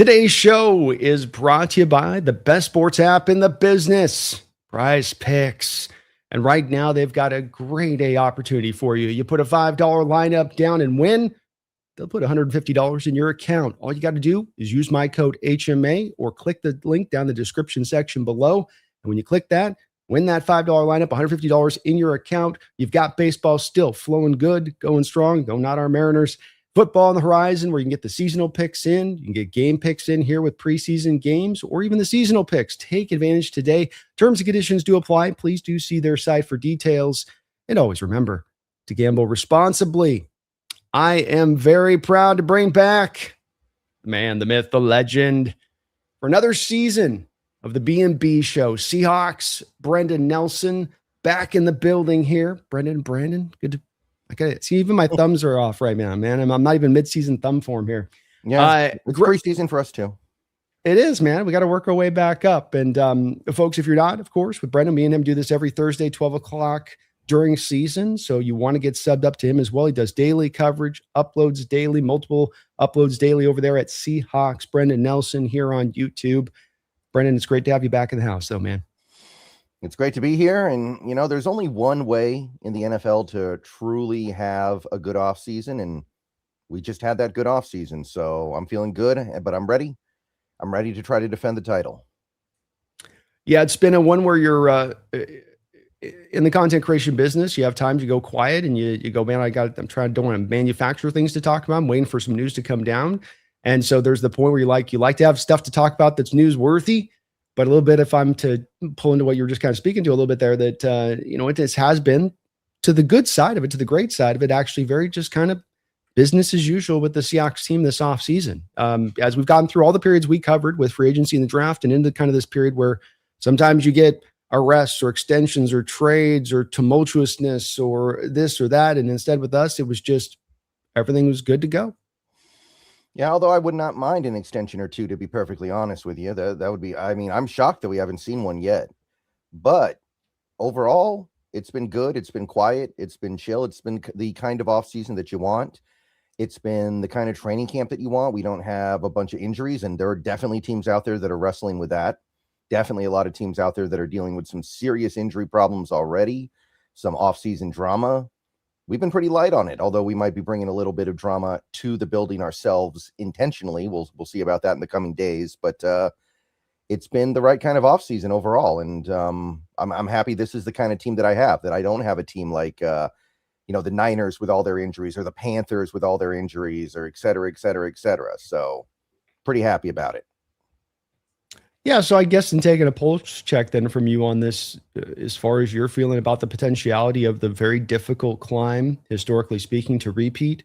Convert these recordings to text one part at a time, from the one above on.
Today's show is brought to you by the best sports app in the business, Prize Picks. And right now, they've got a great day opportunity for you. You put a $5 lineup down and win, they'll put $150 in your account. All you got to do is use my code HMA or click the link down the description section below. And when you click that, win that $5 lineup, $150 in your account. You've got baseball still flowing good, going strong. Go not our Mariners. Football on the horizon where you can get the seasonal picks in. You can get game picks in here with preseason games or even the seasonal picks. Take advantage today. Terms and conditions do apply. Please do see their site for details. And always remember to gamble responsibly. I am very proud to bring back the man, the myth, the legend for another season of the B&B show. Seahawks, Brendan Nelson back in the building here. Brandon, good to see, even my thumbs are off right now, man. I'm not even mid-season thumb form here. Yeah, it's preseason for us too. It is, man. We got to work our way back up. And folks, if you're not, of course, with Brendan, me and him do this every Thursday, 12 o'clock during season. So you want to get subbed up to him as well. He does daily coverage, uploads daily, multiple uploads daily over there at Seahawks. Brendan Nelson here on YouTube. Brendan, it's great to have you back in the house, though, man. It's great to be here. And, you know, there's only one way in the NFL to truly have a good offseason. And we just had that good offseason. So I'm feeling good, but I'm ready. I'm ready to try to defend the title. Yeah, it's been a one where you're in the content creation business. You have time to go quiet and you go, man, don't want to manufacture things to talk about. I'm waiting for some news to come down. And so there's the point where you like to have stuff to talk about that's newsworthy. But a little bit, if I'm to pull into what you were just kind of speaking to a little bit there, that, it has been to the good side of it, to the great side of it, actually very just kind of business as usual with the Seahawks team this offseason. As we've gotten through all the periods we covered with free agency and the draft and into kind of this period where sometimes you get arrests or extensions or trades or tumultuousness or this or that. And instead with us, it was just everything was good to go. Yeah, although I would not mind an extension or two, to be perfectly honest with you. That would be, I mean, I'm shocked that we haven't seen one yet. But overall, it's been good. It's been quiet. It's been chill. It's been the kind of offseason that you want. It's been the kind of training camp that you want. We don't have a bunch of injuries, and there are definitely teams out there that are wrestling with that. Definitely a lot of teams out there that are dealing with some serious injury problems already, some offseason drama. We've been pretty light on it, although we might be bringing a little bit of drama to the building ourselves intentionally. We'll see about that in the coming days, but it's been the right kind of offseason overall, and I'm happy this is the kind of team that I have, that I don't have a team like the Niners with all their injuries or the Panthers with all their injuries or et cetera, et cetera, et cetera. So pretty happy about it. Yeah, so I guess in taking a pulse check then from you on this, as far as you're feeling about the potentiality of the very difficult climb, historically speaking, to repeat,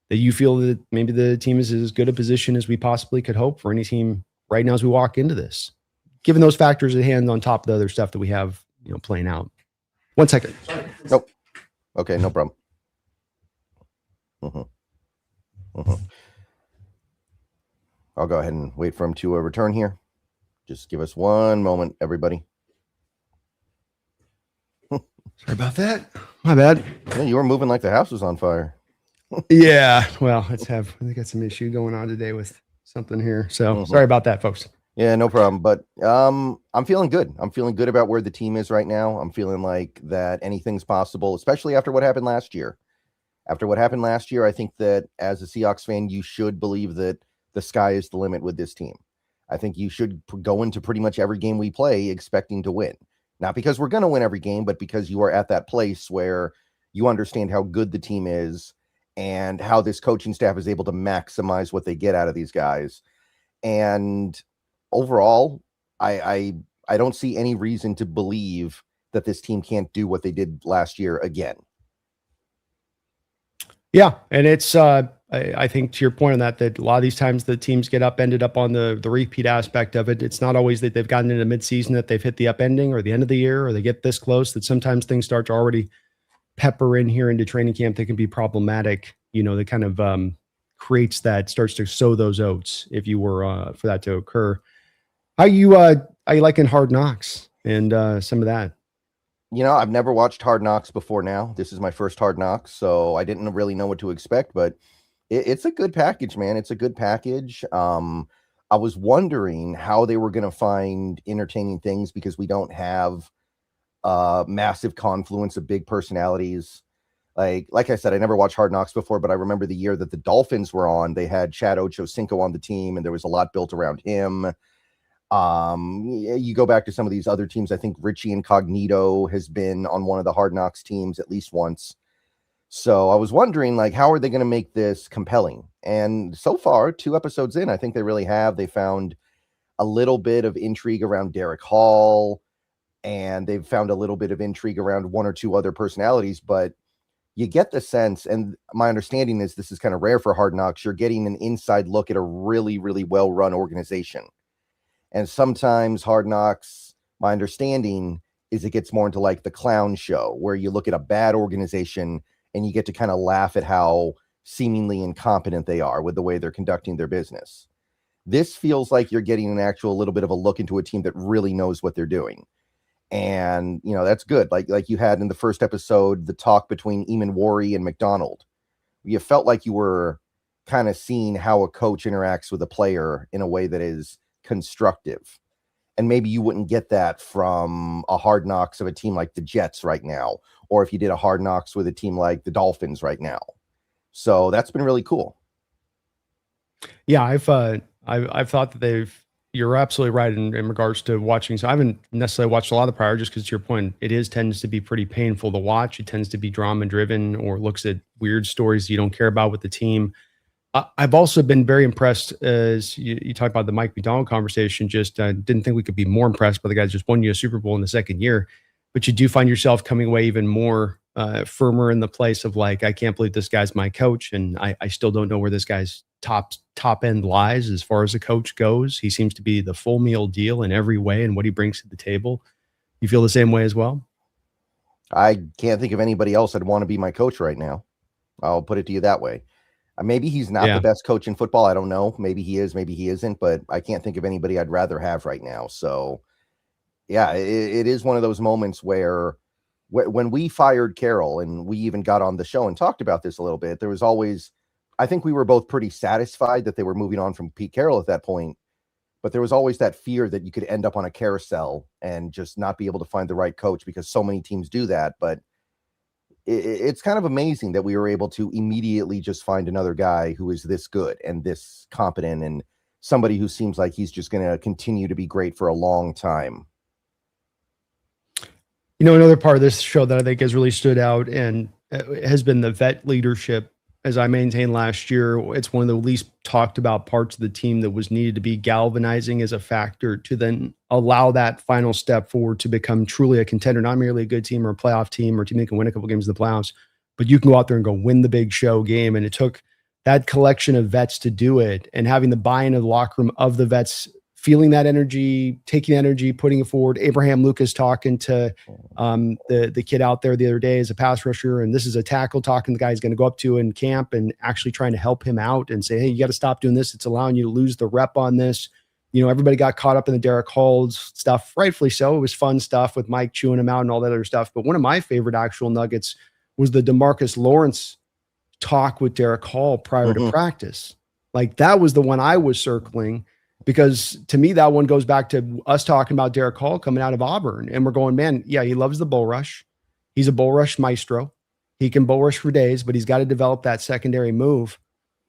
that you feel that maybe the team is as good a position as we possibly could hope for any team right now as we walk into this, given those factors at hand on top of the other stuff that we have, playing out. 1 second. Nope. Okay, no problem. I'll go ahead and wait for him to return here. Just give us one moment, everybody. Sorry about that. My bad. Yeah, you were moving like the house was on fire. Yeah. Well, I got some issue going on today with something here. So sorry about that, folks. Yeah, no problem. But I'm feeling good. I'm feeling good about where the team is right now. I'm feeling like that anything's possible, especially after what happened last year. After what happened last year, I think that as a Seahawks fan, you should believe that the sky is the limit with this team. I think you should go into pretty much every game we play expecting to win. Not because we're going to win every game, but because you are at that place where you understand how good the team is and how this coaching staff is able to maximize what they get out of these guys. And overall, I don't see any reason to believe that this team can't do what they did last year again. Yeah, and it's I think to your point on that a lot of these times the teams get upended up on the repeat aspect of it. It's not always that they've gotten into midseason that they've hit the upending or the end of the year or they get this close, that sometimes things start to already pepper in here into training camp that can be problematic, that kind of creates that, starts to sow those oats if you were for that to occur. How you liking Hard Knocks and some of that? I've never watched Hard Knocks before now. This is my first Hard Knocks, so I didn't really know what to expect, but it's a good package, man. It's a good package. I was wondering how they were going to find entertaining things because we don't have a massive confluence of big personalities. Like I said, I never watched Hard Knocks before, but I remember the year that the Dolphins were on. They had Chad Ochocinco on the team, and there was a lot built around him. You go back to some of these other teams. I think Richie Incognito has been on one of the Hard Knocks teams at least once. So I was wondering, like, how are they going to make this compelling? And so far, 2 episodes in, I think they really have. They found a little bit of intrigue around Derek Hall, and they've found a little bit of intrigue around 1 or 2 other personalities, but you get the sense, and my understanding is this is kind of rare for Hard Knocks, you're getting an inside look at a really, really well-run organization. And sometimes Hard Knocks, my understanding is it gets more into like the clown show, where you look at a bad organization and you get to kind of laugh at how seemingly incompetent they are with the way they're conducting their business. This feels like you're getting an actual little bit of a look into a team that really knows what they're doing. And, you know, that's good. Like you had in the first episode, the talk between Eamon Worry and McDonald. You felt like you were kind of seeing how a coach interacts with a player in a way that is constructive. And maybe you wouldn't get that from a Hard Knocks of a team like the Jets right now, or if you did a Hard Knocks with a team like the Dolphins right now. So that's been really cool. Yeah, I've thought that you're absolutely right in regards to watching. So I haven't necessarily watched a lot of the prior, just because to your point, tends to be pretty painful to watch. It tends to be drama driven or looks at weird stories you don't care about with the team. I've also been very impressed as you talk about the Mike McDonald conversation. Just didn't think we could be more impressed by the guys just won you a Super Bowl in the second year, but you do find yourself coming away even more firmer in the place of like, I can't believe this guy's my coach, and I still don't know where this guy's top end lies as far as a coach goes. He seems to be the full meal deal in every way and what he brings to the table. You feel the same way as well? I can't think of anybody else that'd want to be my coach right now. I'll put it to you that way. Maybe he's not the best coach in football. I don't know. Maybe he is, maybe he isn't, but I can't think of anybody I'd rather have right now. So yeah, it is one of those moments where when we fired Carroll and we even got on the show and talked about this a little bit, there was always, I think we were both pretty satisfied that they were moving on from Pete Carroll at that point, but there was always that fear that you could end up on a carousel and just not be able to find the right coach, because so many teams do that. But it's kind of amazing that we were able to immediately just find another guy who is this good and this competent, and somebody who seems like he's just going to continue to be great for a long time. You know, another part of this show that I think has really stood out and has been the vet leadership. As I maintained last year, it's one of the least talked about parts of the team that was needed to be galvanizing as a factor to then allow that final step forward to become truly a contender, not merely a good team or a playoff team or a team that can win a couple games in the playoffs, but you can go out there and go win the big show game. And it took that collection of vets to do it, and having the buy-in of the locker room of the vets, feeling that energy, taking energy, putting it forward. Abraham Lucas talking to the kid out there the other day as a pass rusher, and this is a tackle talking to the guy he's going to go up to in camp and actually trying to help him out and say, hey, you got to stop doing this. It's allowing you to lose the rep on this. You know, everybody got caught up in the Derek Hall's stuff, rightfully so. It was fun stuff with Mike chewing him out and all that other stuff. But one of my favorite actual nuggets was the DeMarcus Lawrence talk with Derek Hall prior to practice. Like, that was the one I was circling, because to me, that one goes back to us talking about Derek Hall coming out of Auburn. And we're going, man, yeah, he loves the bull rush. He's a bull rush maestro. He can bull rush for days, but he's got to develop that secondary move.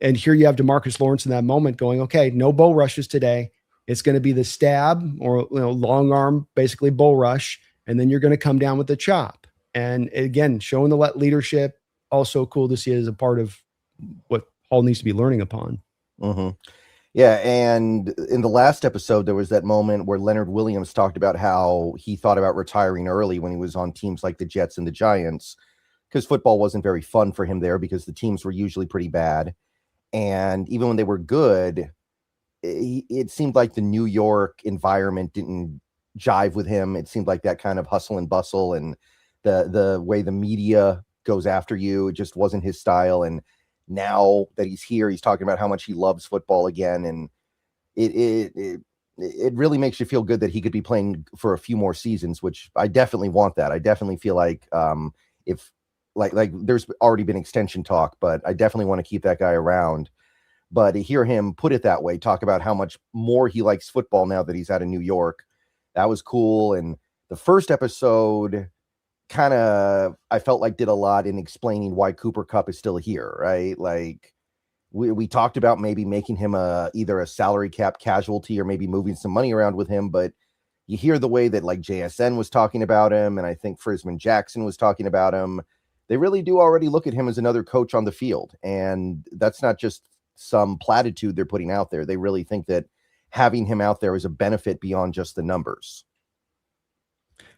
And here you have DeMarcus Lawrence in that moment going, okay, no bull rushes today. It's going to be the stab or long arm, basically bull rush. And then you're going to come down with the chop. And again, showing the leadership, also cool to see it as a part of what Hall needs to be learning upon. Yeah, and in the last episode, there was that moment where Leonard Williams talked about how he thought about retiring early when he was on teams like the Jets and the Giants, because football wasn't very fun for him there because the teams were usually pretty bad. And even when they were good, it seemed like the New York environment didn't jive with him. It seemed like that kind of hustle and bustle and the way the media goes after you, it just wasn't his style. And now that he's here, he's talking about how much he loves football again, and it really makes you feel good that he could be playing for a few more seasons, which I definitely want that. I definitely feel like if like there's already been extension talk, but I definitely want to keep that guy around. But to hear him put it that way, talk about how much more he likes football now that he's out of New York, that was cool. And the first episode kind of, I felt like did a lot in explaining why Cooper Kupp is still here, right? Like we talked about maybe making him either a salary cap casualty or maybe moving some money around with him, but you hear the way that like JSN was talking about him, and I think Frisman Jackson was talking about him. They really do already look at him as another coach on the field, and that's not just some platitude they're putting out there. They really think that having him out there is a benefit beyond just the numbers.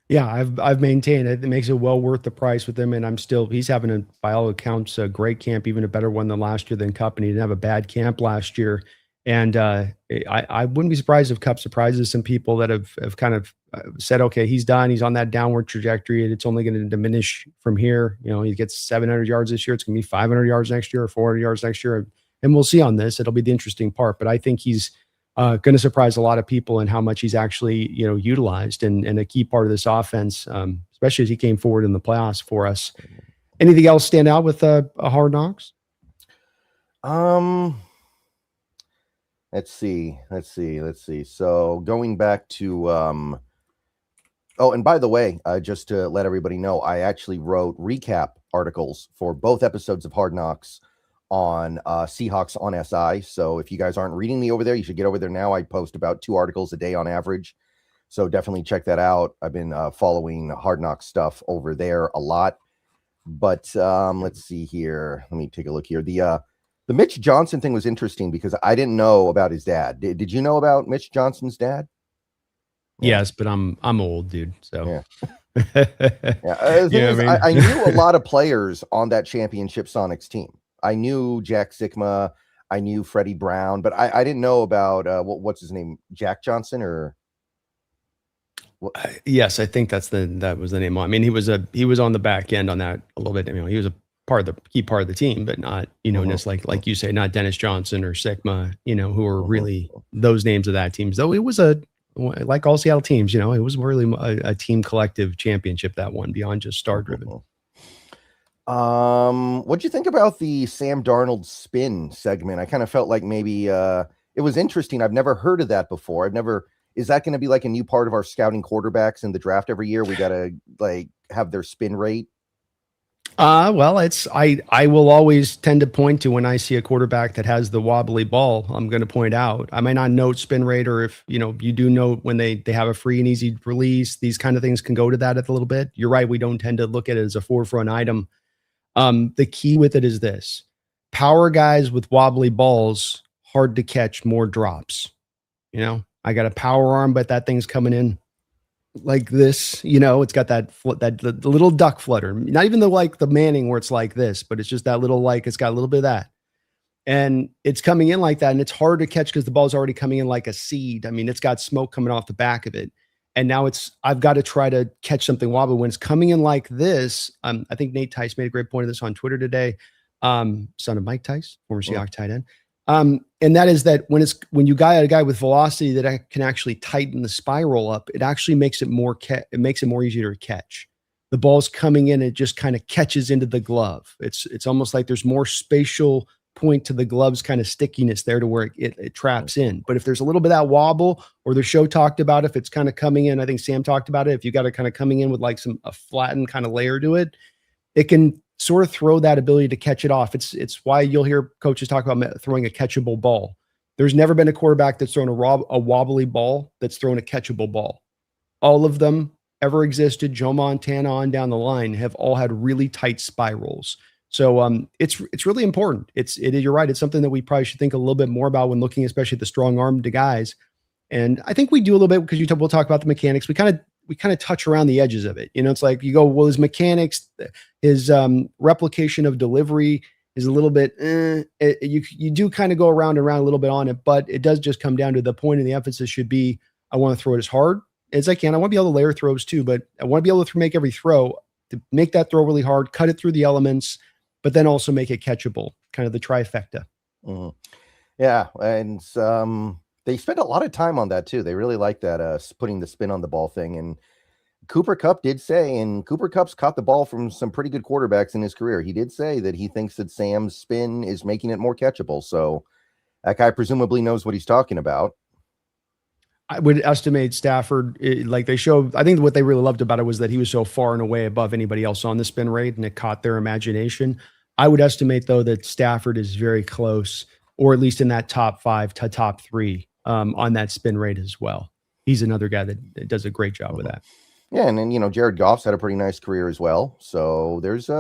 Yeah, I've maintained it. It makes it well worth the price with him, and he's having by all accounts a great camp, even a better one than last year than Cup, and he didn't have a bad camp last year. And I wouldn't be surprised if Cup surprises some people that have kind of said, okay, he's done. He's on that downward trajectory, and it's only going to diminish from here. You know, he gets 700 yards this year. It's going to be 500 yards next year or 400 yards next year. And we'll see on this. It'll be the interesting part. But I think he's going to surprise a lot of people in how much he's actually, utilized and a key part of this offense, especially as he came forward in the playoffs for us. Anything else stand out with a Hard Knocks? Let's see. So going back to, oh, and by the way, just to let everybody know, I actually wrote recap articles for both episodes of Hard Knocks on Seahawks on SI. So if you guys aren't reading me over there, you should get over there now. I post about 2 articles a day on average. So definitely check that out. I've been following Hard Knocks stuff over there a lot. But let's see here. Let me take a look here. The Mitch Johnson thing was interesting because I didn't know about his dad. Did you know about Mitch Johnson's dad? Yes, but I'm old, dude. So yeah. I knew a lot of players on that championship Sonics team. I knew Jack Sikma, I knew Freddie Brown, but I didn't know about what's his name, Jack Johnson or. Yes, I think that was the name. I mean, he was on the back end on that a little bit. I mean, he was a key part of the team, but not, just like you say, not Dennis Johnson or Sikma, who are really those names of that team. Though it was like all Seattle teams, it was really a team collective championship, that one, beyond just star driven. What'd you think about the Sam Darnold spin segment? I kind of felt like maybe it was interesting. I've never heard of that before. Is that going to be like a new part of our scouting quarterbacks in the draft every year? We got to like have their spin rate. Well, I will always tend to point to when I see a quarterback that has the wobbly ball, I'm going to point out. I might not note spin rate, or if, you do know when they have a free and easy release, these kind of things can go to that a little bit. You're right. We don't tend to look at it as a forefront item. The key with it is this: power guys with wobbly balls, hard to catch, more drops. I got a power arm, but that thing's coming in like this, it's got that the little duck flutter, not even the Manning where it's like this, but it's just that little, it's got a little bit of that, and it's coming in like that. And it's hard to catch because the ball's already coming in like a seed. I mean, it's got smoke coming off the back of it. And now I've got to try to catch something wobbly when it's coming in like this. I think Nate Tice made a great point of this on Twitter today. Son of Mike Tice, former Seahawks tight end. And that is that when you got a guy with velocity that can actually tighten the spiral up, it actually makes it more easier to catch. The ball's coming in, it just kind of catches into the glove. It's almost like there's more spatial point to the glove's kind of stickiness there to where it traps in. But if there's a little bit of that wobble, or the show talked about, if it's kind of coming in, I think Sam talked about it, if you got it kind of coming in with like a flattened kind of layer to it, it can sort of throw that ability to catch it off. It's why you'll hear coaches talk about throwing a catchable ball. There's never been a quarterback that's thrown a wobbly ball that's thrown a catchable ball. All of them ever existed, Joe Montana on down the line, have all had really tight spirals. So it's really important. You're right. It's something that we probably should think a little bit more about when looking, especially at the strong armed guys. And I think we do a little bit because we'll talk about the mechanics. We kind of touch around the edges of it. It's like you go, well, his mechanics, his replication of delivery is a little bit, you do kind of go around and around a little bit on it, but it does just come down to the point, and the emphasis should be, I want to throw it as hard as I can. I want to be able to layer throws too, but I want to be able to make every throw, to make that throw really hard, cut it through the elements, but then also make it catchable, kind of the trifecta. Mm-hmm. Yeah. And they spent a lot of time on that too. They really like that, putting the spin on the ball thing. And Cooper Kupp did say, and Cooper Kupp's caught the ball from some pretty good quarterbacks in his career. He did say that he thinks that Sam's spin is making it more catchable. So That guy presumably knows what he's talking about. I would estimate Stafford, like they showed, I think what they really loved about it was that he was so far and away above anybody else on the spin rate, and it caught their imagination. I would estimate, though, that Stafford is very close, or at least in that top 5 to top 3 on that spin rate as well. He's another guy that does a great job with that. Yeah, and then, you know, Jared Goff's had a pretty nice career as well. So there's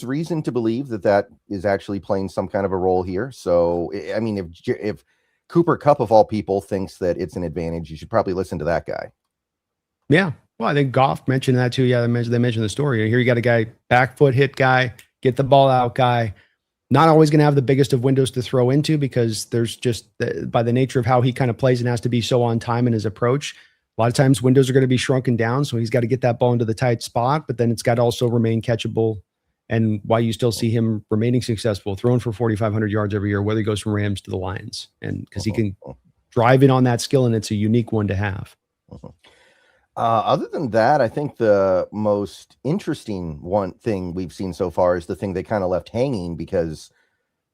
reason to believe that is actually playing some kind of a role here. So, I mean, if Cooper Kupp, of all people, thinks that it's an advantage, you should probably listen to that guy. Yeah. Well, I think Goff mentioned that too. Yeah, they mentioned the story. Here you got a guy, back foot hit guy, get the ball out guy. Not always going to have the biggest of windows to throw into because there's just, by the nature of how he kind of plays and has to be so on time in his approach, a lot of times windows are going to be shrunken down. So he's got to get that ball into the tight spot, but then it's got to also remain catchable. And why you still see him remaining successful, throwing for 4,500 yards every year, whether he goes from Rams to the Lions, and because he can drive in on that skill, and it's a unique one to have. Other than that, I think the most interesting thing we've seen so far is the thing they kind of left hanging because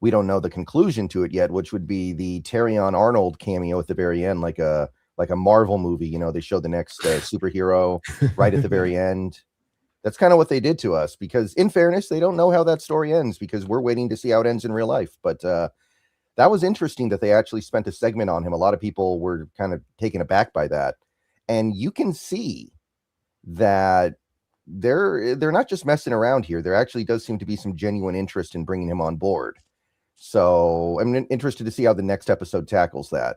we don't know the conclusion to it yet, which would be the Terrion Arnold cameo at the very end, like a Marvel movie. You know, they show the next superhero right at the very end. That's kind of what they did to us because, in fairness, they don't know how that story ends because we're waiting to see how it ends in real life. But that was interesting that they actually spent a segment on him. A lot of people were kind of taken aback by that. And you can see that they're not just messing around here. There actually does seem to be some genuine interest in bringing him on board. So I'm interested to see how the next episode tackles that.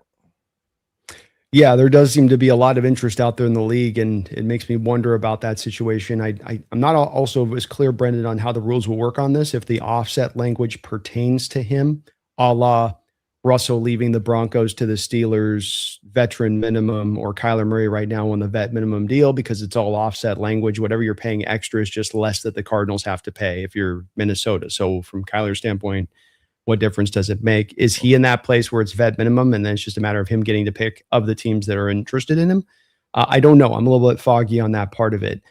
Yeah, there does seem to be a lot of interest out there in the league, and it makes me wonder about that situation. I'm not also as clear, Brendan, on how the rules will work on this, if the offset language pertains to him, a la Russell leaving the Broncos to the Steelers, veteran minimum, or Kyler Murray right now on the vet minimum deal, because it's all offset language. Whatever you're paying extra is just less that the Cardinals have to pay if you're Minnesota. So from Kyler's standpoint, what difference does it make? Is he in that place where it's vet minimum and then it's just a matter of him getting to pick of the teams that are interested in him? I don't know. I'm a little bit foggy on that part of it.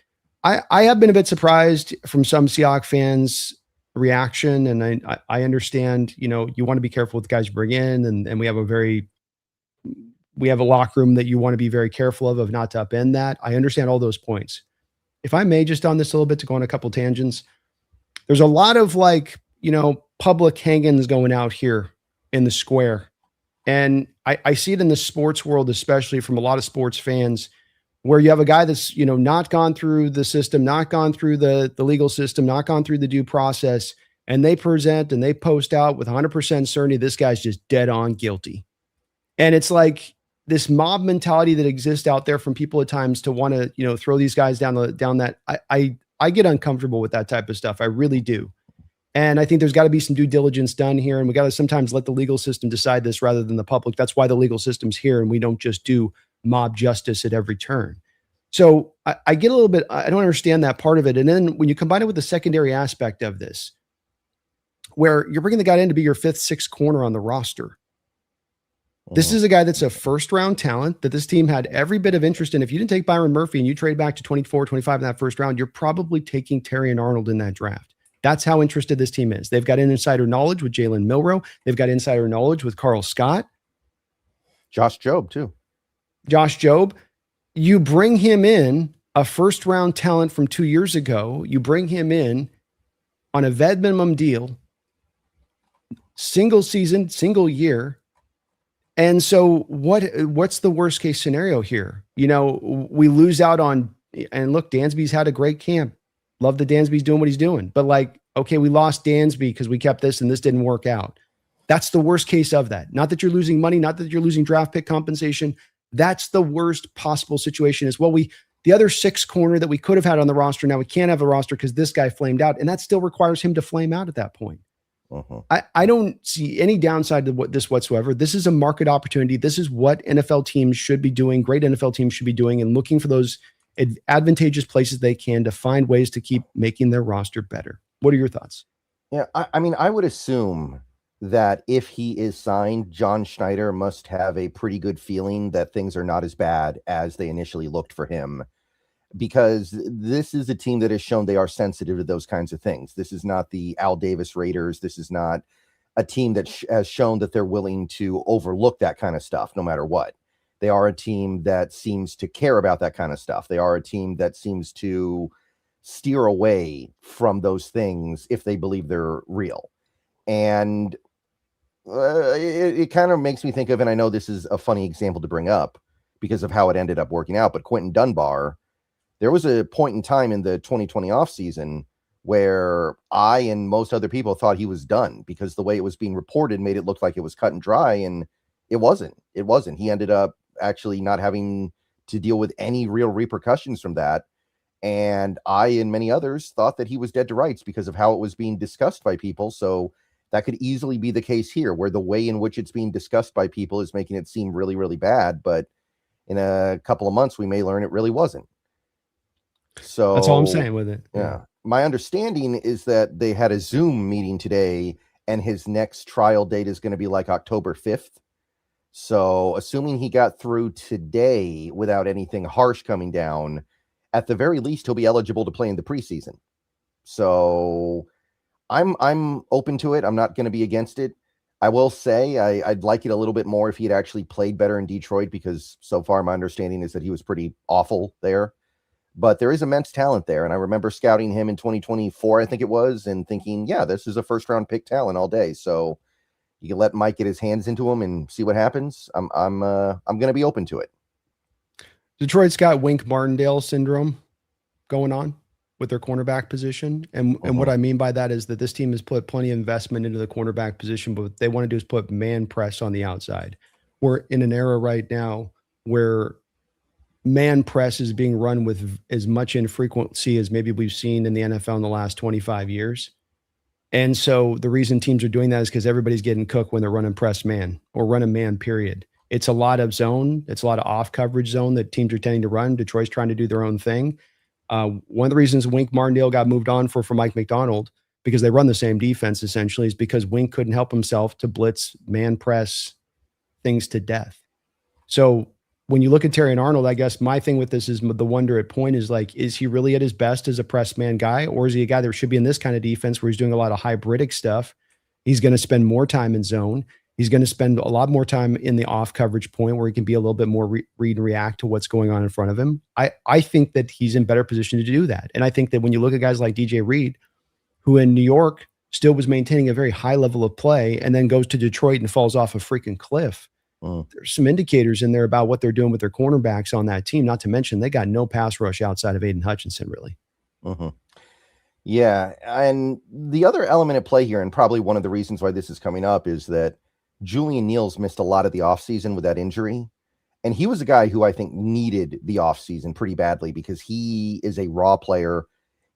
I have been a bit surprised from some Seahawks fans' reaction, and I understand, you know, you want to be careful with the guys you bring in, and we have a locker room that you want to be very careful of not to upend that. I understand all those points. If I may, just on this a little bit to go on a couple tangents, there's a lot of public hangings going out here in the square. And I see it in the sports world, especially from a lot of sports fans, where you have a guy that's, not gone through the system, not gone through the legal system, not gone through the due process, and they present and they post out with 100% certainty, this guy's just dead on guilty. And it's like this mob mentality that exists out there from people at times to want to, throw these guys down that. I get uncomfortable with that type of stuff. I really do. And I think there's got to be some due diligence done here. And we got to sometimes let the legal system decide this rather than the public. That's why the legal system's here. And we don't just do mob justice at every turn. So I get a little bit, I don't understand that part of it. And then when you combine it with the secondary aspect of this, where you're bringing the guy in to be your 5th, 6th corner on the roster. This is a guy that's a first-round talent that this team had every bit of interest in. If you didn't take Byron Murphy and you trade back to 24, 25 in that first round, you're probably taking Terrion Arnold in that draft. That's how interested this team is. They've got insider knowledge with Jalen Milroe. They've got insider knowledge with Carl Scott. Josh Jobe, too. Josh Jobe. You bring him in, a first-round talent from 2 years ago. You bring him in on a vet minimum deal, single season, single year. And so what's the worst-case scenario here? We lose out on, and look, Dansby's had a great camp. Love that Dansby's doing what he's doing. But okay, we lost Dansby because we kept this and this didn't work out. That's the worst case of that. Not that you're losing money, not that you're losing draft pick compensation. That's the worst possible situation as well. The other 6th corner that we could have had on the roster, now we can't have a roster because this guy flamed out, and that still requires him to flame out at that point. I don't see any downside to this whatsoever. This is a market opportunity. This is what NFL teams should be doing. Great NFL teams should be doing, and looking for those advantageous places they can to find ways to keep making their roster better. What are your thoughts? Yeah, I mean, I would assume that if he is signed, John Schneider must have a pretty good feeling that things are not as bad as they initially looked for him, because this is a team that has shown they are sensitive to those kinds of things. This is not the Al Davis Raiders. This is not a team that has shown that they're willing to overlook that kind of stuff no matter what. They are a team that seems to care about that kind of stuff. They are a team that seems to steer away from those things if they believe they're real. And it kind of makes me think of, and I know this is a funny example to bring up because of how it ended up working out, but Quentin Dunbar, there was a point in time in the 2020 offseason where I and most other people thought he was done because the way it was being reported made it look like it was cut and dry, and it wasn't. It wasn't. He ended up actually not having to deal with any real repercussions from that. And I and many others thought that he was dead to rights because of how it was being discussed by people. So that could easily be the case here, where the way in which it's being discussed by people is making it seem really, really bad. But in a couple of months, we may learn it really wasn't. So that's all I'm saying with it. Yeah. My understanding is that they had a Zoom meeting today, and his next trial date is going to be like October 5th. So assuming he got through today without anything harsh coming down, at the very least, he'll be eligible to play in the preseason. So I'm open to it. I'm not going to be against it. I will say I'd like it a little bit more if he had actually played better in Detroit, because so far my understanding is that he was pretty awful there. But there is immense talent there. And I remember scouting him in 2024, I think it was, and thinking, yeah, this is a first round pick talent all day. So you can let Mike get his hands into him and see what happens. I'm going to be open to it. Detroit's got Wink Martindale syndrome going on with their cornerback position. And what I mean by that is that this team has put plenty of investment into the cornerback position, but what they want to do is put man press on the outside. We're in an era right now where man press is being run with as much infrequency as maybe we've seen in the NFL in the last 25 years. And so the reason teams are doing that is because everybody's getting cooked when they're running press man or running man, period. It's a lot of zone. It's a lot of off coverage zone that teams are tending to run. Detroit's trying to do their own thing. One of the reasons Wink Martindale got moved on for Mike McDonald, because they run the same defense essentially, is because Wink couldn't help himself to blitz, man press things to death. So when you look at Terry and Arnold, I guess my thing with this is the wonder at point is like, is he really at his best as a press man guy? Or is he a guy that should be in this kind of defense where he's doing a lot of hybridic stuff? He's going to spend more time in zone. He's going to spend a lot more time in the off coverage point where he can be a little bit more read and react to what's going on in front of him. I think that he's in better position to do that. And I think that when you look at guys like DJ Reed, who in New York still was maintaining a very high level of play and then goes to Detroit and falls off a freaking cliff. There's some indicators in there about what they're doing with their cornerbacks on that team. Not to mention they got no pass rush outside of Aiden Hutchinson, really. Yeah. And the other element at play here, and probably one of the reasons why this is coming up, is that Julian Neal's missed a lot of the offseason with that injury. And he was a guy who I think needed the offseason pretty badly because he is a raw player.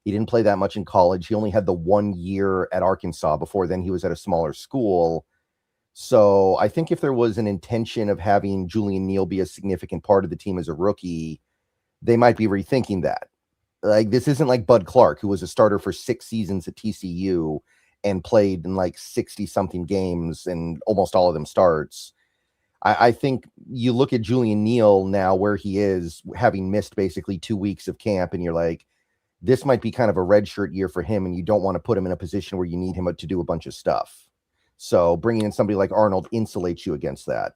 He didn't play that much in college. He only had the 1 year at Arkansas. Before then, he was at a smaller school. So I think if there was an intention of having Julian Neal be a significant part of the team as a rookie, they might be rethinking that. Like, this isn't like Bud Clark, who was a starter for 6 seasons at TCU and played in like 60 something games and almost all of them starts. I think you look at Julian Neal now where he is, having missed basically 2 weeks of camp, and you're like, this might be kind of a redshirt year for him, and you don't want to put him in a position where you need him to do a bunch of stuff. So bringing in somebody like Arnold insulates you against that.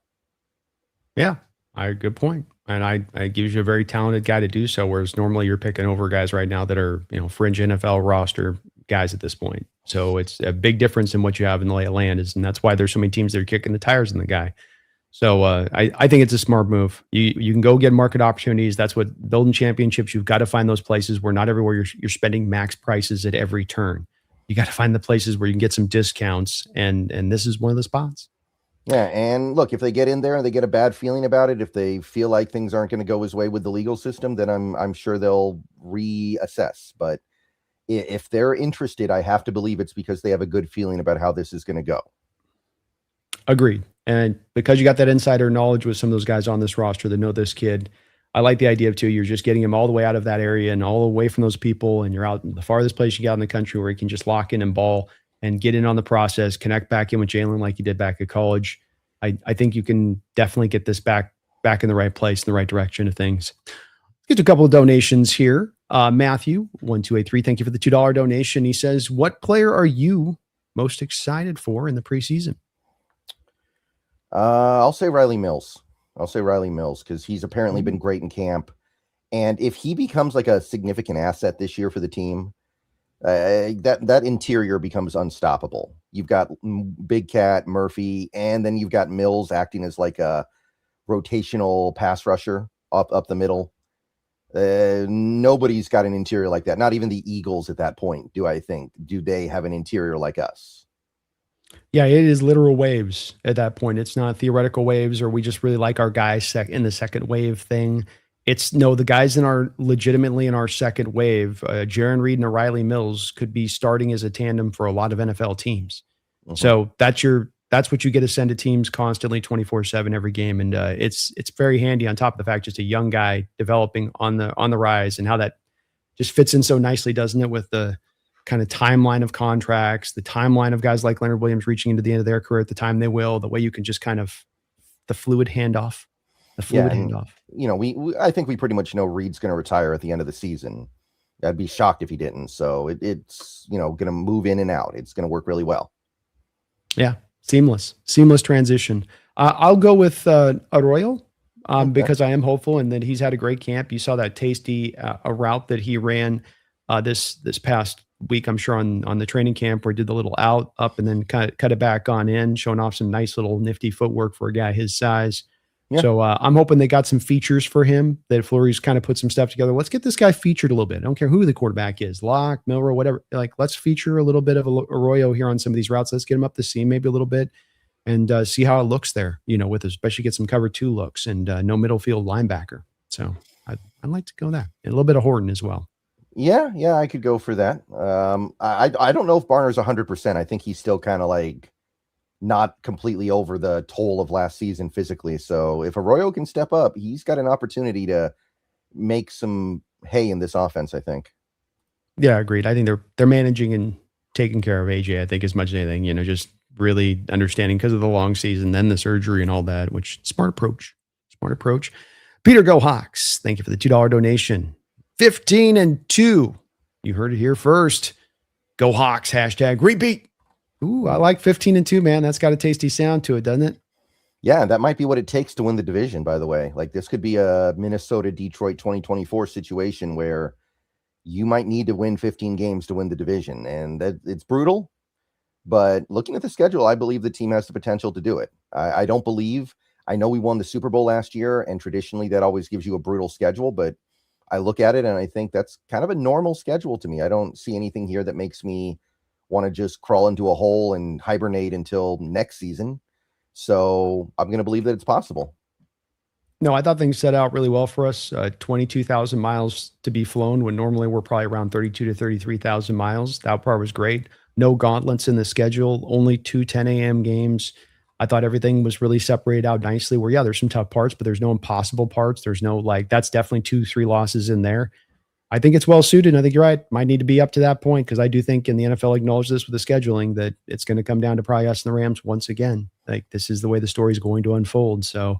Yeah, good point. And it gives you a very talented guy to do so, whereas normally you're picking over guys right now that are, fringe NFL roster guys at this point. So it's a big difference in what you have in the lay of land, and that's why there's so many teams that are kicking the tires on the guy. So I think it's a smart move. You can go get market opportunities. That's what building championships. You've got to find those places where not everywhere you're spending max prices at every turn. You got to find the places where you can get some discounts, and this is one of the spots. Yeah, and look, if they get in there and they get a bad feeling about it, if they feel like things aren't going to go his way with the legal system, then I'm sure they'll reassess. But if they're interested, I have to believe it's because they have a good feeling about how this is going to go. Agreed. And because you got that insider knowledge with some of those guys on this roster that know this kid, I like the idea of too. You're just getting him all the way out of that area and all away from those people, and you're out in the farthest place you got in the country where you can just lock in and ball and get in on the process, connect back in with Jalen like you did back at college. I think you can definitely get this back in the right place, in the right direction of things. Get to a couple of donations here. Matthew 1283, thank you for the $2 donation. He says, "What player are you most excited for in the preseason? I'll say Riley Mills. Because he's apparently been great in camp. And if he becomes like a significant asset this year for the team, that interior becomes unstoppable. You've got Big Cat, Murphy, and then you've got Mills acting as like a rotational pass rusher up the middle. Nobody's got an interior like that. Not even the Eagles at that point, do I think. Do they have an interior like us? Yeah, it is literal waves at that point. It's not theoretical waves or we just really like our guys in the second wave thing. It's no, the guys legitimately in our second wave, Jaron Reed and O'Reilly Mills could be starting as a tandem for a lot of NFL teams. Mm-hmm. So that's what you get to send to teams constantly 24/7 every game. And it's very handy on top of the fact, just a young guy developing on the rise and how that just fits in so nicely, doesn't it? With the kind of timeline of contracts, the timeline of guys like Leonard Williams reaching into the end of their career at the time they will, the way you can just kind of the fluid handoff. I think we pretty much know Reed's going to retire at the end of the season. I'd be shocked if he didn't. So it's going to move in and out. It's going to work really well. Yeah. Seamless transition. I'll go with Arroyo because I am hopeful and that he's had a great camp. You saw that tasty a route that he ran this past week, I'm sure on the training camp where he did the little out up and then cut it back on in, showing off some nice little nifty footwork for a guy his size. Yeah. So I'm hoping they got some features for him, that Fleury's kind of put some stuff together. Let's get this guy featured a little bit. I don't care who the quarterback is, Locke, Milrow, whatever. Like, let's feature a little bit of Arroyo here on some of these routes. Let's get him up the seam maybe a little bit and see how it looks there, with especially get some cover 2 looks and no middle field linebacker. So I'd like to go there. And a little bit of Horton as well. Yeah, I could go for that. I don't know if Barner's 100%. I think he's still kind of like not completely over the toll of last season physically. So if Arroyo can step up, he's got an opportunity to make some hay in this offense, I think. Yeah, agreed. I think they're managing and taking care of AJ, I think, as much as anything, just really understanding because of the long season, then the surgery and all that, which smart approach. Peter Go Hawks, thank you for the $2 donation. 15-2. You heard it here first. Go Hawks, #repeat. Ooh, I like 15-2, man. That's got a tasty sound to it, doesn't it? Yeah, that might be what it takes to win the division, by the way. Like, this could be a Minnesota-Detroit 2024 situation where you might need to win 15 games to win the division. And it's brutal, but looking at the schedule, I believe the team has the potential to do it. I know we won the Super Bowl last year, and traditionally that always gives you a brutal schedule, but I look at it and I think that's kind of a normal schedule to me. I don't see anything here that makes me want to just crawl into a hole and hibernate until next season. So I'm going to believe that it's possible. No, I thought things set out really well for us. 22,000 miles to be flown when normally we're probably around 32 to 33,000 miles. That part was great. No gauntlets in the schedule, only 2 10 a.m. games. I thought everything was really separated out nicely where, yeah, there's some tough parts, but there's no impossible parts. There's no that's definitely 2-3 losses in there. I think it's well suited. And I think you're right. Might need to be up to that point because I do think, and the NFL acknowledged this with the scheduling, that it's going to come down to probably us and the Rams once again. Like, this is the way the story is going to unfold. So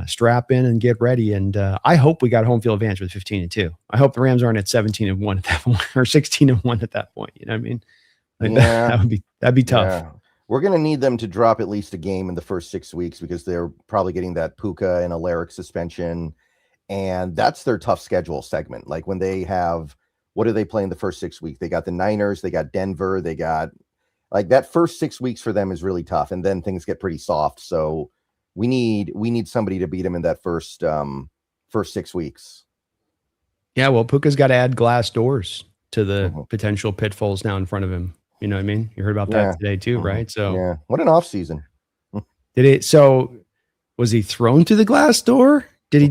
strap in and get ready. And I hope we got home field advantage with 15-2. I hope the Rams aren't at 17-1 at that point or 16-1 at that point. You know what I mean? Like, yeah, that'd be tough. Yeah. We're going to need them to drop at least a game in the first 6 weeks because they're probably getting that Puka and Alaric suspension. And that's their tough schedule segment. Like, when they have, what do they play in the first 6 weeks? They got the Niners, they got Denver, they got like that first 6 weeks for them is really tough. And then things get pretty soft. So we need somebody to beat them in that first 6 weeks. Yeah. Well, Puka's got to add glass doors to the potential pitfalls now in front of him. You know what I mean? You heard about that today too, right? So yeah. What an off season. Was he thrown to the glass door? Did he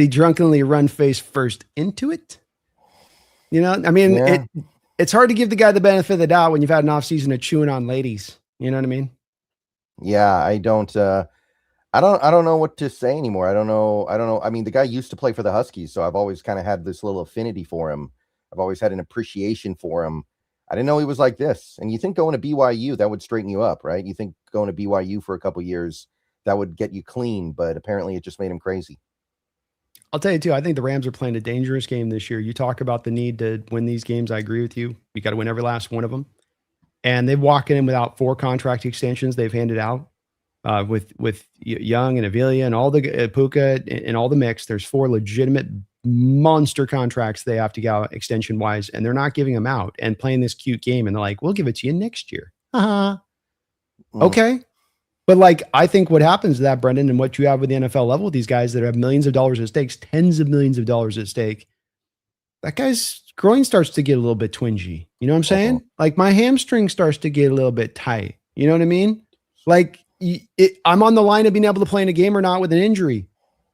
drunkenly run face first into it? I mean, it's hard to give the guy the benefit of the doubt when you've had an off season of chewing on ladies. You know what I mean? Yeah, I don't know what to say anymore. I don't know. I mean, the guy used to play for the Huskies, so I've always kind of had this little affinity for him. I've always had an appreciation for him. I didn't know he was like this. And you think going to BYU, that would straighten you up, right? You think going to BYU for a couple years, that would get you clean, but apparently it just made him crazy. I'll tell you too, I think the Rams are playing a dangerous game this year. You talk about the need to win these games. I agree with you. You got to win every last one of them. and they've walked in without 4 contract extensions they've handed out with Young and Avila and all the Puka and all the mix. There's 4 legitimate monster contracts they have to get out extension wise, and they're not giving them out and playing this cute game. And they're like, we'll give it to you next year. Okay. But like, I think what happens to that, Brendan, and what you have with the NFL level with these guys that have millions of dollars at stake, tens of millions of dollars at stake, that guy's groin starts to get a little bit twingy. You know what I'm saying? Like my hamstring starts to get a little bit tight. You know what I mean? Like I'm on the line of being able to play in a game or not with an injury.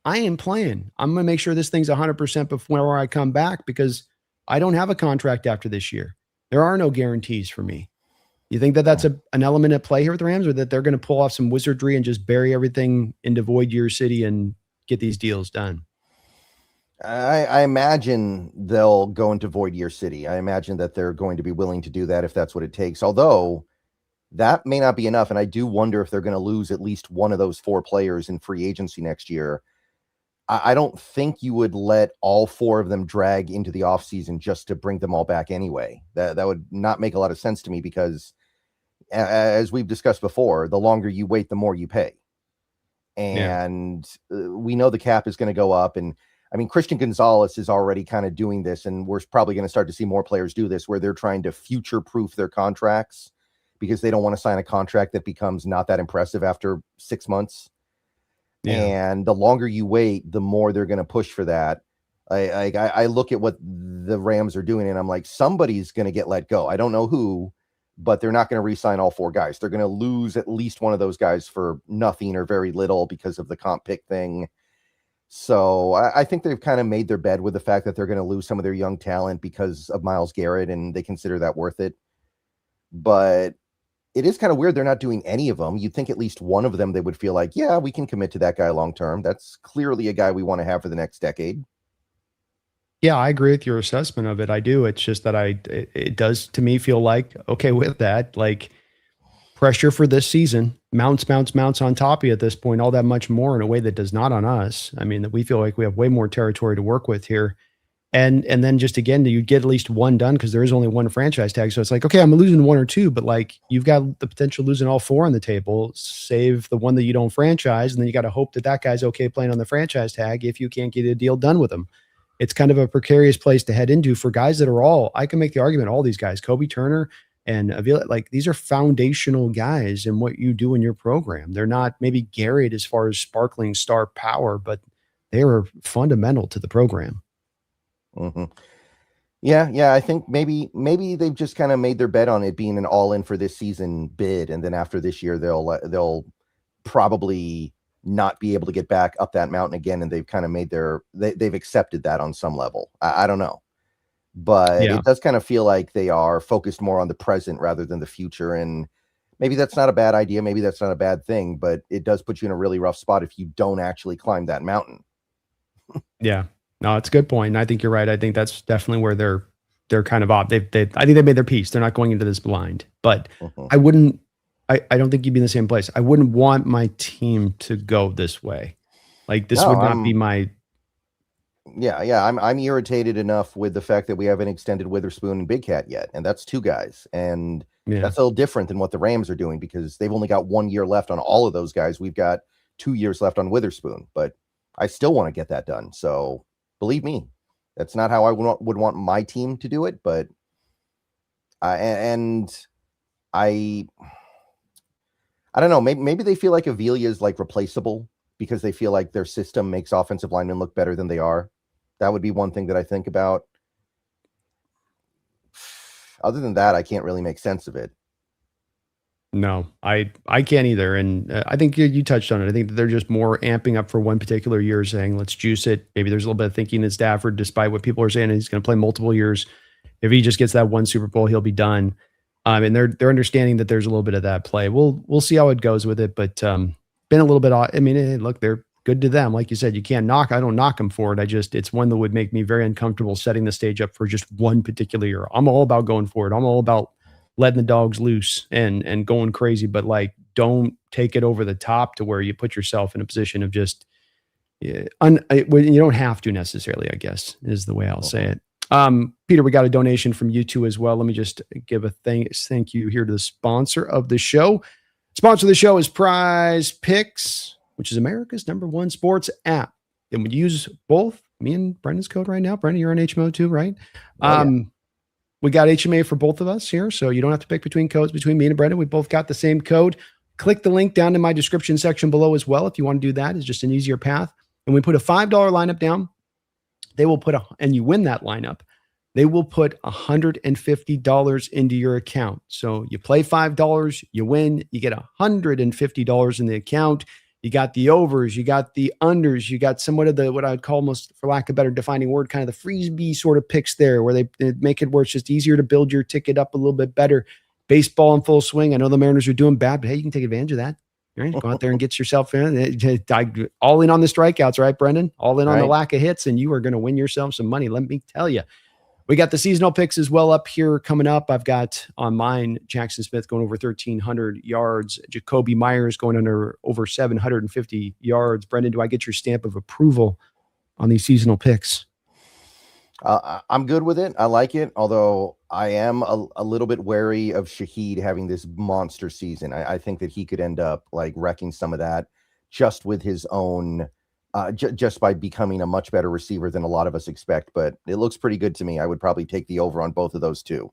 I am playing. I'm going to make sure this thing's 100% before I come back because I don't have a contract after this year. There are no guarantees for me. You think that that's an element at play here with the Rams, or that they're going to pull off some wizardry and just bury everything into Void Year City and get these deals done? I imagine they'll go into Void Year City. I imagine that they're going to be willing to do that if that's what it takes. Although that may not be enough. And I do wonder if they're going to lose at least one of those 4 players in free agency next year. I don't think you would let all 4 of them drag into the offseason just to bring them all back anyway. That would not make a lot of sense to me because, as we've discussed before, the longer you wait, the more you pay. And we know the cap is going to go up. And I mean, Christian Gonzalez is already kind of doing this, and we're probably going to start to see more players do this where they're trying to future-proof their contracts because they don't want to sign a contract that becomes not that impressive after 6 months. And the longer you wait, the more they're going to push for that. I look at what the Rams are doing, and I'm like, somebody's going to get let go. I don't know who, but they're not going to re-sign all 4 guys. They're going to lose at least one of those guys for nothing or very little because of the comp pick thing. So I think they've kind of made their bed with the fact that they're going to lose some of their young talent because of Myles Garrett, and they consider that worth it. But it is kind of weird they're not doing any of them. You'd think at least one of them they would feel like, yeah, we can commit to that guy long term. That's clearly a guy we want to have for the next decade. Yeah, I agree with your assessment of it. I do. It's just that it does to me feel like, okay, with that, like pressure for this season mounts on top of you at this point, all that much more in a way that does not on us. I mean, that we feel like we have way more territory to work with here. And then just again, you get at least one done because there is only one franchise tag. So it's like, okay, I'm losing 1 or 2, but like you've got the potential of losing all 4 on the table. Save the one that you don't franchise, and then you got to hope that that guy's okay playing on the franchise tag if you can't get a deal done with him. It's kind of a precarious place to head into for guys that are all, I can make the argument, all these guys, Kobe Turner and Avila, like these are foundational guys in what you do in your program. They're not maybe Garrett as far as sparkling star power, but they are fundamental to the program. Yeah. I think maybe they've just kind of made their bet on it being an all-in for this season bid, and then after this year, they'll probably not be able to get back up that mountain again, and they've kind of made they've accepted that on some level. I don't know, but it does kind of feel like they are focused more on the present rather than the future, and maybe that's not a bad idea. Maybe that's not a bad thing, but it does put you in a really rough spot if you don't actually climb that mountain. Yeah. No, it's a good point. And I think you're right. I think that's definitely where they're kind of off. I think they made their peace. They're not going into this blind. But I don't think you'd be in the same place. I wouldn't want my team to go this way. Like this would not be my. Yeah. I'm irritated enough with the fact that we haven't extended Witherspoon and Big Cat yet, and that's 2 guys, and that's a little different than what the Rams are doing because they've only got 1 year left on all of those guys. We've got 2 years left on Witherspoon, but I still want to get that done. So believe me, that's not how I would want my team to do it, but I don't know. Maybe they feel like Avila is like replaceable because they feel like their system makes offensive linemen look better than they are. That would be one thing that I think about. Other than that, I can't really make sense of it. No, I can't either. And I think you touched on it. I think that they're just more amping up for one particular year, saying, let's juice it. Maybe there's a little bit of thinking in Stafford, despite what people are saying, he's going to play multiple years. If he just gets that one Super Bowl, he'll be done. And they're understanding that there's a little bit of that play. We'll see how it goes with it, but been a little bit odd. I mean, look, they're good to them. Like you said, you can't I don't knock them for it. It's one that would make me very uncomfortable setting the stage up for just one particular year. I'm all about going for it. I'm all about letting the dogs loose and going crazy, but like, don't take it over the top to where you put yourself in a position of just, you don't have to necessarily, I guess, is the way I'll say it. Peter, we got a donation from you too as well. Let me just give a thank you here to the sponsor of the show. Sponsor of the show is Prize Picks, which is America's #1 sports app. And when you use both, me and Brendan's code right now. Brendan, you're on HMO too, right? Oh, yeah. We got HMA for both of us here, so you don't have to pick between codes between me and Brendan. We both got the same code. Click the link down in my description section below as well if you want to do that. It's just an easier path. And we put a $5 lineup down. They will put and you win that lineup. They will put $150 into your account. So you play $5, you win, you get $150 in the account. You got the overs, you got the unders, you got somewhat of the, what I'd call almost, for lack of a better defining word, kind of the freebie sort of picks there, where they make it where it's just easier to build your ticket up a little bit better. Baseball in full swing. I know the Mariners are doing bad, but hey, you can take advantage of that. Right? Go out there and get yourself in. All in on the strikeouts, right, Brendan? All in on the lack of hits, and you are going to win yourself some money. Let me tell you. We got the seasonal picks as well up here coming up. I've got on mine Jackson Smith going over 1,300 yards. Jacoby Myers going over 750 yards. Brendan, do I get your stamp of approval on these seasonal picks? I'm good with it. I like it, although I am a little bit wary of Shaheed having this monster season. I think that he could end up like wrecking some of that just with his own just by becoming a much better receiver than a lot of us expect, but it looks pretty good to me. I would probably take the over on both of those two.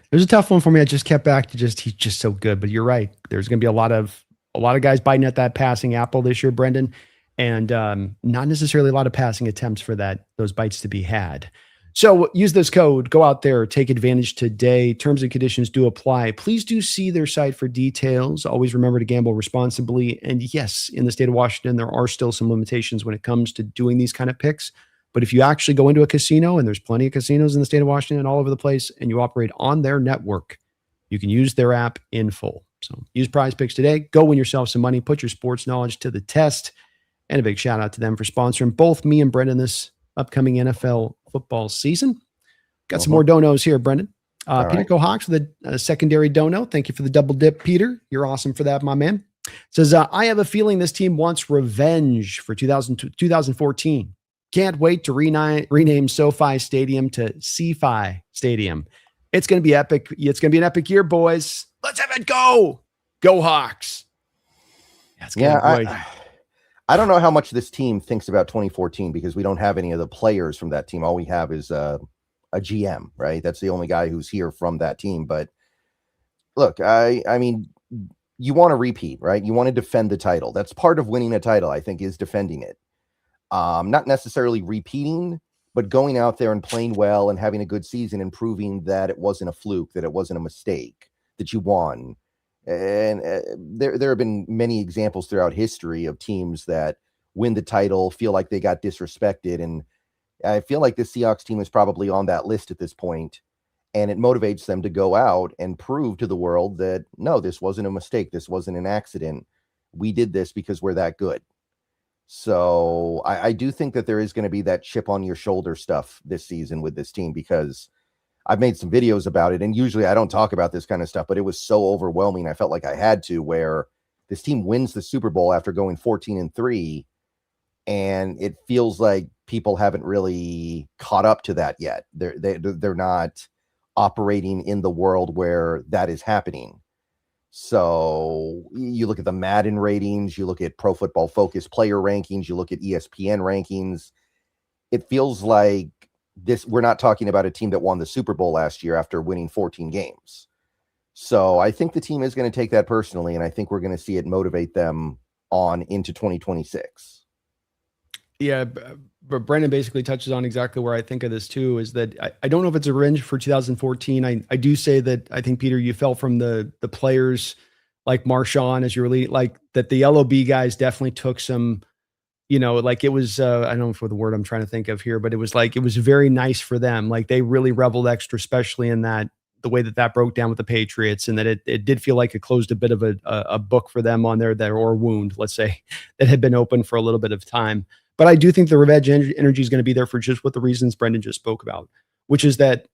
There's a tough one for me. I just kept back to he's just so good, but you're right. There's going to be a lot of guys biting at that passing apple this year, Brendan, and not necessarily a lot of passing attempts for those bites to be had. So use this code, go out there, take advantage today. Terms and conditions do apply. Please do see their site for details. Always remember to gamble responsibly. And yes, in the state of Washington, there are still some limitations when it comes to doing these kind of picks. But if you actually go into a casino, and there's plenty of casinos in the state of Washington all over the place, and you operate on their network, you can use their app in full. So use Prize Picks today. Go win yourself some money. Put your sports knowledge to the test. And a big shout out to them for sponsoring both me and Brendan this upcoming NFL football season. Got some more donos here, Brendan. Peter Cohawks with a secondary dono. Thank you for the double dip, Peter. You're awesome for that, my man. Says, I have a feeling this team wants revenge for 2014. Can't wait to rename SoFi Stadium to CFI Stadium. It's going to be epic. It's going to be an epic year, boys. Let's have it go. Go Hawks. I don't know how much this team thinks about 2014 because we don't have any of the players from that team. All we have is a GM, right? That's the only guy who's here from that team. But look, I mean, you want to repeat, right? You want to defend the title. That's part of winning a title, I think, is defending it. Not necessarily repeating, but going out there and playing well and having a good season and proving that it wasn't a fluke, that it wasn't a mistake, that you won. And there have been many examples throughout history of teams that win the title, feel like they got disrespected. And I feel like the Seahawks team is probably on that list at this point, and it motivates them to go out and prove to the world that, no, this wasn't a mistake. This wasn't an accident. We did this because we're that good. So I do think that there is going to be that chip on your shoulder stuff this season with this team, because I've made some videos about it, and usually I don't talk about this kind of stuff, but it was so overwhelming. I felt like I had to, where this team wins the Super Bowl after going 14-3, and it feels like people haven't really caught up to that yet. They're not operating in the world where that is happening. So you look at the Madden ratings, you look at Pro Football Focus player rankings, you look at ESPN rankings. It feels like we're not talking about a team that won the Super Bowl last year after winning 14 games. So I think the team is going to take that personally, and I think we're going to see it motivate them on into 2026. Yeah, but Brendan basically touches on exactly where I think of this too, is that I don't know if it's a revenge for 2014. I do say that I think, Peter, you fell from the players like Marshawn as your lead, like that the LOB guys definitely took some, like it was, I don't know for the word I'm trying to think of here, but it was very nice for them. Like they really reveled extra, especially in the way that broke down with the Patriots, and that it did feel like it closed a bit of a book for them on there, or wound, let's say, that had been open for a little bit of time. But I do think the revenge energy is going to be there for just what the reasons Brendan just spoke about, which is that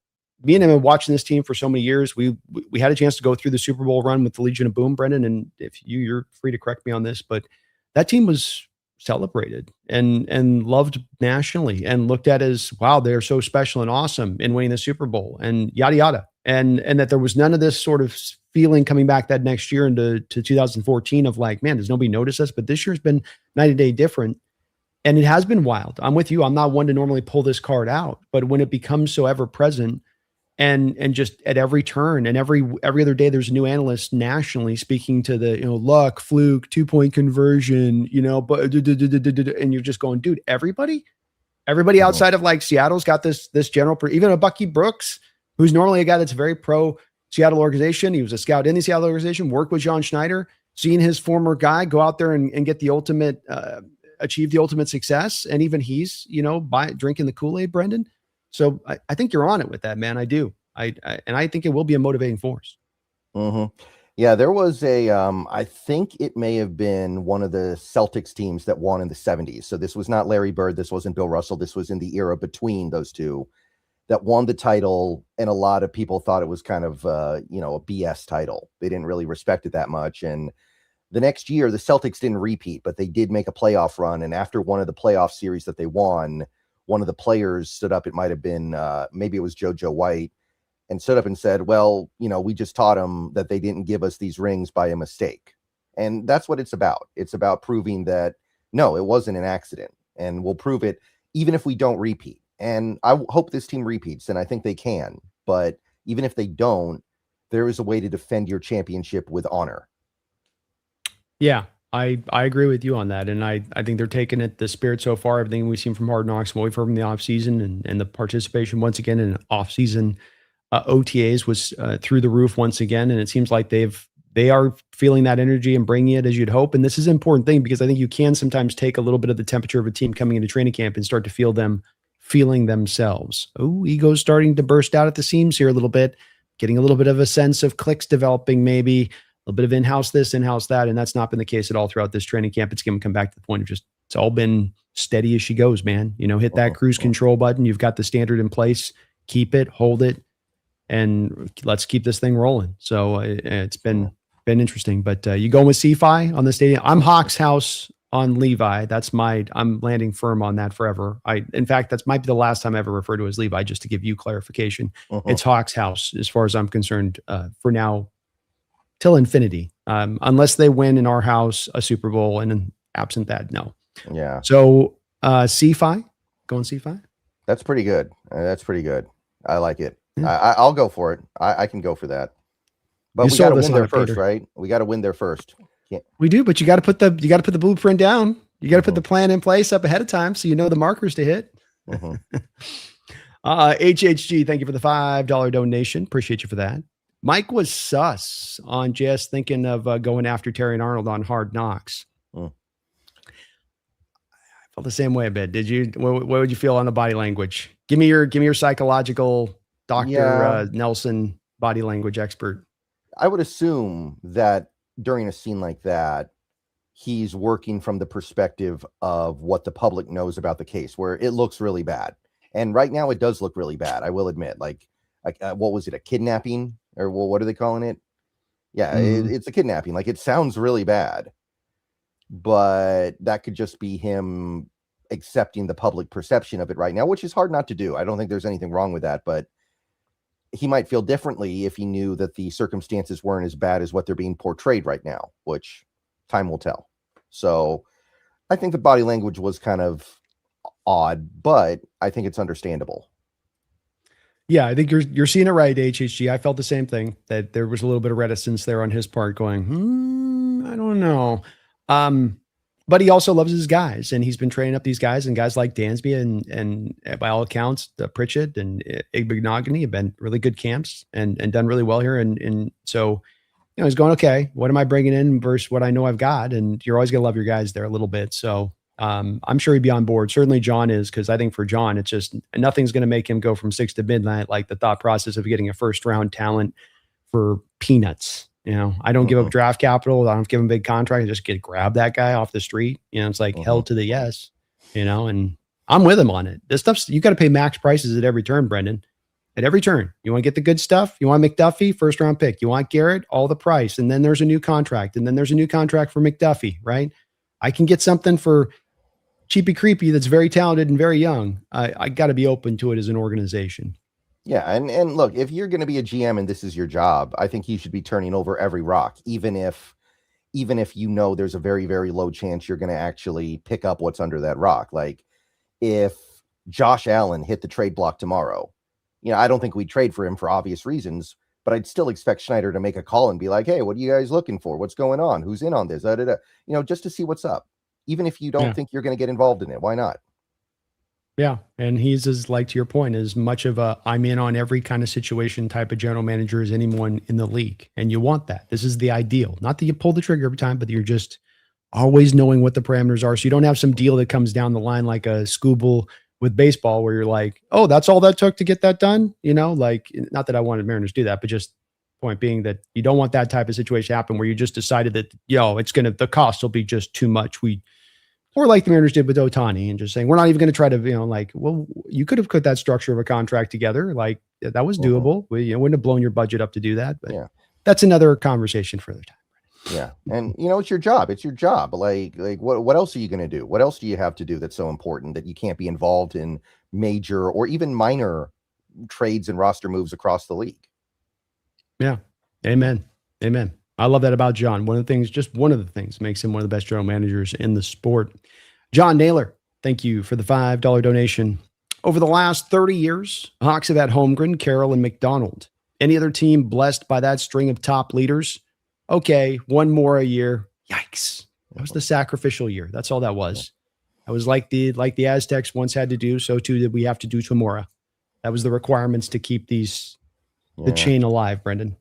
me and him have been watching this team for so many years. We had a chance to go through the Super Bowl run with the Legion of Boom, Brendan, and if you're free to correct me on this, but that team was celebrated and loved nationally and looked at as, wow, they're so special and awesome in winning the Super Bowl and yada yada. And that there was none of this sort of feeling coming back that next year into 2014 of like, man, does nobody notice us? But this year's been night and day different. And it has been wild. I'm with you. I'm not one to normally pull this card out, but when it becomes so ever present and just at every turn and every other day, there's a new analyst nationally speaking to the, luck, fluke, 2-point conversion, but and you're just going, dude, everybody outside of like Seattle's got this general, even a Bucky Brooks, who's normally a guy that's very pro Seattle organization. He was a scout in the Seattle organization, worked with John Schneider, seeing his former guy go out there and get the ultimate, achieve the ultimate success. And even he's, drinking the Kool-Aid, Brendan. So I think you're on it with that, man. I do. And I think it will be a motivating force. Mm-hmm. Yeah, there was I think it may have been one of the Celtics teams that won in the 70s. So this was not Larry Bird. This wasn't Bill Russell. This was in the era between those two that won the title. And a lot of people thought it was kind of, a BS title. They didn't really respect it that much. And the next year, the Celtics didn't repeat, but they did make a playoff run. And after one of the playoff series that they won, one of the players stood up. It might have been, maybe it was JoJo White, and stood up and said, well, we just taught them that they didn't give us these rings by a mistake. And that's what it's about. It's about proving that, no, it wasn't an accident. And we'll prove it even if we don't repeat. And I hope this team repeats, and I think they can. But even if they don't, there is a way to defend your championship with honor. Yeah, I agree with you on that. And I think they're taking it, the spirit so far, everything we've seen from Hard Knocks, what we've heard from the offseason and the participation once again in offseason OTAs was through the roof once again. And it seems like they are feeling that energy and bringing it as you'd hope. And this is an important thing because I think you can sometimes take a little bit of the temperature of a team coming into training camp and start to feel them feeling themselves. Oh, ego's starting to burst out at the seams here a little bit, getting a little bit of a sense of clicks developing, maybe a little bit of in-house this, in-house that. And that's not been the case at all throughout this training camp. It's going to come back to the point of just, it's all been steady as she goes, man. Hit that cruise control button. You've got the standard in place, keep it, hold it, and let's keep this thing rolling. So it's been interesting, but you going with CFI on the stadium? I'm Hawks House on Levi. I'm landing firm on that forever. In fact, that's might be the last time I ever referred to as Levi, just to give you clarification. It's Hawks House as far as I'm concerned for now, till infinity, unless they win in our house a Super Bowl, and absent that, no. Yeah. So CFI, going CFI. That's pretty good. That's pretty good. I like it. Yeah. I'll go for it. I can go for that. But we got to win there first, Peter. Right? We got to win there first. We do, but you got to put the blueprint down. You got to put the plan in place up ahead of time so you know the markers to hit. HHG, thank you for the $5 donation. Appreciate you for that. Mike was sus on just thinking of going after Terry and Arnold on Hard Knocks. I felt the same way a bit. Did you? What would you feel on the body language? Give me your psychological Dr. Nelson body language expert. I would assume that during a scene like that, he's working from the perspective of what the public knows about the case, where it looks really bad. And right now it does look really bad. I will admit, like what was it? A kidnapping, or what are they calling it? Yeah, it's a kidnapping. Like, it sounds really bad, but that could just be him accepting the public perception of it right now, which is hard not to do. I don't think there's anything wrong with that, but he might feel differently if he knew that the circumstances weren't as bad as what they're being portrayed right now, which time will tell. So I think the body language was kind of odd, but I think it's understandable. Yeah, I think you're seeing it right, HHG. I felt the same thing, that there was a little bit of reticence there on his part going, I don't know. But he also loves his guys, and he's been training up these guys, and guys like Dansby and by all accounts, Pritchett and Igbenogany have been really good camps and done really well here. And so, he's going, okay, what am I bringing in versus what I know I've got? And you're always going to love your guys there a little bit. So I'm sure he'd be on board. Certainly John is, because I think for John, it's just nothing's going to make him go from 6 to midnight, like the thought process of getting a first round talent for peanuts. I don't give up draft capital. I don't give him a big contract. I just grab that guy off the street. It's like hell to the yes, and I'm with him on it. This stuff's, you got to pay max prices at every turn, Brendan. At every turn. You want to get the good stuff? You want McDuffie, first round pick. You want Garrett, all the price. And then there's a new contract. And then there's a new contract for McDuffie, right? I can get something for cheapy creepy that's very talented and very young, I got to be open to it as an organization. Yeah, and look, if you're going to be a GM and this is your job, I think you should be turning over every rock, even if you know there's a very, very low chance you're going to actually pick up what's under that rock. Like if Josh Allen hit the trade block tomorrow, I don't think we'd trade for him for obvious reasons, but I'd still expect Schneider to make a call and be like, hey, what are you guys looking for? What's going on? Who's in on this? Just to see what's up. Even if you don't think you're going to get involved in it, why not? Yeah. And he's as, like, to your point, as much of a I'm in on every kind of situation type of general manager as anyone in the league. And you want that. This is the ideal. Not that you pull the trigger every time, but you're just always knowing what the parameters are. So you don't have some deal that comes down the line like a Scooble with baseball where you're like, oh, that's all that took to get that done. Like, not that I wanted Mariners to do that, but just point being that you don't want that type of situation to happen where you just decided that, the cost will be just too much. Or like the Mariners did with Ohtani and just saying, we're not even going to try to, well, you could have put that structure of a contract together. Like that was doable. You wouldn't have blown your budget up to do that, but that's another conversation for another time. Yeah. And it's your job. It's your job. Like what else are you going to do? What else do you have to do that's so important that you can't be involved in major or even minor trades and roster moves across the league? Yeah. Amen. I love that about John. One of the things makes him one of the best general managers in the sport. John Naylor, thank you for the $5 donation. Over the last 30 years, Hawks have had Holmgren, Carroll, and McDonald. Any other team blessed by that string of top leaders? Okay, one more a year. Yikes. That was the sacrificial year. That's all that was. That was like the Aztecs once had to do, so too did we have to do Tomorrow. That was the requirements to keep the chain alive, Brendan.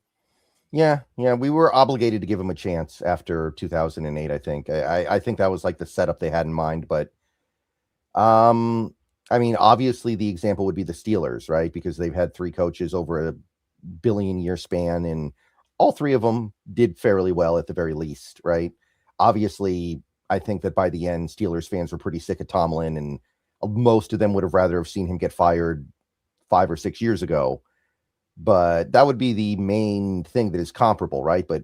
Yeah, we were obligated to give him a chance after 2008. I think. I think that was like the setup they had in mind. But, obviously the example would be the Steelers, right? Because they've had 3 coaches over a billion-year span, and all 3 of them did fairly well at the very least, right? Obviously, I think that by the end, Steelers fans were pretty sick of Tomlin, and most of them would have rather have seen him get fired 5 or 6 years ago. But that would be the main thing that is comparable, right? But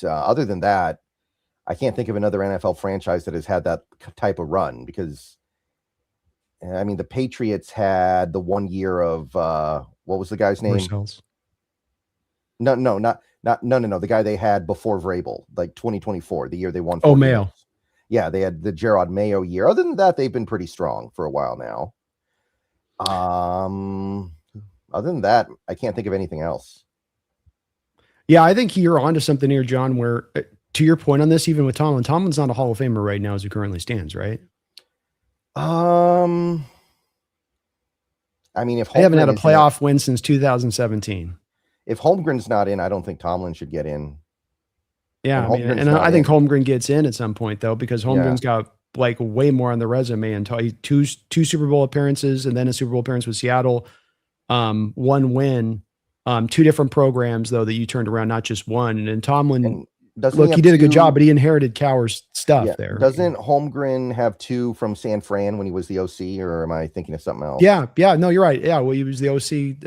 other than that, I can't think of another NFL franchise that has had that type of run because, the Patriots had the 1 year of, what was the guy's name? Parcells. No. The guy they had before Vrabel, like 2024, the year they won. Mayo. Yeah, they had the Gerard Mayo year. Other than that, they've been pretty strong for a while now. Other than that, I can't think of anything else. Yeah, I think you're onto something here, John, where to your point on this, even with Tomlin's not a Hall of Famer right now as he currently stands, right? If they haven't had a playoff win since 2017. If Holmgren's not in, I don't think Tomlin should get in. Yeah, I think Holmgren gets in at some point though, because Holmgren's got like way more on the resume and two Super Bowl appearances and then a Super Bowl appearance with Seattle. 1 win, 2 different programs though that you turned around, not just one. And Tomlin, he did a good job, but he inherited Cowher's stuff there. Doesn't Holmgren have 2 from San Fran when he was the OC, or am I thinking of something else? Yeah, no, you're right. Yeah, well, he was the OC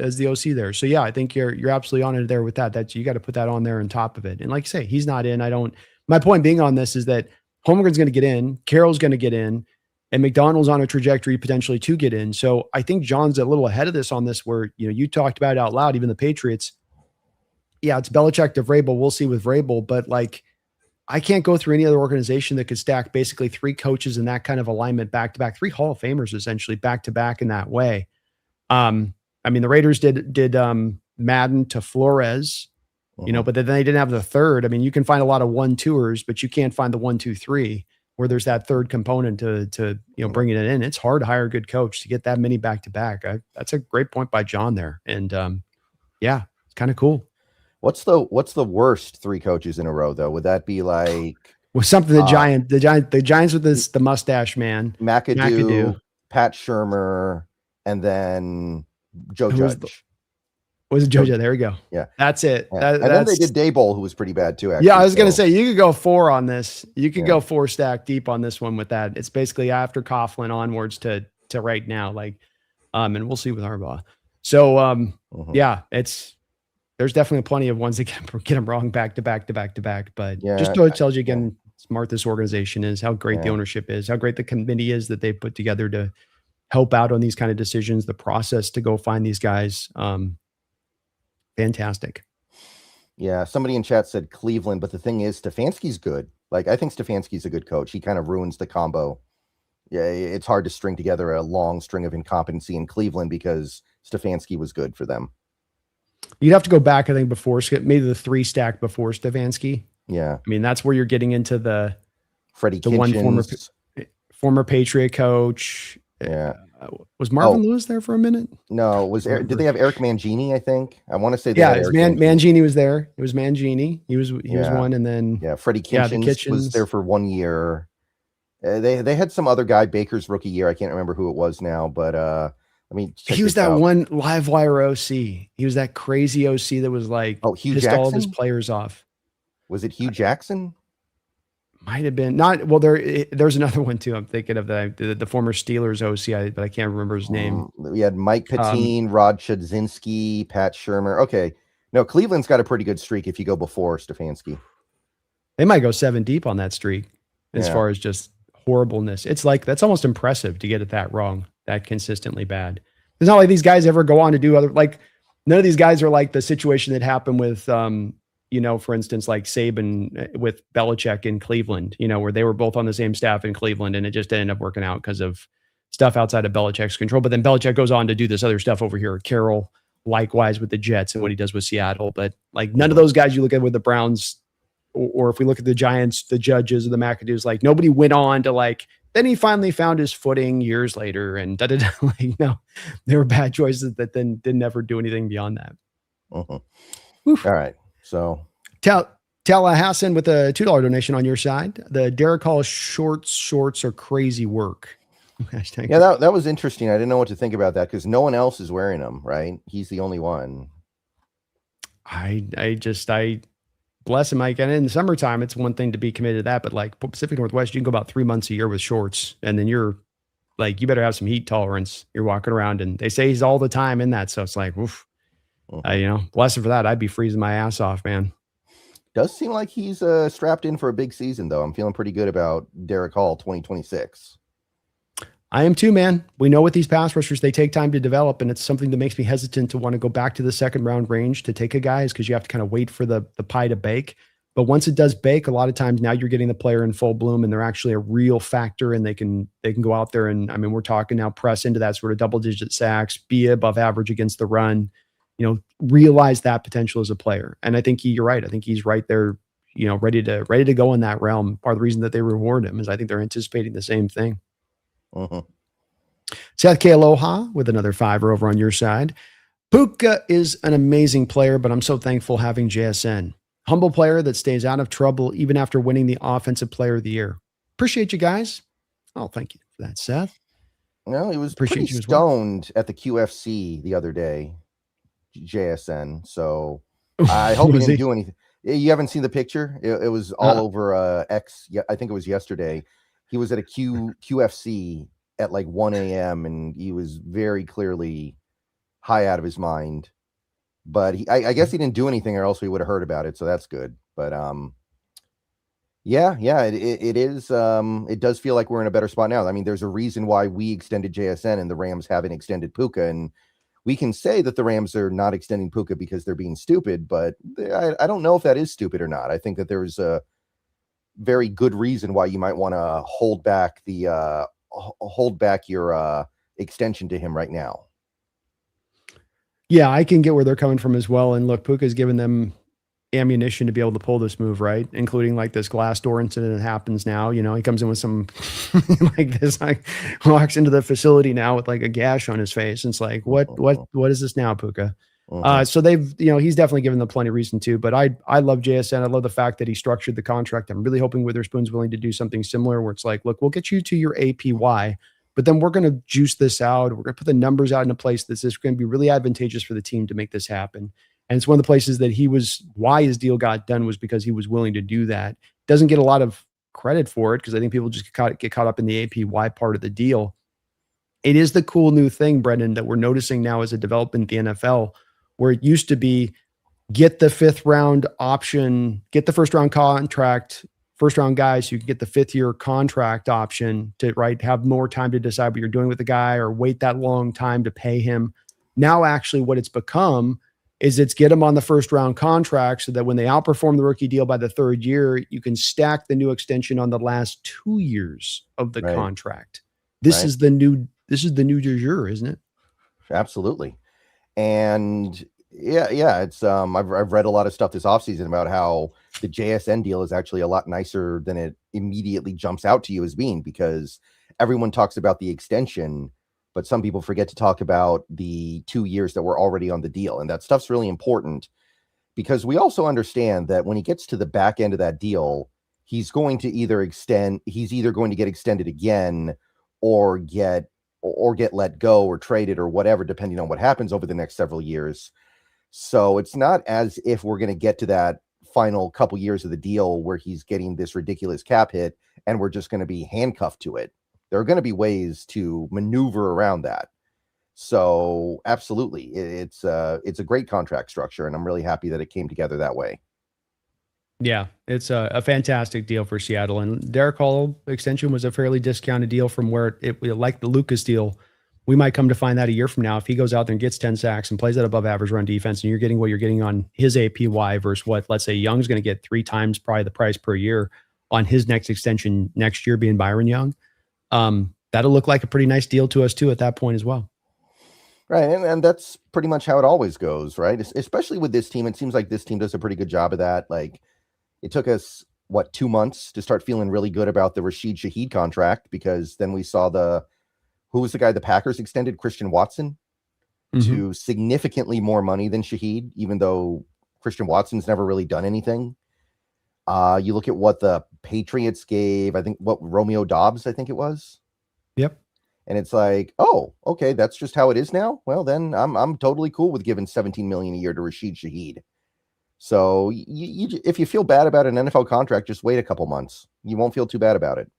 there. So yeah, I think you're absolutely on it there with that. That you got to put that on there on top of it. And like I say, he's not in. My point being on this is that Holmgren's going to get in, Carroll's going to get in, and McDonald's on a trajectory potentially to get in. So I think John's a little ahead of this on this where, you talked about it out loud, even the Patriots. Yeah, it's Belichick to Vrabel. We'll see with Vrabel. But like, I can't go through any other organization that could stack basically 3 coaches in that kind of alignment back-to-back, 3 Hall of Famers essentially back-to-back in that way. The Raiders did Madden to Flores, but then they didn't have the third. You can find a lot of 1-2ers, but you can't find the 1-2-3. Where there's that third component to bringing it in. It's hard to hire a good coach to get that many back to back. That's a great point by John there. And it's kind of cool. What's the worst 3 coaches in a row though? Would that be like something the Giants with the mustache man, McAdoo, Pat Shurmur, and then Joe Judge? Was it Joe Judge? There we go. Yeah, that's it. Yeah. Then they did Daboll, who was pretty bad too. Actually, yeah, I was gonna say you could go 4 on this. You could go 4 stack deep on this one with that. It's basically after Coughlin onwards to right now, and we'll see with Harbaugh. So there's definitely plenty of ones that get them wrong back to back. But just tells you again, smart this organization is, how great the ownership is, how great the committee is that they put together to help out on these kind of decisions, the process to go find these guys. Fantastic. Yeah, somebody in chat said Cleveland, but the thing is, Stefanski's good. Like, I think Stefanski's a good coach. He kind of ruins the combo. Yeah, it's hard to string together a long string of incompetency in Cleveland because Stefanski was good for them. You'd have to go back, I think, before maybe the 3 stack before Stefanski. Yeah, I mean, that's where you're getting into the Kitchens. one former Patriot coach. Yeah, was Marvin Lewis there for a minute? No, did they have Eric Mangini? I think I want to say Mangini was there. It was Mangini. He was one, and then Freddie Kitchens was there for 1 year. They had some other guy, Baker's rookie year. I can't remember who it was now, but I mean, he was that one live wire OC. He was that crazy OC that was like, Hugh pissed Jackson? all of his players off. Was it Hugh Jackson? Might have been not. Well, there's another one too. I'm thinking of the former Steelers OC, but I can't remember his name. We had Mike Patine, Rod Chudzinski, Pat Shermer. Okay, no, Cleveland's got a pretty good streak if you go before Stefanski. They might go 7 deep on that streak as far as just horribleness. It's like, that's almost impressive to get it that wrong, that consistently bad. It's not like these guys ever go on to do other, like, none of these guys are like the situation that happened with, for instance, like Saban with Belichick in Cleveland, where they were both on the same staff in Cleveland and it just ended up working out because of stuff outside of Belichick's control. But then Belichick goes on to do this other stuff over here. Carroll, likewise with the Jets and what he does with Seattle. But like, none of those guys you look at with the Browns, or if we look at the Giants, the Judges, or the McAdoos, like, nobody went on to like, then he finally found his footing years later and like, no, there were bad choices that then didn't ever do anything beyond that. All right. So Hassan with a $2 donation on your side. The Derek Hall shorts are crazy work. Yeah, that was interesting. I didn't know what to think about that because no one else is wearing them, right? He's the only one. I bless him, Mike. And in the summertime, it's one thing to be committed to that, but like Pacific Northwest, you can go about 3 months a year with shorts, and then you're like, you better have some heat tolerance. You're walking around, and they say he's all the time in that, so it's like, oof. Bless him for that. I'd be freezing my ass off, man. Does seem like he's strapped in for a big season, though. I'm feeling pretty good about Derek Hall 2026. I am too, man. We know with these pass rushers, they take time to develop, and it's something that makes me hesitant to want to go back to the second round range to take a guy, is because you have to kind of wait for the pie to bake. But once it does bake, a lot of times now you're getting the player in full bloom and they're actually a real factor, and they can go out there and, I mean, we're talking now press into that sort of double-digit sacks, be above average against the run, realize that potential as a player. And I think you're right. I think he's right there, ready to go in that realm. Part of the reason that they reward him is I think they're anticipating the same thing. Seth K. Aloha with another $5 over on your side. Puka is an amazing player, but I'm so thankful having JSN. Humble player that stays out of trouble even after winning the Offensive Player of the Year. Appreciate you guys. Oh, thank you for that, Seth. No, he was pretty stoned at the QFC the other day, JSN. So I hope he didn't do anything. You haven't seen the picture? It was all over X. Yeah, I think it was yesterday. He was at a QFC at like 1 a.m. and he was very clearly high out of his mind. But I guess he didn't do anything, or else we would have heard about it. So that's good. But it is. It does feel like we're in a better spot now. I mean, there's a reason why we extended JSN and the Rams haven't extended Puka, and we can say that the Rams are not extending Puka because they're being stupid. But I don't know if that is stupid or not. I think that there's a very good reason why you might want to hold back your extension to him right now. Yeah, I can get where they're coming from as well. And look, Puka's given them ammunition to be able to pull this move, right? Including like this glass door incident that happens now. He comes in with some like this, like walks into the facility now with like a gash on his face. And it's like, what is this now, Puka? So they've, he's definitely given them plenty of reason to, but I love JSN. I love the fact that he structured the contract. I'm really hoping Witherspoon's willing to do something similar where it's like, look, we'll get you to your APY, but then we're going to juice this out. We're going to put the numbers out in a place that's just going to be really advantageous for the team to make this happen. And it's one of the places that why his deal got done was because he was willing to do that. Doesn't get a lot of credit for it because I think people just get caught up in the APY part of the deal. It is the cool new thing, Brendan, that we're noticing now as a development in the NFL, where it used to be get the 5th round option, get the 1st round contract first round guy, so you can get the 5th-year contract option to have more time to decide what you're doing with the guy or wait that long time to pay him. Now, actually, what it's become is it's get them on the first round contract so that when they outperform the rookie deal by the 3rd year, you can stack the new extension on the last 2 years of the contract. This is the new de jure, isn't it? Absolutely. And it's I've read a lot of stuff this offseason about how the JSN deal is actually a lot nicer than it immediately jumps out to you as being, because everyone talks about the extension, but some people forget to talk about the 2 years that were already on the deal. And that stuff's really important because we also understand that when he gets to the back end of that deal, he's either going to get extended again or get let go or traded or whatever, depending on what happens over the next several years. So it's not as if we're going to get to that final couple years of the deal where he's getting this ridiculous cap hit and we're just going to be handcuffed to it. There are going to be ways to maneuver around that. So absolutely, it's a great contract structure, and I'm really happy that it came together that way. Yeah, it's a fantastic deal for Seattle. And Derek Hall extension was a fairly discounted deal from where it like the Lucas deal. We might come to find that a year from now, if he goes out there and gets 10 sacks and plays that above average run defense, and you're getting what you're getting on his APY versus what, let's say, Young's going to get 3 times probably the price per year on his next extension next year being Byron Young. That'll look like a pretty nice deal to us too at that point as well. Right. And that's pretty much how it always goes, right? Especially with this team. It seems like this team does a pretty good job of that. Like, it took us 2 months to start feeling really good about the Rashid Shaheed contract, because then we saw who was the guy the Packers extended, Christian Watson, to significantly more money than Shaheed, even though Christian Watson's never really done anything. You look at what the Patriots gave, I think what Romeo Dobbs, I think it was. Yep. And it's like, oh, okay, that's just how it is now. Well, then I'm totally cool with giving $17 million a year to Rashid Shaheed. So if you feel bad about an NFL contract, just wait a couple months. You won't feel too bad about it.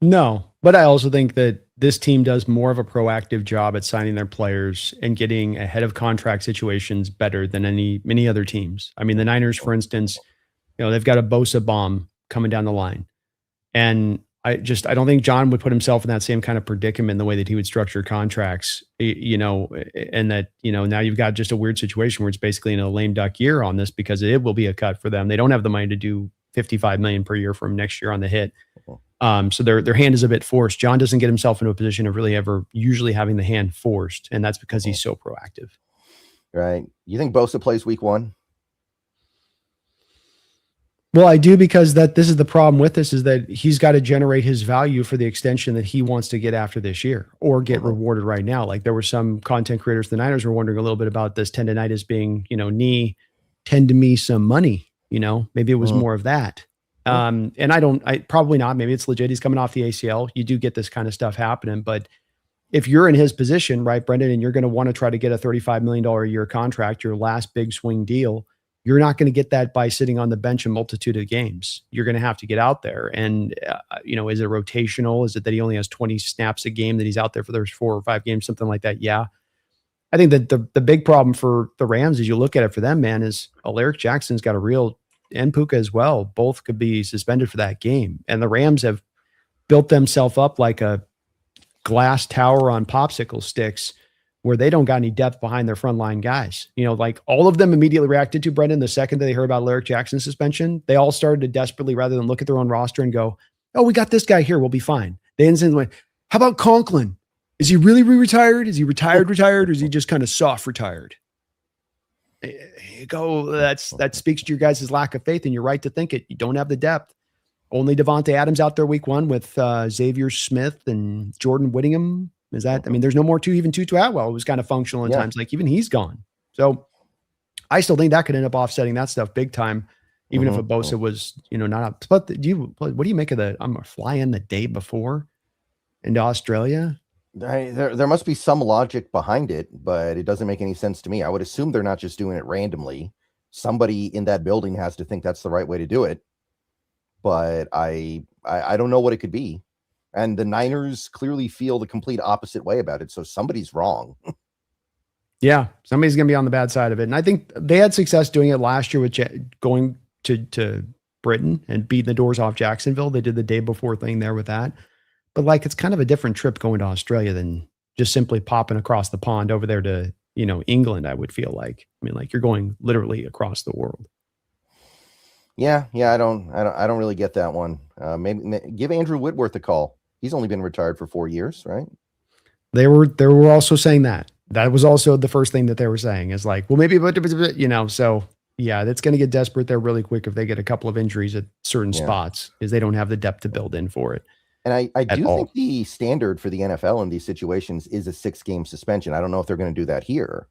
No, but I also think that this team does more of a proactive job at signing their players and getting ahead of contract situations better than many other teams. I mean, the Niners, for instance, they've got a Bosa bomb coming down the line. And I don't think John would put himself in that same kind of predicament, the way that he would structure contracts, and that, now you've got just a weird situation where it's basically in a lame duck year on this, because it will be a cut for them. They don't have the money to do $55 million per year from next year on the hit. So their hand is a bit forced. John doesn't get himself into a position of really ever usually having the hand forced. And that's because he's so proactive. Right. You think Bosa plays week 1? Well, I do, because this is the problem with this, is that he's got to generate his value for the extension that he wants to get after this year or get rewarded right now. Like, there were some content creators, the Niners were wondering a little bit about this tendonitis being, knee, tend to me some money, maybe it was more of that. And I probably not, maybe it's legit. He's coming off the ACL. You do get this kind of stuff happening, but if you're in his position, right, Brendan, and you're going to want to try to get a $35 million a year contract, your last big swing deal, you're not going to get that by sitting on the bench a multitude of games. You're going to have to get out there. And, is it rotational? Is it that he only has 20 snaps a game, that he's out there for those 4 or 5 games, something like that? Yeah. I think that the big problem for the Rams, as you look at it for them, man, is Alaric Jackson's got a real, and Puka as well. Both could be suspended for that game. And the Rams have built themselves up like a glass tower on popsicle sticks, where they don't got any depth behind their frontline guys. Like, all of them immediately reacted to, Brendan, the second that they heard about Alaric Jackson's suspension. They all started to desperately, rather than look at their own roster and go, oh, we got this guy here, we'll be fine. They instantly went, how about Conklin? Is he really retired? Is he retired, or is he just kind of soft retired? You go, that speaks to your guys' lack of faith, and you're right to think it. You don't have the depth. Only Devontae Adams out there week 1 with Xavier Smith and Jordan Whittingham. Is that, there's no more Tutu Atwell, who was kind of functional in times. Like, even he's gone. So I still think that could end up offsetting that stuff big time, even if a Bosa was, not up. But what do you make of I'm flying the day before into Australia? There must be some logic behind it, but it doesn't make any sense to me. I would assume they're not just doing it randomly. Somebody in that building has to think that's the right way to do it. But I don't know what it could be. And the Niners clearly feel the complete opposite way about it. So somebody's wrong. Yeah, somebody's going to be on the bad side of it. And I think they had success doing it last year with going to Britain and beating the doors off Jacksonville. They did the day before thing there with that. But like, it's kind of a different trip going to Australia than just simply popping across the pond over there to, England, I would feel like. I mean, like, you're going literally across the world. Yeah. I don't really get that one. Maybe give Andrew Whitworth a call. He's only been retired for 4 years, right? They were also saying that. That was also the first thing that they were saying is like, well, maybe, so yeah, that's going to get desperate there really quick if they get a couple of injuries at certain spots because they don't have the depth to build in for it. And I do think the standard for the NFL in these situations is a 6-game suspension. I don't know if they're going to do that here,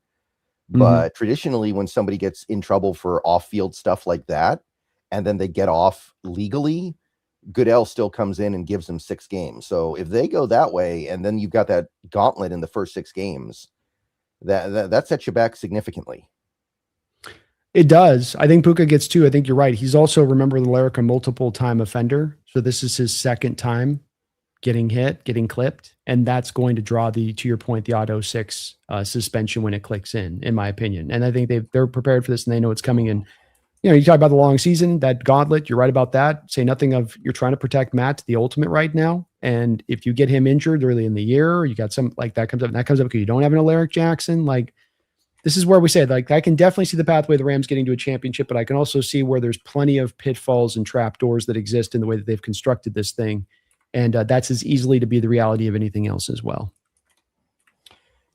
but traditionally when somebody gets in trouble for off-field stuff like that, and then they get off legally, Goodell still comes in and gives them 6 games. So if they go that way, and then you've got that gauntlet in the first 6 games, that sets you back significantly. It does. I think Puka gets 2. I think you're right. He's also, remember the lyric, a multiple time offender. So this is his second time getting hit, getting clipped. And that's going to draw to your point, the auto 6 suspension when it clicks in my opinion. And I think they're prepared for this and they know it's coming in. You talk about the long season, that gauntlet, you're right about that. Say nothing of you're trying to protect Matt to the ultimate right now. And if you get him injured early in the year, you got some like that comes up because you don't have an Alaric Jackson. Like, this is where we say, like, I can definitely see the pathway of the Rams getting to a championship, but I can also see where there's plenty of pitfalls and trapdoors that exist in the way that they've constructed this thing. And that's as easily to be the reality of anything else as well.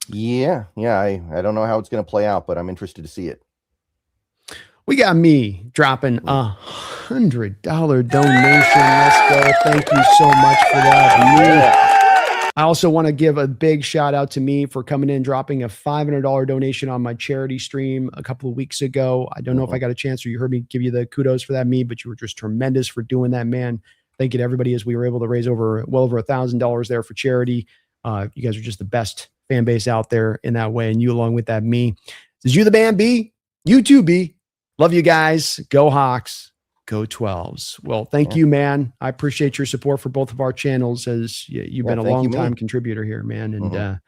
Yeah. I don't know how it's going to play out, but I'm interested to see it. We got me dropping $100 donation. Let's go. Thank you so much for that. I also want to give a big shout out to me for coming in, dropping a $500 donation on my charity stream a couple of weeks ago. I don't know if I got a chance or you heard me give you the kudos for that, but you were just tremendous for doing that, man. Thank you to everybody as we were able to raise well over $1,000 there for charity. You guys are just the best fan base out there in that way. And you along with that, me. Is you the man, B? You too, B. Love you guys. Go Hawks. Go 12s. Well, thank you, man. I appreciate your support for both of our channels as you've been a long time contributor here, man. And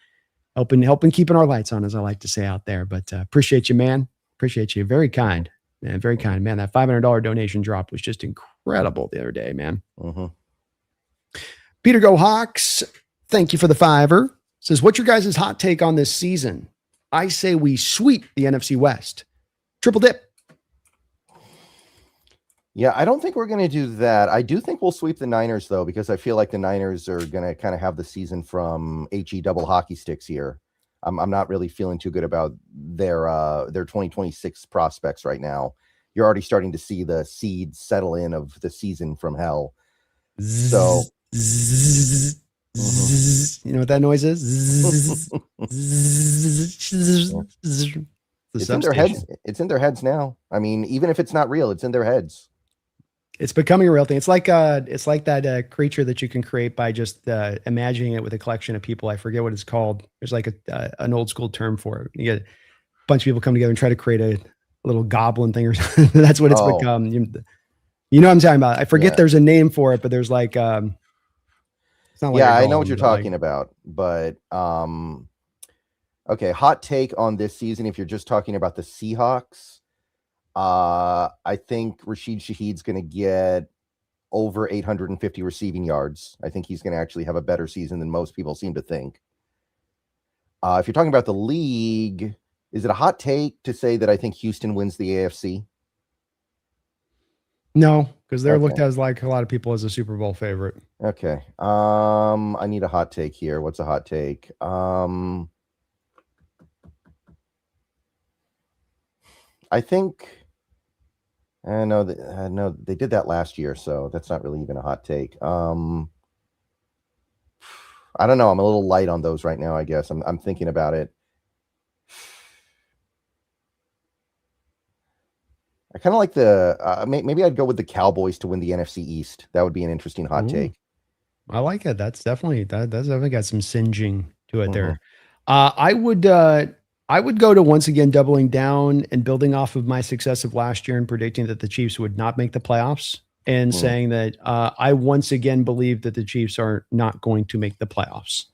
helping keeping our lights on, as I like to say out there. But appreciate you, man. Appreciate you. Very kind. Man, very kind, man. That $500 donation drop was just incredible the other day, man. Peter Go Hawks, thank you for the $5. Says, what's your guys' hot take on this season? I say we sweep the NFC West. Triple dip. Yeah, I don't think we're going to do that. I do think we'll sweep the Niners, though, because I feel like the Niners are going to kind of have the season from HE double hockey sticks here. I'm not really feeling too good about their 2026 prospects right now. You're already starting to see the seeds settle in of the season from hell. So, you know what that noise is? It's in their heads. It's in their heads now. I mean, even if it's not real, it's in their heads. It's becoming a real thing. It's like that creature that you can create by just imagining it with a collection of people. I forget what it's called. There's like an old school term for it. You get a bunch of people come together and try to create a little goblin thing or something. That's what it's become. You know what I'm talking about. I forget there's a name for it, but there's like it's not like I know what you're talking about. But okay, hot take on this season. If you're just talking about the Seahawks. I think Rashid Shaheed's going to get over 850 receiving yards. I think he's going to actually have a better season than most people seem to think. If you're talking about the league, is it a hot take to say that I think Houston wins the AFC? No, because they're looked at as like a lot of people as a Super Bowl favorite. Okay. I need a hot take here. What's a hot take? I think no, they did that last year, so that's not really even a hot take. I don't know. I'm a little light on those right now, I guess. I'm thinking about it. I kind of like the maybe I'd go with the Cowboys to win the NFC East. That would be an interesting hot take. I like it. That's definitely got some singeing to it there. I would go to once again doubling down and building off of my success of last year and predicting that the Chiefs would not make the playoffs and saying that I once again believe that the Chiefs are not going to make the playoffs.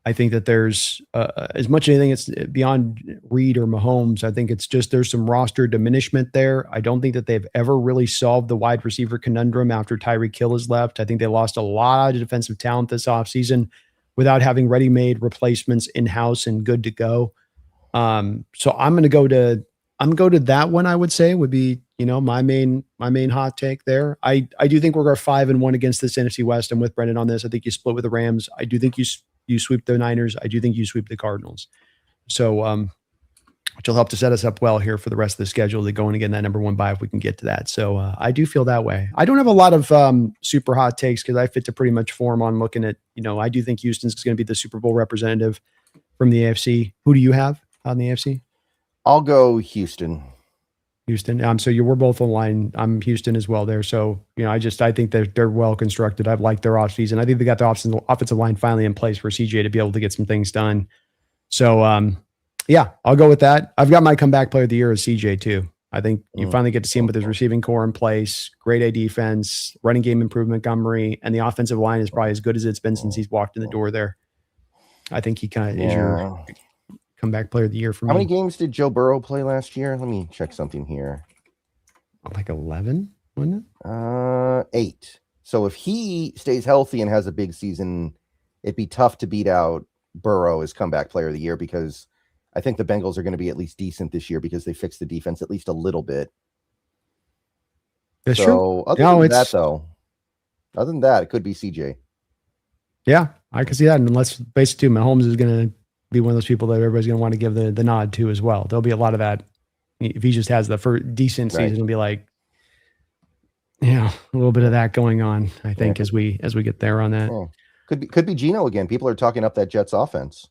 I think that there's as much as anything, it's beyond Reed or Mahomes. I think it's just there's some roster diminishment there. I don't think that they've ever really solved the wide receiver conundrum after Tyreek Hill has left. I think they lost a lot of defensive talent this offseason without having ready-made replacements in-house and good to go. So I'm going to go to that one. I would say would be, my main hot take there. I do think we're going 5-1 against this NFC West. I'm with Brendan on this. I think you split with the Rams. I do think you sweep the Niners. I do think you sweep the Cardinals. So, which will help to set us up well here for the rest of the schedule to go and get that number one bye if we can get to that. So I do feel that way. I don't have a lot of super hot takes because I fit to pretty much form on looking at, I do think Houston's going to be the Super Bowl representative from the AFC. Who do you have on the AFC? I'll go Houston. So we're both on line. I'm Houston as well there. So, I think they're well constructed. I've liked their offseason. I think they got the offensive line finally in place for CJ to be able to get some things done. So, I'll go with that. I've got my comeback player of the year as CJ too. I think you finally get to see him with his receiving core in place, great A defense, running game improvement, Montgomery, and the offensive line is probably as good as it's been since he's walked in the door there. I think he kind of is your comeback player of the year for me. How many games did Joe Burrow play last year? Let me check something here. Like 11, wasn't it? 8. So if he stays healthy and has a big season, it'd be tough to beat out Burrow as comeback player of the year because I think the Bengals are going to be at least decent this year because they fixed the defense at least a little bit. That's true. Other than that, it could be CJ. Yeah, I can see that. And let's face it too, Mahomes is going to be one of those people that everybody's going to want to give the nod to as well. There'll be a lot of that. If he just has the first decent season, it'll be like, a little bit of that going on, I think, as we get there on that. Could be Geno again. People are talking up that Jets offense.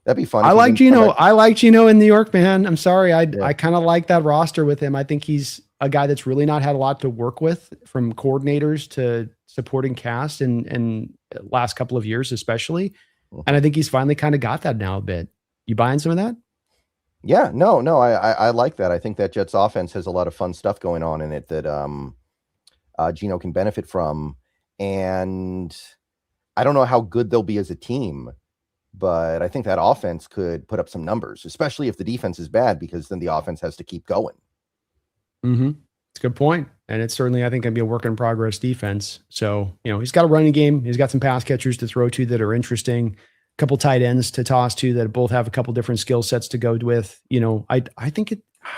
That'd be fun. I like Geno. I like Geno in New York, man. I'm sorry. I kind of like that roster with him. I think he's a guy that's really not had a lot to work with from coordinators to supporting cast and last couple of years, especially. And I think he's finally kind of got that now a bit. You buying some of that? Yeah, no, I like that. I think that Jets offense has a lot of fun stuff going on in it that Geno can benefit from. And I don't know how good they'll be as a team, but I think that offense could put up some numbers, especially if the defense is bad, because then the offense has to keep going. Mm-hmm. It's a good point. And it's certainly, I think, going to be a work in progress defense. So, he's got a running game. He's got some pass catchers to throw to that are interesting. A couple tight ends to toss to that both have a couple different skill sets to go with. I think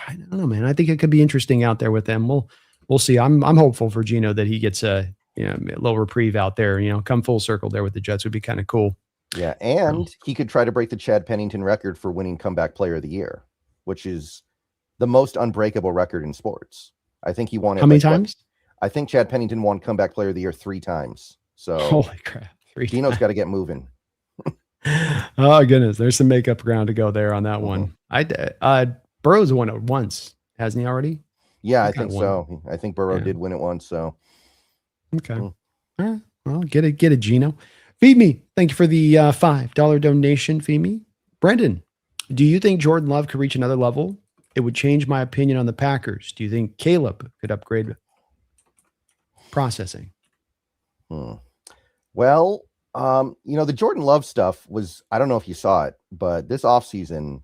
I don't know, man. I think it could be interesting out there with them. We'll see. I'm hopeful for Geno that he gets a little reprieve out there. Come full circle there with the Jets would be kind of cool. Yeah, and he could try to break the Chad Pennington record for winning comeback player of the year, which is the most unbreakable record in sports. I think he won it. How many times? I think Chad Pennington won comeback player of the year 3 times. So holy crap. Geno's got to get moving. Oh goodness. There's some makeup ground to go there on that one. Burrow's won it once, hasn't he already? Yeah, I think so. I think Burrow did win it once. So okay. All right. Well, get it, Geno. Feed me. Thank you for the $5 donation. Feed me. Brendan, do you think Jordan Love could reach another level? It would change my opinion on the Packers. Do you think Caleb could upgrade processing? Well, the Jordan Love stuff was, I don't know if you saw it, but this offseason,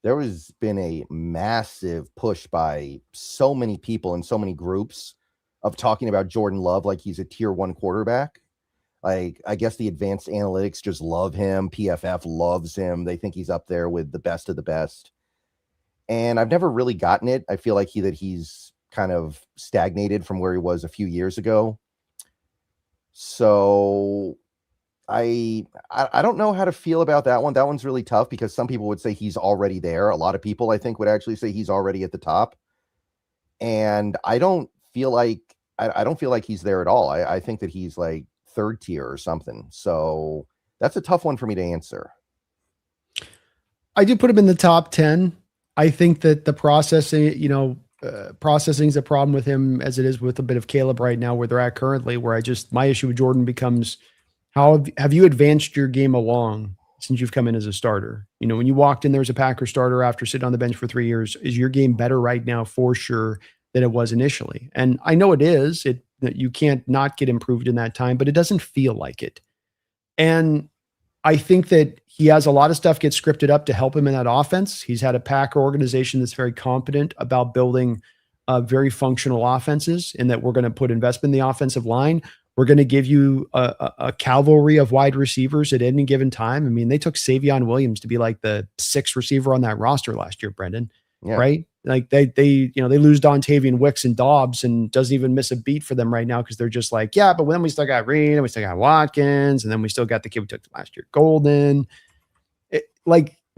there has been a massive push by so many people and so many groups of talking about Jordan Love like he's a tier 1 quarterback. Like, I guess the advanced analytics just love him. PFF loves him. They think he's up there with the best of the best. And I've never really gotten it. I feel like he's kind of stagnated from where he was a few years ago. So I don't know how to feel about that one. That one's really tough because some people would say he's already there. A lot of people, I think, would actually say he's already at the top. And I don't feel like he's there at all. I think that he's like 3rd tier or something. So that's a tough one for me to answer. I do put him in the top 10. I think that the processing, processing is a problem with him as it is with a bit of Caleb right now where they're at currently, where my issue with Jordan becomes, how have you advanced your game along since you've come in as a starter? When you walked in there as a Packer starter after sitting on the bench for 3 years, is your game better right now for sure than it was initially? And I know it is. You can't not get improved in that time, but it doesn't feel like it. And I think that he has a lot of stuff get scripted up to help him in that offense. He's had a Packer organization that's very competent about building very functional offenses, and that we're going to put investment in the offensive line. We're going to give you a cavalry of wide receivers at any given time. I mean, they took Savion Williams to be like the sixth receiver on that roster last year, Brendan. Yeah. Right? Like they lose Dontavian Wicks and Dobbs, and doesn't even miss a beat for them right now because they're just like, yeah, but then we still got Reed and we still got Watkins, and then we still got the kid we took last year, Golden.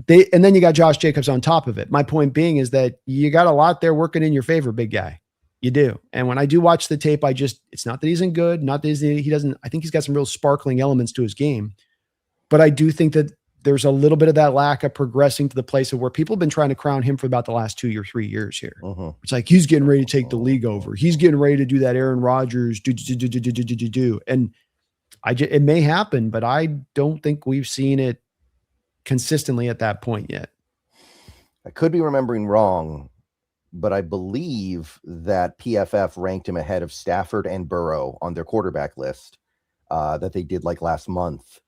And then you got Josh Jacobs on top of it. My point being is that you got a lot there working in your favor, big guy. You do. And when I do watch the tape, it's not that he's isn't good, not that he doesn't, I think he's got some real sparkling elements to his game. But I do think that there's a little bit of that lack of progressing to the place of where people have been trying to crown him for about the last 2 or 3 years here. It's like, he's getting ready to take the league over. He's getting ready to do that Aaron Rodgers do. And it may happen, but I don't think we've seen it consistently at that point yet. I could be remembering wrong, but I believe that PFF ranked him ahead of Stafford and Burrow on their quarterback list that they did like last month.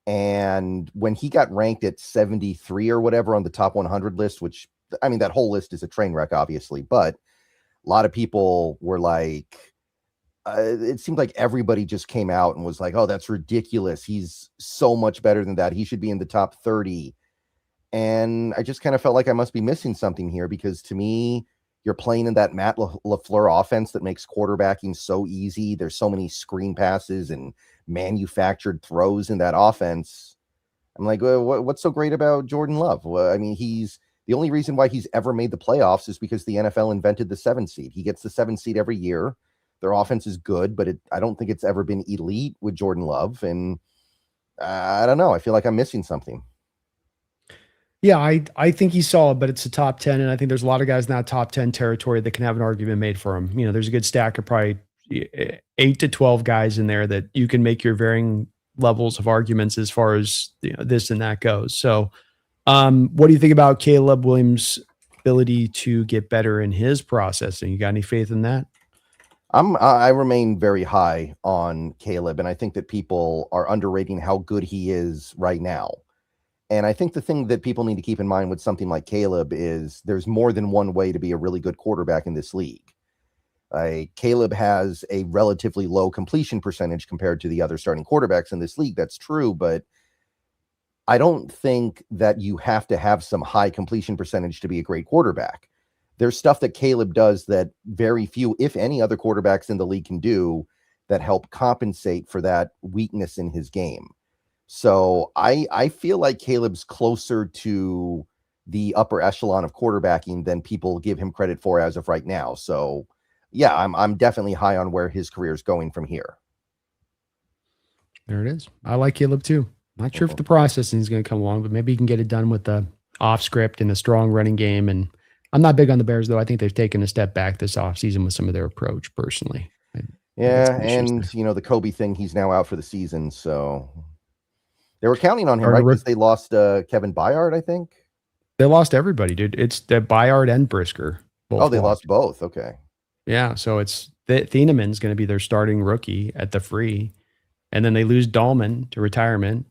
And when he got ranked at 73 or whatever on the top 100 list, which, I mean, that whole list is a train wreck, obviously, but a lot of people were like, it seemed like everybody just came out and was like, oh, that's ridiculous. He's so much better than that. He should be in the top 30. And I just kind of felt like I must be missing something here, because to me, you're playing in that Matt LaFleur offense that makes quarterbacking so easy. There's so many screen passes and manufactured throws in that offense. I'm like, well, what's so great about Jordan Love? Well, I mean, the only reason why he's ever made the playoffs is because the NFL invented the 7 seed. He gets the 7 seed every year. Their offense is good, but I don't think it's ever been elite with Jordan Love. And I don't know. I feel like I'm missing something. Yeah, I think he's solid, but it's a top 10. And I think there's a lot of guys in that top 10 territory that can have an argument made for him. You know, there's a good stack of probably 8 to 12 guys in there that you can make your varying levels of arguments as far as, you know, this and that goes. So what do you think about Caleb Williams' ability to get better in his processing? You got any faith in that? I remain very high on Caleb, and I think that people are underrating how good he is right now. And I think the thing that people need to keep in mind with something like Caleb is there's more than one way to be a really good quarterback in this league. Caleb has a relatively low completion percentage compared to the other starting quarterbacks in this league. That's true, but I don't think that you have to have some high completion percentage to be a great quarterback. There's stuff that Caleb does that very few, if any, other quarterbacks in the league can do that help compensate for that weakness in his game. So I feel like Caleb's closer to the upper echelon of quarterbacking than people give him credit for as of right now. So yeah, I'm definitely high on where his career is going from here. There it is. I like Caleb too. Not sure if the processing is going to come along, but maybe he can get it done with the off script and a strong running game. And I'm not big on the Bears, though. I think they've taken a step back this offseason with some of their approach personally. Yeah, and you know, the Kobe thing, he's now out for the season, so they were counting on him, right? Because they lost Kevin Byard, I think. They lost everybody, dude. It's the Byard and Brisker. They lost both. Okay. Yeah, so it's Thieneman's going to be their starting rookie at the free, and then they lose Dahlman to retirement.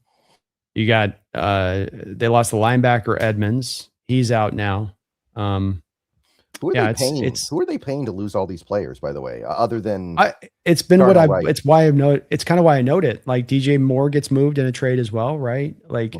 You got they lost the linebacker Edmonds. He's out now. Who are they paying? Who are they paying to lose all these players, by the way, other than it's been what I it's why I've noted. It's kind of why I note it. Like DJ Moore gets moved in a trade as well, right? Like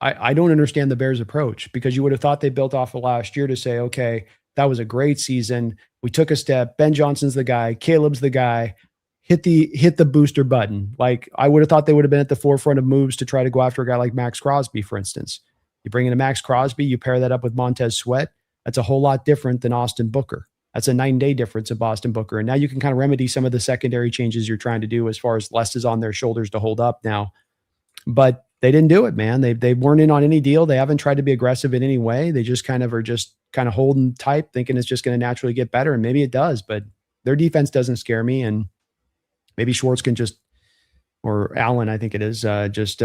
I don't understand the Bears approach, because you would have thought they built off of last year to say, okay, that was a great season. We took a step. Ben Johnson's the guy, Caleb's the guy. Hit the booster button. Like I would have thought they would have been at the forefront of moves to try to go after a guy like Max Crosby, for instance. You bring in a Max Crosby, you pair that up with Montez Sweat. That's a whole lot different than Austin Booker. That's a 9-day difference of Austin Booker. And now you can kind of remedy some of the secondary changes you're trying to do as far as less is on their shoulders to hold up now. But they didn't do it, man. They weren't in on any deal. They haven't tried to be aggressive in any way. They just kind of are just kind of holding tight, thinking it's just going to naturally get better. And maybe it does, but their defense doesn't scare me. And maybe Schwartz can just, or Allen, I think it is, just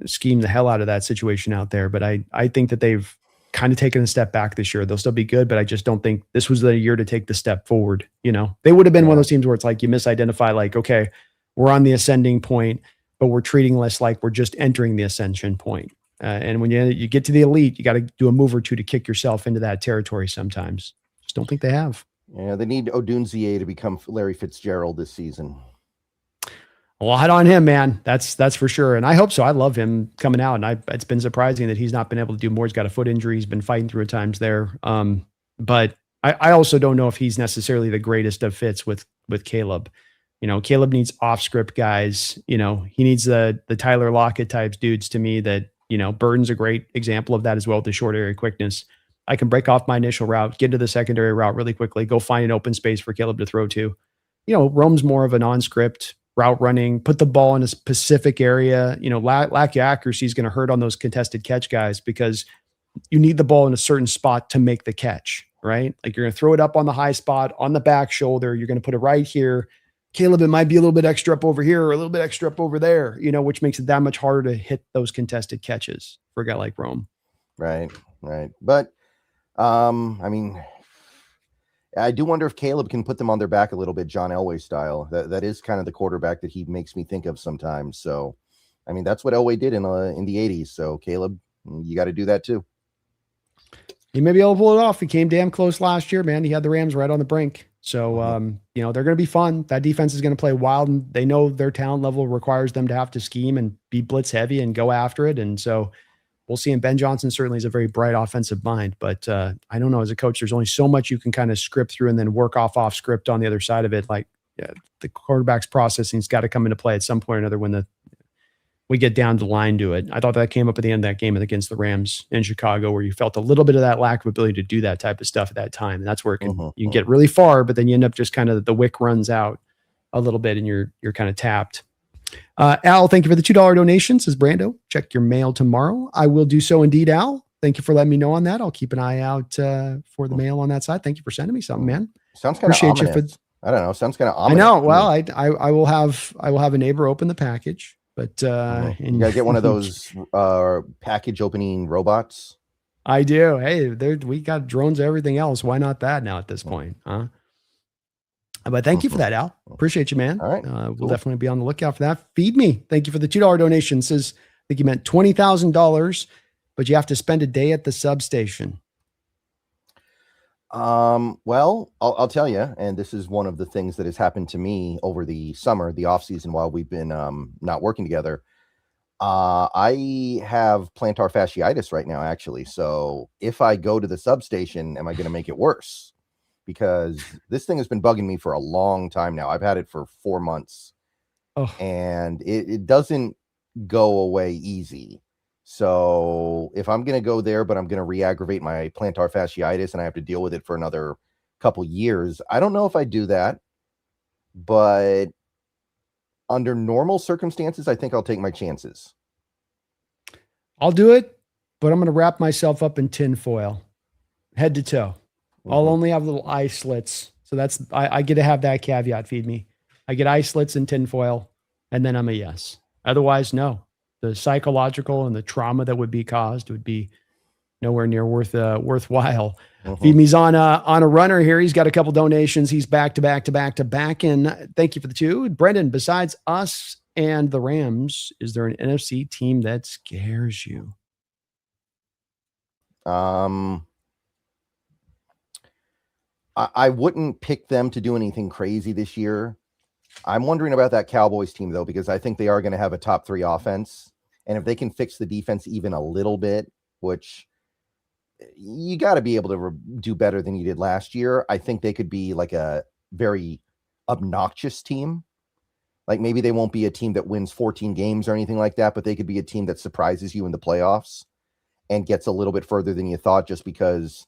scheme the hell out of that situation out there. But I think that they've kind of taken a step back this year. They'll still be good, but I just don't think this was the year to take the step forward. You know, they would have been one of those teams where it's like you misidentify, like, okay, we're on the ascending point. but we're treating less like we're just entering the ascension point. And when you get to the elite, you got to do a move or two to kick yourself into that territory sometimes. Just don't think they have. Yeah, they need Odunze to become Larry Fitzgerald this season. A lot on him, man. That's for sure. And I hope so. I love him coming out. And it's been surprising that he's not been able to do more. He's got a foot injury. He's been fighting through at times there. But I also don't know if he's necessarily the greatest of fits with Caleb. Caleb needs off script guys. He needs the Tyler Lockett types dudes to me that, Burton's a great example of that as well with the short area quickness. I can break off my initial route, get to the secondary route really quickly, go find an open space for Caleb to throw to. Rome's more of a non-script route running, put the ball in a specific area. Lack of accuracy is going to hurt on those contested catch guys because you need the ball in a certain spot to make the catch, right? Like you're going to throw it up on the high spot, on the back shoulder. You're going to put it right here. Caleb, it might be a little bit extra up over here or a little bit extra up over there, which makes it that much harder to hit those contested catches for a guy like Rome. Right. But, I do wonder if Caleb can put them on their back a little bit, John Elway style. That is kind of the quarterback that he makes me think of sometimes. So, that's what Elway did in the 80s. So, Caleb, you got to do that too. He may be able to pull it off. He came damn close last year, man. He had the Rams right on the brink. So, they're going to be fun. That defense is going to play wild, and they know their talent level requires them to have to scheme and be blitz heavy and go after it. And so we'll see. And Ben Johnson certainly is a very bright offensive mind, but I don't know. As a coach, there's only so much you can kind of script through and then work off script on the other side of it. Like the quarterback's processing's got to come into play at some point or another when we get down the line to it. I thought that came up at the end of that game against the Rams in Chicago, where you felt a little bit of that lack of ability to do that type of stuff at that time. And that's where you can get really far, but then you end up just kind of the wick runs out a little bit and you're kind of tapped. Al, thank you for the $2 donation, says Brando. Check your mail tomorrow. I will do so indeed, Al. Thank you for letting me know on that. I'll keep an eye out for the mail on that side. Thank you for sending me something, man. Sounds kind of ominous. I don't know. Sounds kind of ominous. I know. Well, I will have a neighbor open the package. But you gotta get one of those package opening robots. I do. Hey, we got drones, everything else. Why not that now at this point, huh? But thank you for that, Al. Appreciate you, man. All right, we'll definitely be on the lookout for that. Feed me. Thank you for the $2 donation. Says I think you meant $20,000, but you have to spend a day at the substation. Well, I'll tell you, and this is one of the things that has happened to me over the summer, the off season, while we've been not working together. I have plantar fasciitis right now, actually. So if I go to the substation, am I going to make it worse? Because this thing has been bugging me for a long time now. I've had it for 4 months, and it doesn't go away easy. So if I'm going to go there, but I'm going to re-aggravate my plantar fasciitis and I have to deal with it for another couple years, I don't know if I do that. But under normal circumstances, I think I'll take my chances. I'll do it, but I'm going to wrap myself up in tin foil, head to toe. I'll only have little eye slits. So that's, I get to have that caveat. Feed me. I get eye slits and tin foil, and then I'm a yes. Otherwise, no. The psychological and the trauma that would be caused would be nowhere near worthwhile. Feed me's on a runner here. He's got a couple donations. He's back to back. And thank you for the two. Brendan, besides us and the Rams, is there an NFC team that scares you? I wouldn't pick them to do anything crazy this year. I'm wondering about that Cowboys team, though, because I think they are going to have a top 3 offense. And if they can fix the defense even a little bit, which you got to be able to do better than you did last year, I think they could be like a very obnoxious team. Like maybe they won't be a team that wins 14 games or anything like that, but they could be a team that surprises you in the playoffs and gets a little bit further than you thought, just because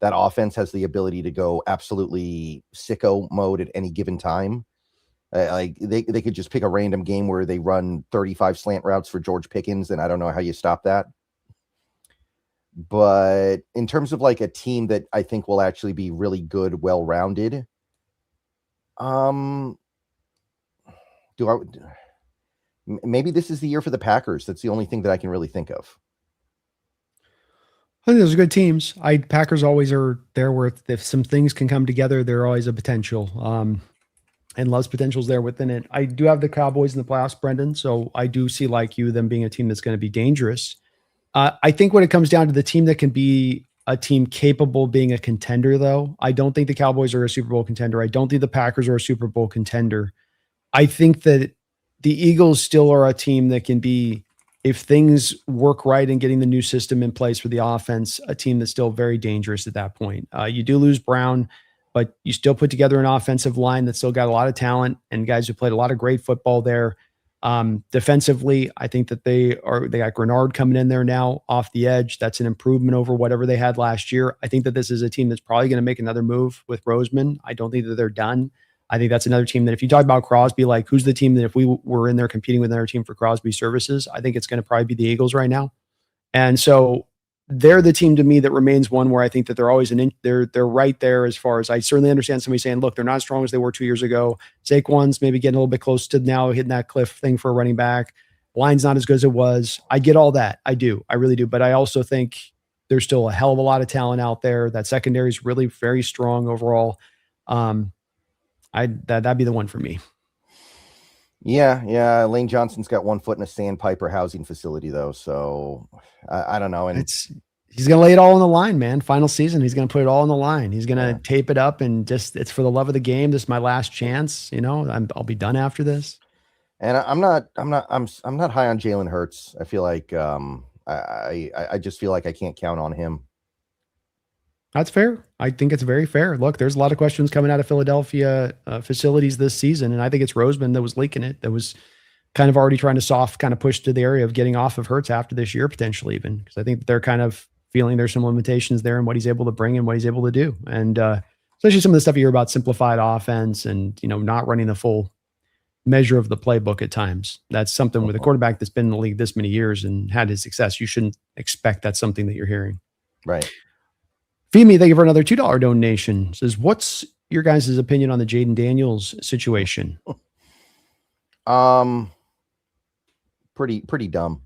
that offense has the ability to go absolutely sicko mode at any given time. Like they could just pick a random game where they run 35 slant routes for George Pickens, and I don't know how you stop that. But in terms of like a team that I think will actually be really good, well-rounded, maybe this is the year for the Packers. That's the only thing that I can really think of. I think those are good teams. Packers always are there where if some things can come together, they're always a potential. and Love's potential's there within it. I do have the Cowboys in the playoffs, Brendan. So I do see, like you, them being a team that's going to be dangerous. I think when it comes down to the team that can be a team capable of being a contender, though, I don't think the Cowboys are a Super Bowl contender. I don't think the Packers are a Super Bowl contender. I think that the Eagles still are a team that can be, if things work right and getting the new system in place for the offense, a team that's still very dangerous at that point. You do lose Brown, but you still put together an offensive line that's still got a lot of talent and guys who played a lot of great football there. Defensively, I think that they got Grenard coming in there now off the edge. That's an improvement over whatever they had last year. I think that this is a team that's probably going to make another move with Roseman. I don't think that they're done. I think that's another team that if you talk about Crosby, like who's the team that if we were in there competing with another team for Crosby services, I think it's going to probably be the Eagles right now. And so they're the team to me that remains one where I think that they're always they're right there as far as I certainly understand somebody saying, look, they're not as strong as they were 2 years ago. Saquon's maybe getting a little bit close to now hitting that cliff thing for a running back. Line's not as good as it was. I get all that. I do. I really do. But I also think there's still a hell of a lot of talent out there. That secondary is really very strong overall. That'd be the one for me. Yeah. Lane Johnson's got one foot in a sandpiper housing facility, though. So I don't know. And he's going to lay it all on the line, man. Final season, he's going to put it all on the line. He's going to tape it up and it's for the love of the game. This is my last chance. I'll be done after this. And I'm not high on Jalen Hurts. I feel like I just feel like I can't count on him. That's fair. I think it's very fair. Look, there's a lot of questions coming out of Philadelphia facilities this season, and I think it's Roseman that was leaking it, that was kind of already trying to kind of push to the area of getting off of Hurts after this year, potentially even, because I think they're kind of feeling there's some limitations there in what he's able to bring and what he's able to do. And especially some of the stuff you hear about simplified offense and, not running the full measure of the playbook at times. That's something with a quarterback that's been in the league this many years and had his success. You shouldn't expect that's something that you're hearing. Right. Femi, thank you for another $2 donation. Says, what's your guys' opinion on the Jaden Daniels situation? Pretty dumb.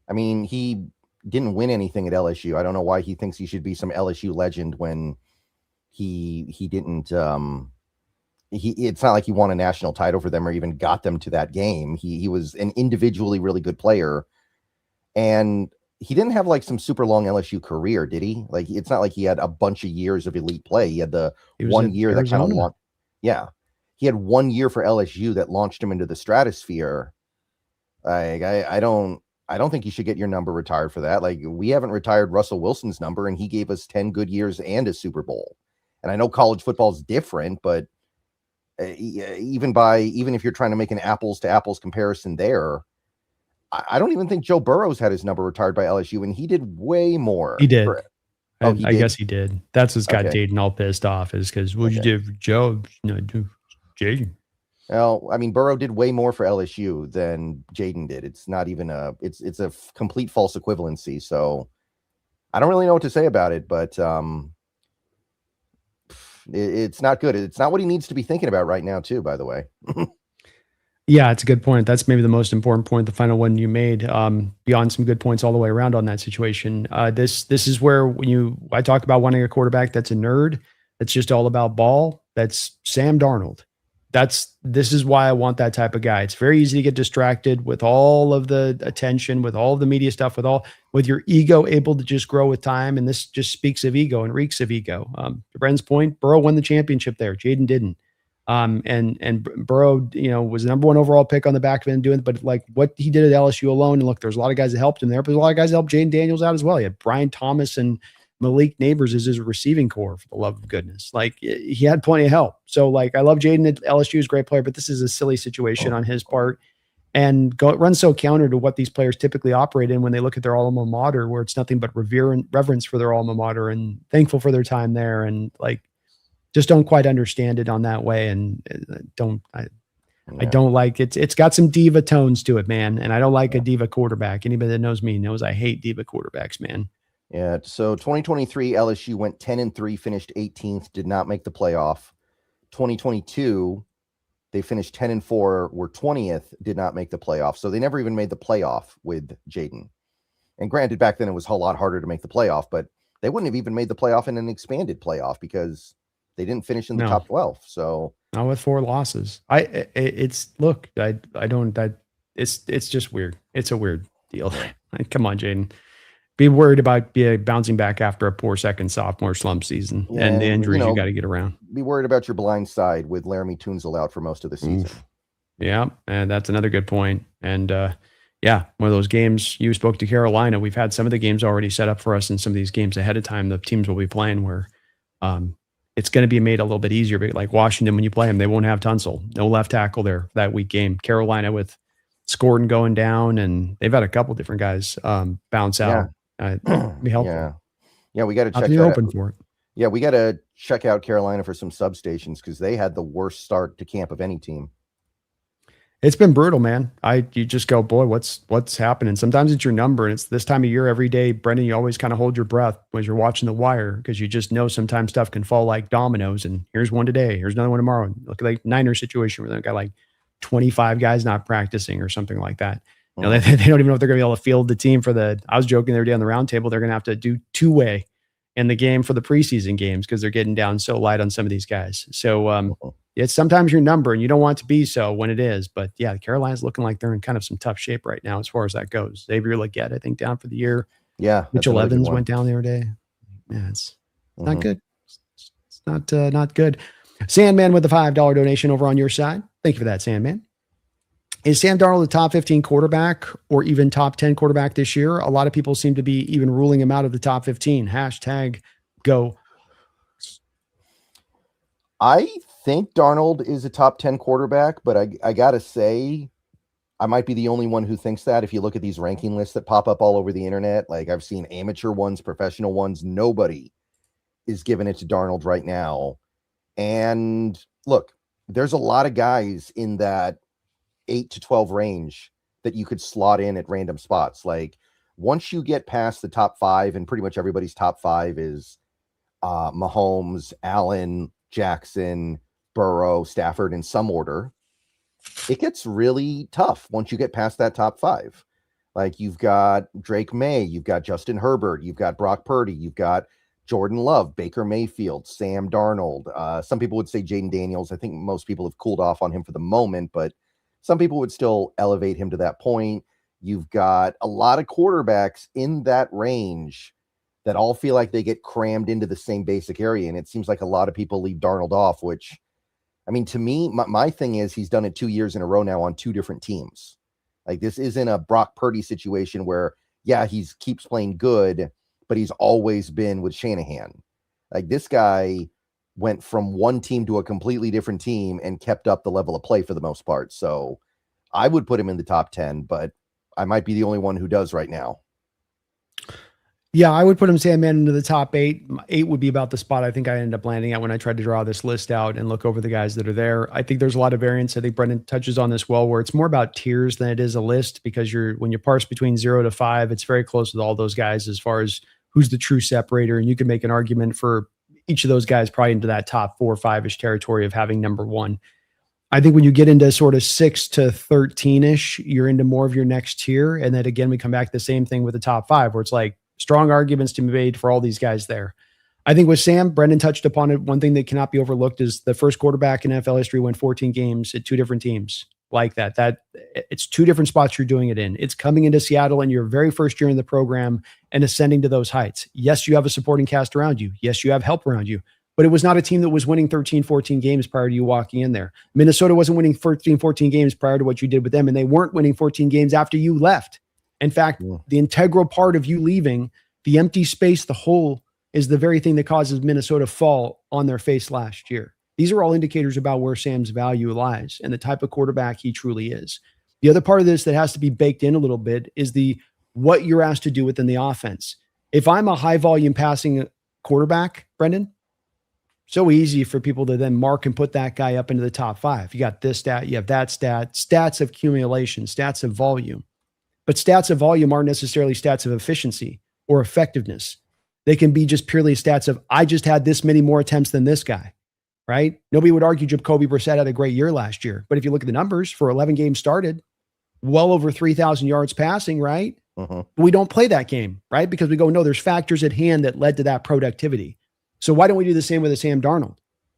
I mean, he didn't win anything at LSU. I don't know why he thinks he should be some LSU legend when he didn't. It's not like he won a national title for them or even got them to that game. He was an individually really good player, and he didn't have like some super long LSU career, did he? Like, it's not like he had a bunch of years of elite play. He had the 1 year that kind of launched. Yeah. He had 1 year for LSU that launched him into the stratosphere. Like, I don't think you should get your number retired for that. Like, we haven't retired Russell Wilson's number, and he gave us 10 good years and a Super Bowl. And I know college football is different, but even if you're trying to make an apples to apples comparison there, I don't even think Joe Burrow's had his number retired by LSU, and he did way more. He did. I guess he did. That's what's got Dayton all pissed off, is because what you did for Joe, Jaden. Well, I mean, Burrow did way more for LSU than Jaden did. It's not even it's a complete false equivalency. So I don't really know what to say about it, but it's not good. It's not what he needs to be thinking about right now, too, by the way. Yeah, it's a good point. That's maybe the most important point, the final one you made, beyond some good points all the way around on that situation. This is where I talk about wanting a quarterback that's a nerd, that's just all about ball. That's Sam Darnold. This is why I want that type of guy. It's very easy to get distracted with all of the attention, with all of the media stuff, with your ego able to just grow with time. And this just speaks of ego and reeks of ego. To Bren's point, Burrow won the championship there. Jaden didn't. And Burrow, was the number one overall pick on the back of him doing, but like what he did at LSU alone. And look, there's a lot of guys that helped him there, but there's a lot of guys that helped Jaden Daniels out as well. He had Brian Thomas and Malik Neighbors as his receiving core, for the love of goodness. Like, he had plenty of help. So like, I love Jaden at LSU, is a great player, but this is a silly situation on his part, and it runs so counter to what these players typically operate in when they look at their alma mater, where it's nothing but reverence for their alma mater and thankful for their time there. And like, just don't quite understand it on that way. And I don't like it. It's got some diva tones to it, man. And I don't like a diva quarterback. Anybody that knows me knows I hate diva quarterbacks, man. Yeah. So 2023 LSU went 10-3, finished 18th, did not make the playoff. 2022, they finished 10-4, were 20th, did not make the playoff. So they never even made the playoff with Jaden. And granted, back then it was a whole lot harder to make the playoff, but they wouldn't have even made the playoff in an expanded playoff because They didn't finish in the No. top 12. So Not with 4 losses. It's just weird. It's a weird deal. Like, come on, Jaden. Be worried about bouncing back after a poor second sophomore slump season and the injuries you got to get around. Be worried about your blind side with Laramie Tunzel out for most of the season. Oof. Yeah, and that's another good point. And yeah, one of those games you spoke to Carolina. We've had some of the games already set up for us, and some of these games ahead of time the teams will be playing where it's going to be made a little bit easier. But like Washington, when you play them, they won't have Tunsil, no left tackle there that week game. Carolina with Scorden going down, and they've had a couple different guys bounce out. Be helpful. Yeah, we got to check. You're open for it. Yeah, we got to check out Carolina for some substations because they had the worst start to camp of any team. It's been brutal, man. You just go, boy, what's happening? Sometimes it's your number, and it's this time of year every day. Brendan, you always kind of hold your breath as you're watching The Wire because you just know sometimes stuff can fall like dominoes. And here's one today, here's another one tomorrow. Look at the Niners situation where they've got like 25 guys not practicing or something like that. You know, they don't even know if they're going to be able to field the team for I was joking the other day on the round table, they're going to have to do two-way in the game for the preseason games because they're getting down so light on some of these guys. So it's sometimes your number, and you don't want it to be so when it is. But yeah, Carolina's looking like they're in kind of some tough shape right now as far as that goes. Xavier Legette, I think, down for the year. Yeah. Mitchell Evans went down the other day. Yeah, it's not good. It's not good. Sandman with the $5 donation over on your side. Thank you for that, Sandman. Is Sam Darnold the top 15 quarterback or even top 10 quarterback this year? A lot of people seem to be even ruling him out of the top 15. #go. I think Darnold is a top 10 quarterback, but I got to say, I might be the only one who thinks that. If you look at these ranking lists that pop up all over the internet, like I've seen amateur ones, professional ones, nobody is giving it to Darnold right now. And look, there's a lot of guys in that 8 to 12 range that you could slot in at random spots. Like once you get past the top 5, and pretty much everybody's top 5 is Mahomes, Allen, Jackson, Burrow, Stafford in some order, it gets really tough once you get past that top 5. Like you've got Drake May, you've got Justin Herbert, you've got Brock Purdy, you've got Jordan Love, Baker Mayfield, Sam Darnold. Some people would say Jaden Daniels. I think most people have cooled off on him for the moment, but some people would still elevate him to that point. You've got a lot of quarterbacks in that range that all feel like they get crammed into the same basic area. And it seems like a lot of people leave Darnold off, which, I mean, to me, my thing is he's done it 2 years in a row now on 2 different teams. Like this isn't a Brock Purdy situation where, yeah, he keeps playing good, but he's always been with Shanahan. Like this guy went from one team to a completely different team and kept up the level of play for the most part. So I would put him in the top 10, but I might be the only one who does right now. Yeah, I would put him, Sandman, into the top 8. 8 would be about the spot I think I ended up landing at when I tried to draw this list out and look over the guys that are there. I think there's a lot of variance. I think Brendan touches on this well, where it's more about tiers than it is a list, because when you parse between 0 to 5, it's very close with all those guys as far as who's the true separator. And you can make an argument for each of those guys probably into that top 4 or 5-ish territory of having number 1. I think when you get into sort of 6 to 13-ish, you're into more of your next tier. And then again, we come back to the same thing with the top 5, where it's like strong arguments to be made for all these guys there. I think with Sam, Brendan touched upon it. One thing that cannot be overlooked is the first quarterback in NFL history went 14 games at 2 different teams like that. That it's 2 different spots you're doing it in. It's coming into Seattle in your very first year in the program and ascending to those heights. Yes, you have a supporting cast around you. Yes, you have help around you. But it was not a team that was winning 13, 14 games prior to you walking in there. Minnesota wasn't winning 13, 14 games prior to what you did with them, and they weren't winning 14 games after you left. In fact, the integral part of you leaving, the empty space, the hole, is the very thing that causes Minnesota fall on their face last year. These are all indicators about where Sam's value lies and the type of quarterback he truly is. The other part of this that has to be baked in a little bit is what you're asked to do within the offense. If I'm a high volume passing quarterback, Brendan, so easy for people to then mark and put that guy up into the top 5. You got this stat, you have that stat, stats of accumulation, stats of volume. But stats of volume aren't necessarily stats of efficiency or effectiveness. They can be just purely stats of, I just had this many more attempts than this guy, right? Nobody would argue Jacoby Brissett had a great year last year. But if you look at the numbers for 11 games started, well over 3,000 yards passing, right? We don't play that game, right? Because we go, no, there's factors at hand that led to that productivity. So why don't we do the same with a Sam Darnold?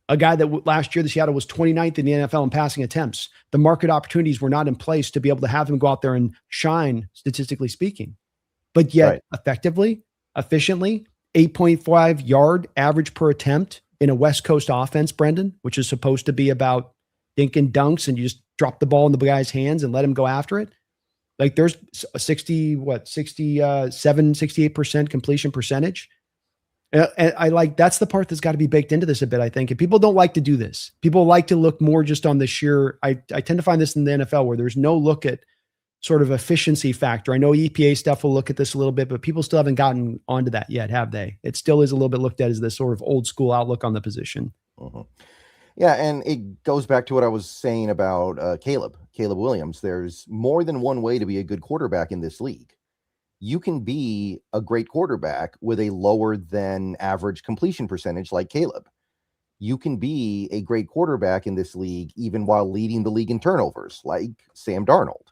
A guy that last year, the Seattle was 29th in the NFL in passing attempts. The market opportunities were not in place to be able to have him go out there and shine, statistically speaking. But yet, effectively, efficiently, 8.5 yard average per attempt in a West Coast offense, Brendan, which is supposed to be about dink and dunks, and you just drop the ball in the guy's hands and let him go after it. Like there's a 68% completion percentage. And I like, that's the part that's got to be baked into this a bit, I think. And people don't like to do this. People like to look more just on the sheer, I tend to find this in the NFL where there's no look at sort of efficiency factor. I know EPA stuff will look at this a little bit, but people still haven't gotten onto that yet, have they? It still is a little bit looked at as this sort of old school outlook on the position. Mm-hmm. Yeah, and it goes back to what I was saying about Caleb Williams. There's more than one way to be a good quarterback in this league. You can be a great quarterback with a lower than average completion percentage like Caleb. You can be a great quarterback in this league even while leading the league in turnovers like Sam Darnold.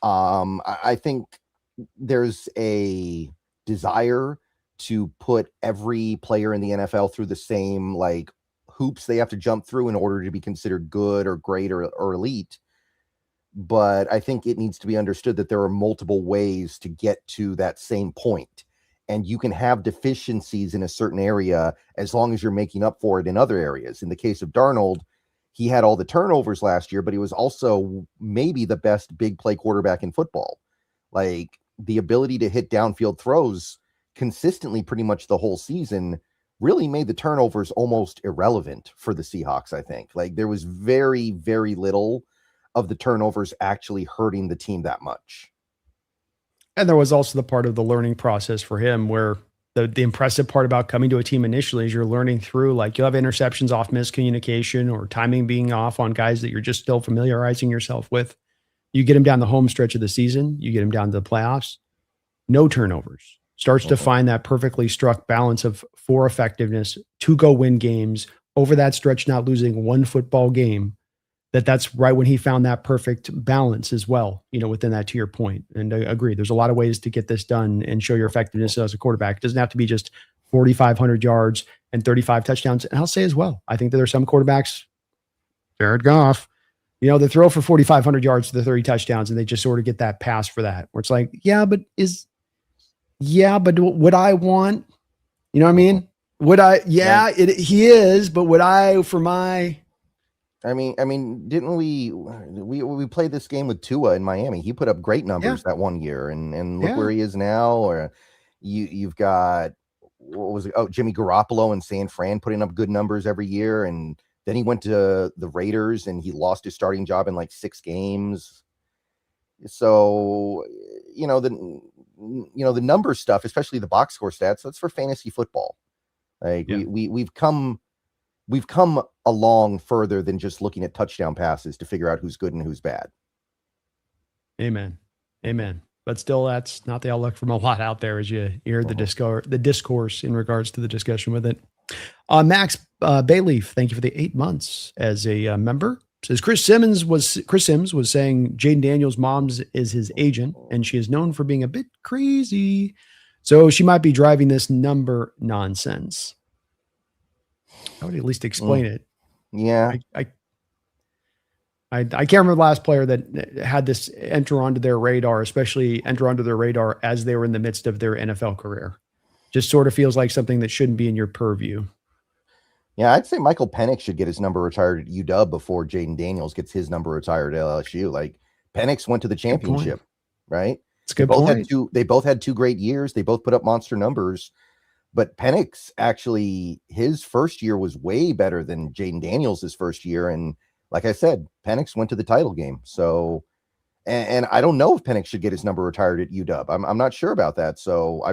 I think there's a desire to put every player in the NFL through the same like hoops they have to jump through in order to be considered good or great or elite. But I think it needs to be understood that there are multiple ways to get to that same point. And you can have deficiencies in a certain area as long as you're making up for it in other areas. In the case of Darnold, he had all the turnovers last year, but he was also maybe the best big play quarterback in football. Like the ability to hit downfield throws consistently pretty much the whole season really made the turnovers almost irrelevant for the Seahawks, I think. Like there was very, very little of the turnovers actually hurting the team that much. And there was also the part of the learning process for him where the impressive part about coming to a team initially is you're learning through, like you'll have interceptions off miscommunication or timing being off on guys that you're just still familiarizing yourself with. You get him down the home stretch of the season, you get him down to the playoffs, no turnovers. Starts to find that perfectly struck balance of for effectiveness to go win games over that stretch, not losing one football game. That's right when he found that perfect balance as well, within that, to your point. And I agree. There's a lot of ways to get this done and show your effectiveness as a quarterback. It doesn't have to be just 4,500 yards and 35 touchdowns. And I'll say as well, I think that there are some quarterbacks, Jared Goff, they throw for 4,500 yards to the 30 touchdowns and they just sort of get that pass for that, where it's like, but would I want, you know what I mean? Would I, he is, but would I for my, I mean, didn't we played this game with Tua in Miami? He put up great numbers that one year, and look where he is now. Or you've got, what was it? Oh, Jimmy Garoppolo in San Fran putting up good numbers every year, and then he went to the Raiders and he lost his starting job in like 6 games. So the number stuff, especially the box score stats, that's for fantasy football. Like we've come along further than just looking at touchdown passes to figure out who's good and who's bad. Amen. But still, that's not the outlook from a lot out there as you hear the discourse in regards to the discussion with it. Max Bayleaf, thank you for the 8 months as a member. Says Chris Sims was saying Jaden Daniels' mom is his agent, and she is known for being a bit crazy. So she might be driving this number nonsense. I would at least explain it. Yeah. I can't remember the last player that had this enter onto their radar, especially enter onto their radar as they were in the midst of their NFL career. Just sort of feels like something that shouldn't be in your purview. Yeah, I'd say Michael Penix should get his number retired at UW before Jaden Daniels gets his number retired at LSU. Like Penix went to the championship, right? It's a good point. They both had 2 great years. They both put up monster numbers. But Penix, actually, his first year was way better than Jaden Daniels' first year. And like I said, Penix went to the title game. So, and I don't know if Penix should get his number retired at UW. I'm not sure about that. So I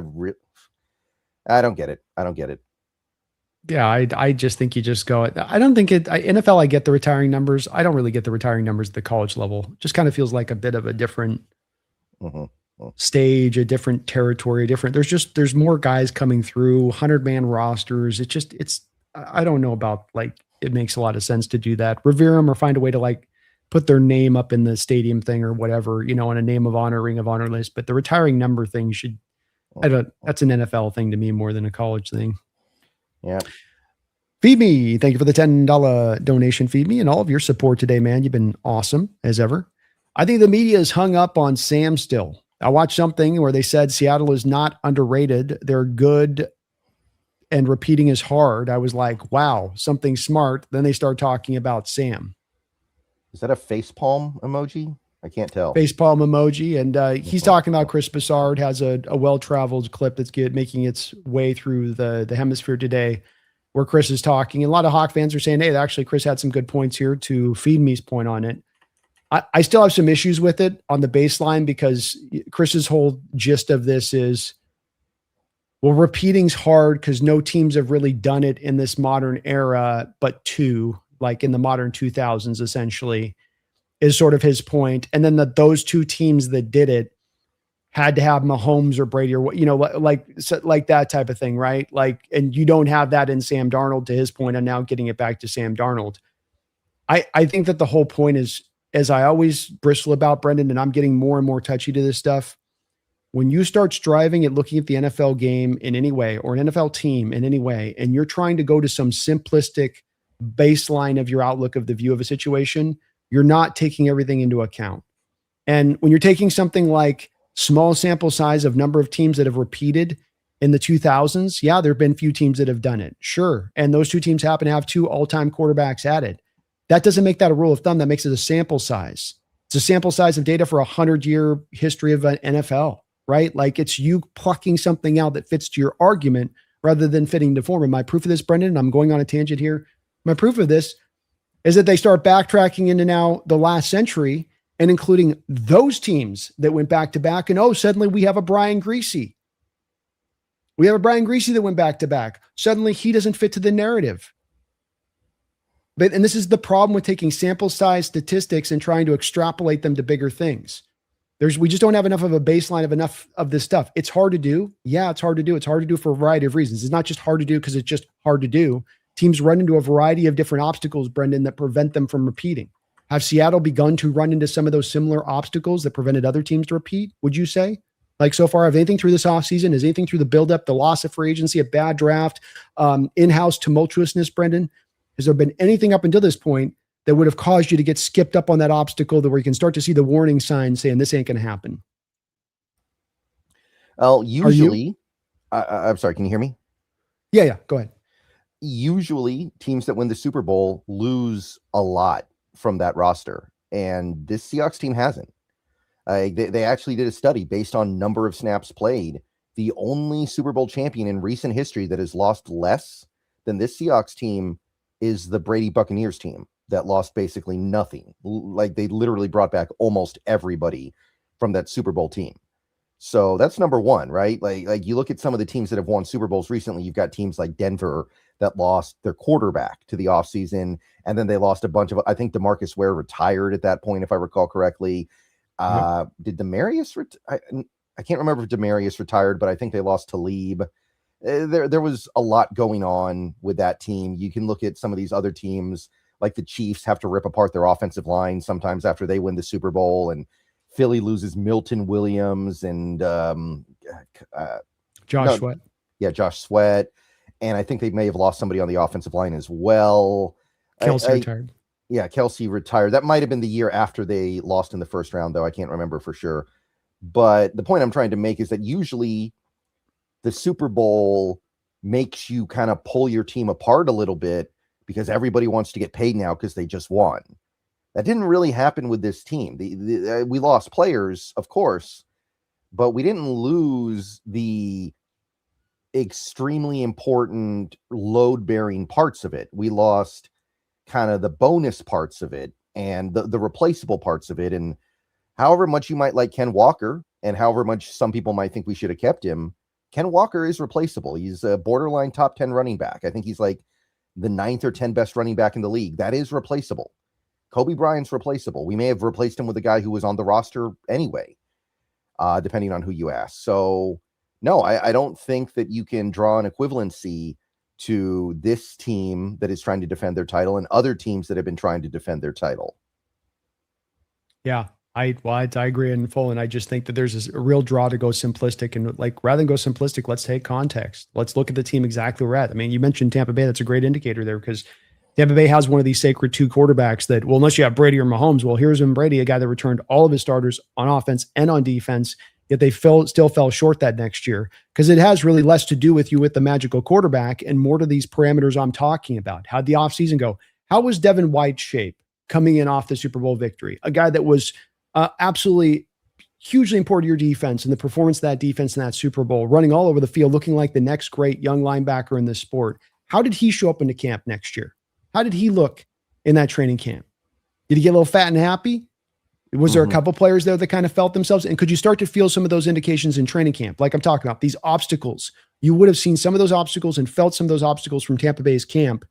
don't get it. Yeah, I just think you just go. I don't think NFL, I get the retiring numbers. I don't really get the retiring numbers at the college level. Just kind of feels like a bit of a different stage, a different territory, there's more guys coming through, 100-man rosters. I don't know about, like, it makes a lot of sense to do that. Revere them or find a way to like put their name up in the stadium thing or whatever, in a name of honor, ring of honor list. But the retiring number thing that's an NFL thing to me more than a college thing. Yeah. Feed Me. Thank you for the $10 donation, Feed Me, and all of your support today, man. You've been awesome as ever. I think the media is hung up on Sam still. I watched something where they said Seattle is not underrated. They're good and repeating is hard. I was like, wow, something smart. Then they start talking about Sam. Is that a facepalm emoji? I can't tell. Facepalm emoji. And he's talking about Chris Broussard has a well-traveled clip that's making its way through the hemisphere today where Chris is talking. And a lot of Hawk fans are saying, hey, actually, Chris had some good points here to Feed Me's point on it. I still have some issues with it on the baseline because Chris's whole gist of this is, well, repeating's hard because no teams have really done it in this modern era, but two, like in the modern 2000s, essentially, is sort of his point. And then those two teams that did it had to have Mahomes or Brady or, like that type of thing, right? Like, and you don't have that in Sam Darnold, to his point, and now getting it back to Sam Darnold. I think that the whole point is, as I always bristle about, Brendan, and I'm getting more and more touchy to this stuff, when you start striving at looking at the NFL game in any way or an NFL team in any way, and you're trying to go to some simplistic baseline of your outlook of the view of a situation, you're not taking everything into account. And when you're taking something like small sample size of number of teams that have repeated in the 2000s, yeah, there have been few teams that have done it. Sure. And those two teams happen to have two all-time quarterbacks added. That doesn't make that a rule of thumb. That makes it a sample size. It's a sample size of data for a 100-year history of an NFL, right? Like it's you plucking something out that fits to your argument rather than fitting the form. And my proof of this, Brendan, and I'm going on a tangent here. My proof of this is that they start backtracking into now the last century and including those teams that went back to back. And suddenly we have a Brian Greasy. We have a Brian Greasy that went back to back. Suddenly he doesn't fit to the narrative. And this is the problem with taking sample size statistics and trying to extrapolate them to bigger things. We just don't have enough of a baseline of enough of this stuff. It's hard to do. Yeah, it's hard to do. It's hard to do for a variety of reasons. It's not just hard to do because it's just hard to do. Teams run into a variety of different obstacles, Brendan, that prevent them from repeating. Have Seattle begun to run into some of those similar obstacles that prevented other teams to repeat, would you say? Like so far, have anything through this offseason, is anything through the buildup, the loss of free agency, a bad draft, in-house tumultuousness, Brendan? Has there been anything up until this point that would have caused you to get skipped up on that obstacle that where you can start to see the warning signs saying this ain't going to happen? Well, usually, I'm sorry, can you hear me? Yeah, go ahead. Usually teams that win the Super Bowl lose a lot from that roster. And this Seahawks team hasn't. They actually did a study based on number of snaps played. The only Super Bowl champion in recent history that has lost less than this Seahawks team is the Brady Buccaneers team that lost basically nothing. Like they literally brought back almost everybody from that Super Bowl team. So that's number one, right? Like you look at some of the teams that have won Super Bowls recently, you've got teams like Denver that lost their quarterback to the offseason, and then they lost a bunch of, I think DeMarcus Ware retired at that point, if I recall correctly. Did Demarius I can't remember if Demarius retired, but I think they lost Talib. There was a lot going on with that team. You can look at some of these other teams, like the Chiefs have to rip apart their offensive line sometimes after they win the Super Bowl, and Philly loses Milton Williams and Josh Sweat. Yeah, Josh Sweat. And I think they may have lost somebody on the offensive line as well. Kelsey retired. Yeah, Kelsey retired. That might have been the year after they lost in the first round, though. I can't remember for sure. But the point I'm trying to make is that usually the Super Bowl makes you kind of pull your team apart a little bit because everybody wants to get paid now because they just won. That didn't really happen with this team. We lost players, of course, but we didn't lose the extremely important load-bearing parts of it. We lost kind of the bonus parts of it and the replaceable parts of it. And however much you might like Ken Walker and however much some people might think we should have kept him, Ken Walker is replaceable. He's a borderline top 10 running back. I think he's like the 9th or 10th best running back in the league. That is replaceable. Kobe Bryant's replaceable. We may have replaced him with a guy who was on the roster anyway, depending on who you ask. So no, I don't think that you can draw an equivalency to this team that is trying to defend their title and other teams that have been trying to defend their title. Yeah. I agree in full, and I just think that there's a real draw to go simplistic, and like rather than go simplistic, let's take context. Let's look at the team exactly where we're at. I mean, you mentioned Tampa Bay. That's a great indicator there because Tampa Bay has one of these sacred two quarterbacks that, well, unless you have Brady or Mahomes, well, here's Brady, a guy that returned all of his starters on offense and on defense, yet they still fell short that next year because it has really less to do with you with the magical quarterback and more to these parameters I'm talking about. How'd the offseason go? How was Devin White's shape coming in off the Super Bowl victory? A guy that was absolutely hugely important to your defense and the performance of that defense in that Super Bowl, running all over the field, looking like the next great young linebacker in this sport. How did he show up into camp next year? How did he look in that training camp? Did he get a little fat and happy? Was there a couple players there that kind of felt themselves? And could you start to feel some of those indications in training camp? Like I'm talking about these obstacles. You would have seen some of those obstacles and felt some of those obstacles from Tampa Bay's camp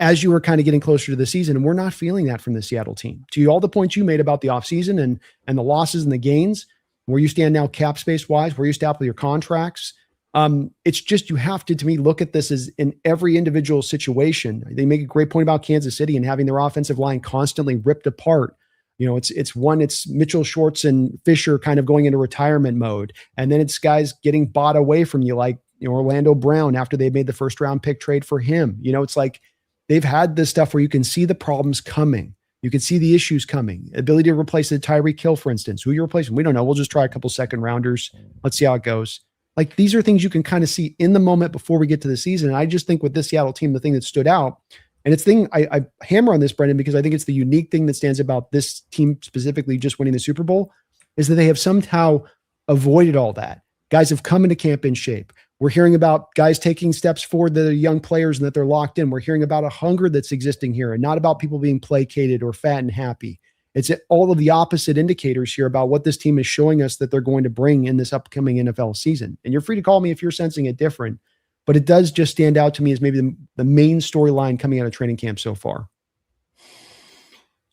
as you were kind of getting closer to the season. And we're not feeling that from the Seattle team. To all the points you made about the offseason and the losses and the gains, where you stand now cap space wise, where you stand with your contracts. It's just, you have to me, look at this as in every individual situation. They make a great point about Kansas City and having their offensive line constantly ripped apart. It's Mitchell Schwartz and Fisher kind of going into retirement mode. And then it's guys getting bought away from you, like Orlando Brown after they made the first round pick trade for him. It's like, they've had this stuff where you can see the problems coming. You can see the issues coming. Ability to replace the Tyreek Hill, for instance. Who you're replacing? We don't know. We'll just try a couple second rounders. Let's see how it goes. Like, these are things you can kind of see in the moment before we get to the season. And I just think with this Seattle team, the thing that stood out, and it's thing I hammer on this, Brendan, because I think it's the unique thing that stands about this team specifically just winning the Super Bowl, is that they have somehow avoided all that. Guys have come into camp in shape. We're hearing about guys taking steps forward that are young players and that they're locked in. We're hearing about a hunger that's existing here and not about people being placated or fat and happy. It's all of the opposite indicators here about what this team is showing us that they're going to bring in this upcoming NFL season. And you're free to call me if you're sensing it different, but it does just stand out to me as maybe the main storyline coming out of training camp so far.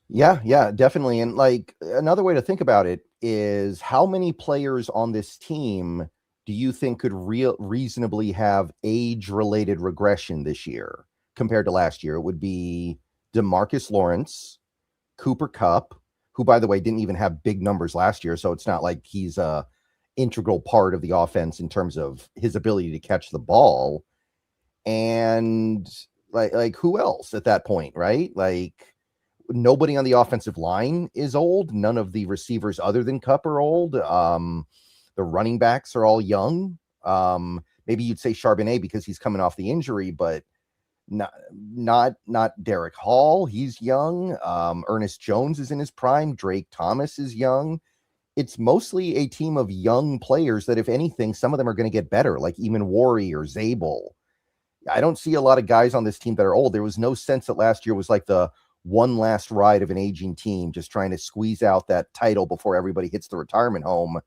Yeah, definitely. And like another way to think about it is how many players on this team do you think could reasonably have age-related regression this year compared to last year? It would be DeMarcus Lawrence, Cooper Kupp, who, by the way, didn't even have big numbers last year, so it's not like he's a integral part of the offense in terms of his ability to catch the ball. And like who else at that point, right? Like, nobody on the offensive line is old. None of the receivers other than Kupp are old. The running backs are all young. Maybe you'd say Charbonnet because he's coming off the injury, but not Derek Hall. He's young. Ernest Jones is in his prime. Drake Thomas is young. It's mostly a team of young players that, if anything, some of them are going to get better, like Eamon Worry or Zabel. I don't see a lot of guys on this team that are old. There was no sense that last year was like the one last ride of an aging team, just trying to squeeze out that title before everybody hits the retirement home.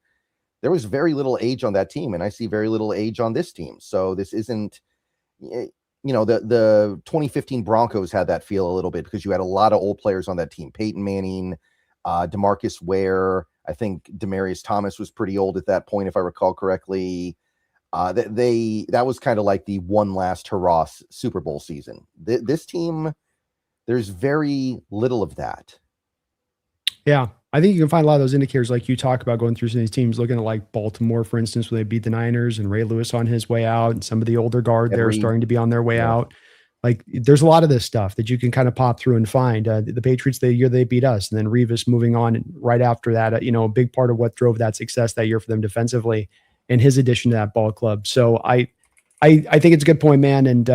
There was very little age on that team, and I see very little age on this team. So this isn't, the 2015 Broncos had that feel a little bit because you had a lot of old players on that team. Peyton Manning, DeMarcus Ware. I think Demaryius Thomas was pretty old at that point, if I recall correctly. That was kind of like the one last hurrah Super Bowl season. This team, there's very little of that. Yeah, I think you can find a lot of those indicators like you talk about going through some of these teams, looking at like Baltimore, for instance, where they beat the Niners and Ray Lewis on his way out, and some of the older guard there starting to be on their way out. Like, there's a lot of this stuff that you can kind of pop through and find. The Patriots, the year they beat us, and then Revis moving on right after that, a big part of what drove that success that year for them defensively and his addition to that ball club. So I think it's a good point, man. And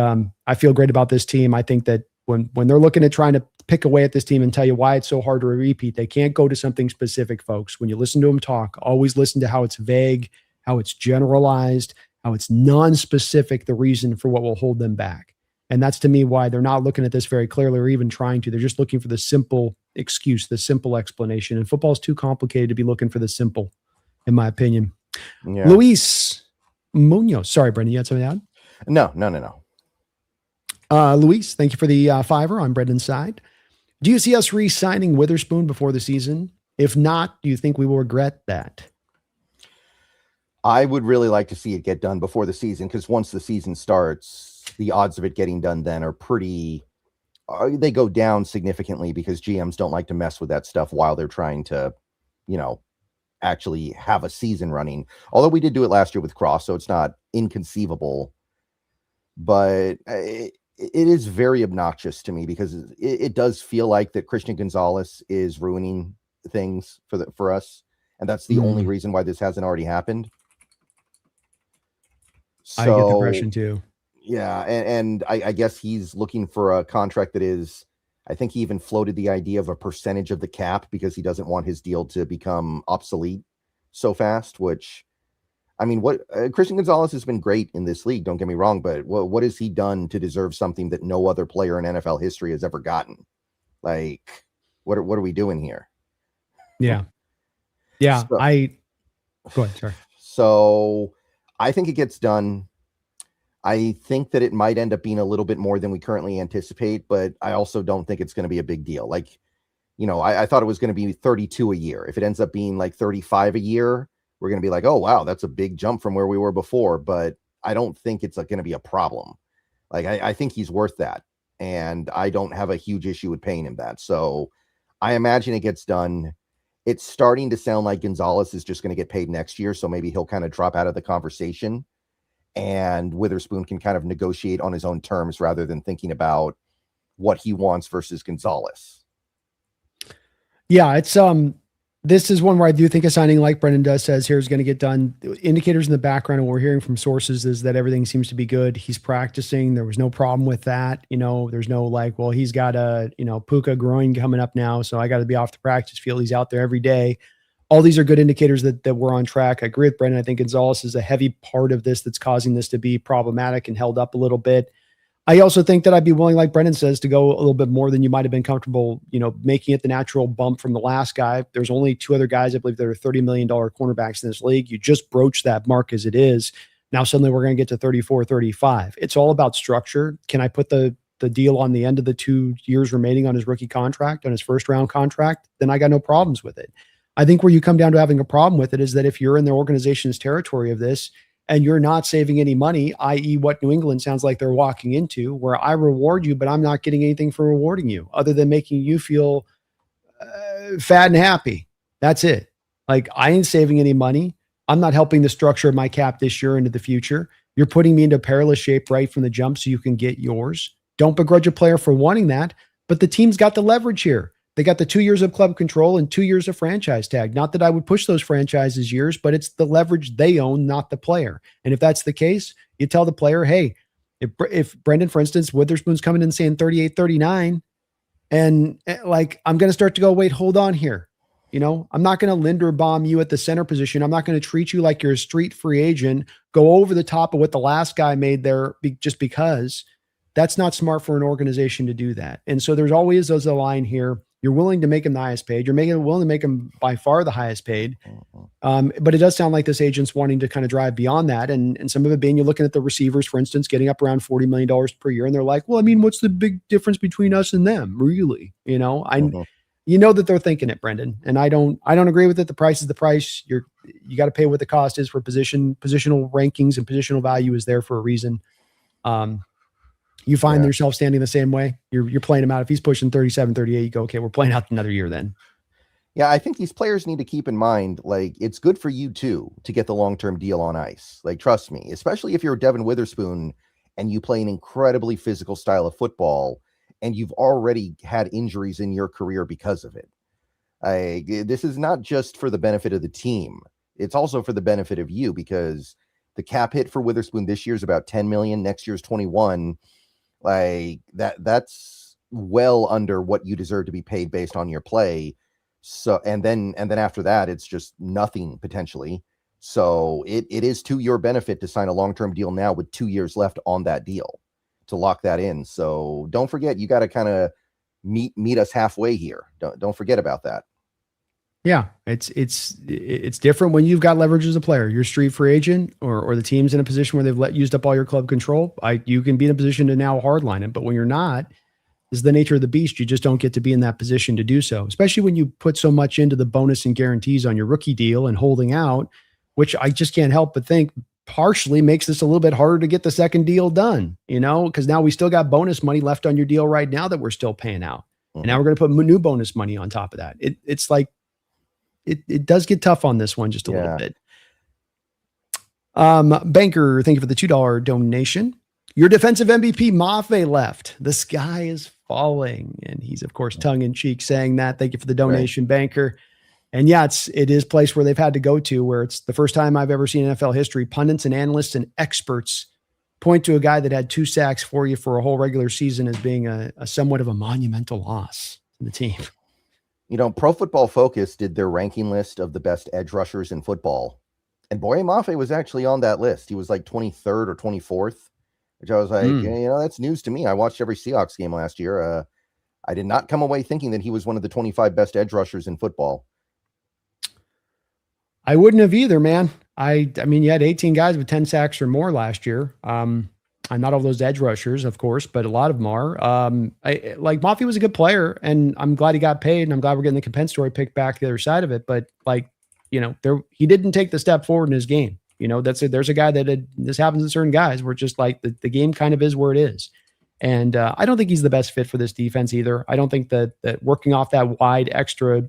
I feel great about this team. I think that when they're looking at trying to pick away at this team and tell you why it's so hard to repeat, they can't go to something specific, folks. When you listen to them talk, always listen to how it's vague, how it's generalized, how it's non-specific, the reason for what will hold them back. And that's, to me, why they're not looking at this very clearly or even trying to. They're just looking for the simple excuse, the simple explanation. And football is too complicated to be looking for the simple, in my opinion. Yeah. Luis Munoz. Sorry, Brendan, you had something to add? No. Luis, thank you for the $5 on Brendan's side. Do you see us re-signing Witherspoon before the season? If not, do you think we will regret that? I would really like to see it get done before the season, because once the season starts, the odds of it getting done then are they go down significantly because GMs don't like to mess with that stuff while they're trying to actually have a season running. Although we did do it last year with Cross, so it's not inconceivable. But it is very obnoxious to me because it does feel like that Christian Gonzalez is ruining things for us, and that's the only reason why this hasn't already happened. So, I get the impression too. Yeah, and I guess he's looking for a contract that is, I think he even floated the idea of a percentage of the cap because he doesn't want his deal to become obsolete so fast, which, I mean, what Christian Gonzalez has been great in this league, don't get me wrong, but what has he done to deserve something that no other player in NFL history has ever gotten? Like, what are we doing here? Yeah. Yeah. Go ahead. Sorry. So I think it gets done. I think that it might end up being a little bit more than we currently anticipate, but I also don't think it's going to be a big deal. Like, I thought it was going to be 32 a year. If it ends up being like 35 a year, we're going to be like, oh, wow, that's a big jump from where we were before. But I don't think it's going to be a problem. Like, I think he's worth that. And I don't have a huge issue with paying him that. So I imagine it gets done. It's starting to sound like Gonzalez is just going to get paid next year. So maybe he'll kind of drop out of the conversation and Witherspoon can kind of negotiate on his own terms rather than thinking about what he wants versus Gonzalez. Yeah, it's this is one where I do think a signing like Brendan does says here is going to get done. Indicators in the background and what we're hearing from sources is that everything seems to be good. He's practicing. There was no problem with that. There's no like, well, he's got a, puka groin coming up now, so I got to be off the practice field. He's out there every day. All these are good indicators that we're on track. I agree with Brendan. I think Gonzalez is a heavy part of this that's causing this to be problematic and held up a little bit. I also think that I'd be willing, like Brendan says, to go a little bit more than you might have been comfortable, making it the natural bump from the last guy. There's only two other guys, I believe, that are $30 million cornerbacks in this league. You just broached that mark as it is. Now suddenly we're going to get to 34, 35. It's all about structure. Can I put the deal on the end of the 2 years remaining on his rookie contract, on his first round contract? Then I got no problems with it. I think where you come down to having a problem with it is that if you're in the organization's territory of this and you're not saving any money, i.e. what New England sounds like they're walking into, where I reward you, but I'm not getting anything for rewarding you other than making you feel fat and happy. That's it. Like, I ain't saving any money. I'm not helping the structure of my cap this year into the future. You're putting me into perilous shape right from the jump so you can get yours. Don't begrudge a player for wanting that, but the team's got the leverage here. They got the 2 years of club control and 2 years of franchise tag. Not that I would push those franchises years, but it's the leverage they own, not the player. And if that's the case, you tell the player, hey, if Brendan, for instance, Witherspoon's coming in saying 38, 39, and like, I'm going to start to go, wait, hold on here. I'm not going to Linderbaum you at the center position. I'm not going to treat you like you're a street free agent, go over the top of what the last guy made there just because. That's not smart for an organization to do that. And so there's always a line here. You're willing to make him the highest paid. You're willing to make him by far the highest paid. But it does sound like this agent's wanting to kind of drive beyond that. And some of it being, you're looking at the receivers, for instance, getting up around $40 million per year. And they're like, well, I mean, what's the big difference between us and them? Really? You know that they're thinking it, Brendan. And I don't agree with it. The price is the price. You got to pay what the cost is for positional rankings, and positional value is there for a reason. You find yourself standing the same way. You're playing him out. If he's pushing 37, 38, you go, okay, we're playing out another year then. Yeah, I think these players need to keep in mind, like, it's good for you too to get the long-term deal on ice. Like, trust me, especially if you're Devin Witherspoon and you play an incredibly physical style of football and you've already had injuries in your career because of it. This is not just for the benefit of the team. It's also for the benefit of you, because the cap hit for Witherspoon this year is about 10 million. Next year's 21. Like, that's well under what you deserve to be paid based on your play. So, and then after that, it's just nothing potentially. So it is to your benefit to sign a long-term deal now with 2 years left on that deal to lock that in. So don't forget, you got to kind of meet us halfway here. Don't forget about that. Yeah, it's different when you've got leverage as a player. You're a street free agent, or the team's in a position where they've used up all your club control. You can be in a position to now hardline it, but when you're not, this is the nature of the beast. You just don't get to be in that position to do so, especially when you put so much into the bonus and guarantees on your rookie deal and holding out, which I just can't help but think partially makes this a little bit harder to get the second deal done, because now we still got bonus money left on your deal right now that we're still paying out. And now we're going to put new bonus money on top of that. It's like, it does get tough on this one just a little Yeah. bit. Banker, thank you for the $2 donation. Your defensive MVP, Mafe, left. The sky is falling. And he's, of course, tongue-in-cheek saying that. Thank you for the donation, Banker. And yeah, it is a place where they've had to go to, where it's the first time I've ever seen NFL history. Pundits and analysts and experts point to a guy that had 2 sacks for you for a whole regular season as being a somewhat of a monumental loss to the team. You know, Pro Football Focus did their ranking list of the best edge rushers in football. And Boye Mafe was actually on that list. He was like 23rd or 24th, which I was like, you know, that's news to me. I watched every Seahawks game last year. I did not come away thinking that he was one of the 25 best edge rushers in football. I wouldn't have either, man. I mean, you had 18 guys with 10 sacks or more last year. And not all those edge rushers, of course, but a lot of them are. Like Mafe was a good player, and I'm glad he got paid, and I'm glad we're getting the compensatory pick back the other side of it. But like, you know, he didn't take the step forward in his game. You know, there's a guy this happens to certain guys where just like the game kind of is where it is. And I don't think he's the best fit for this defense either. I don't think that working off that wide extra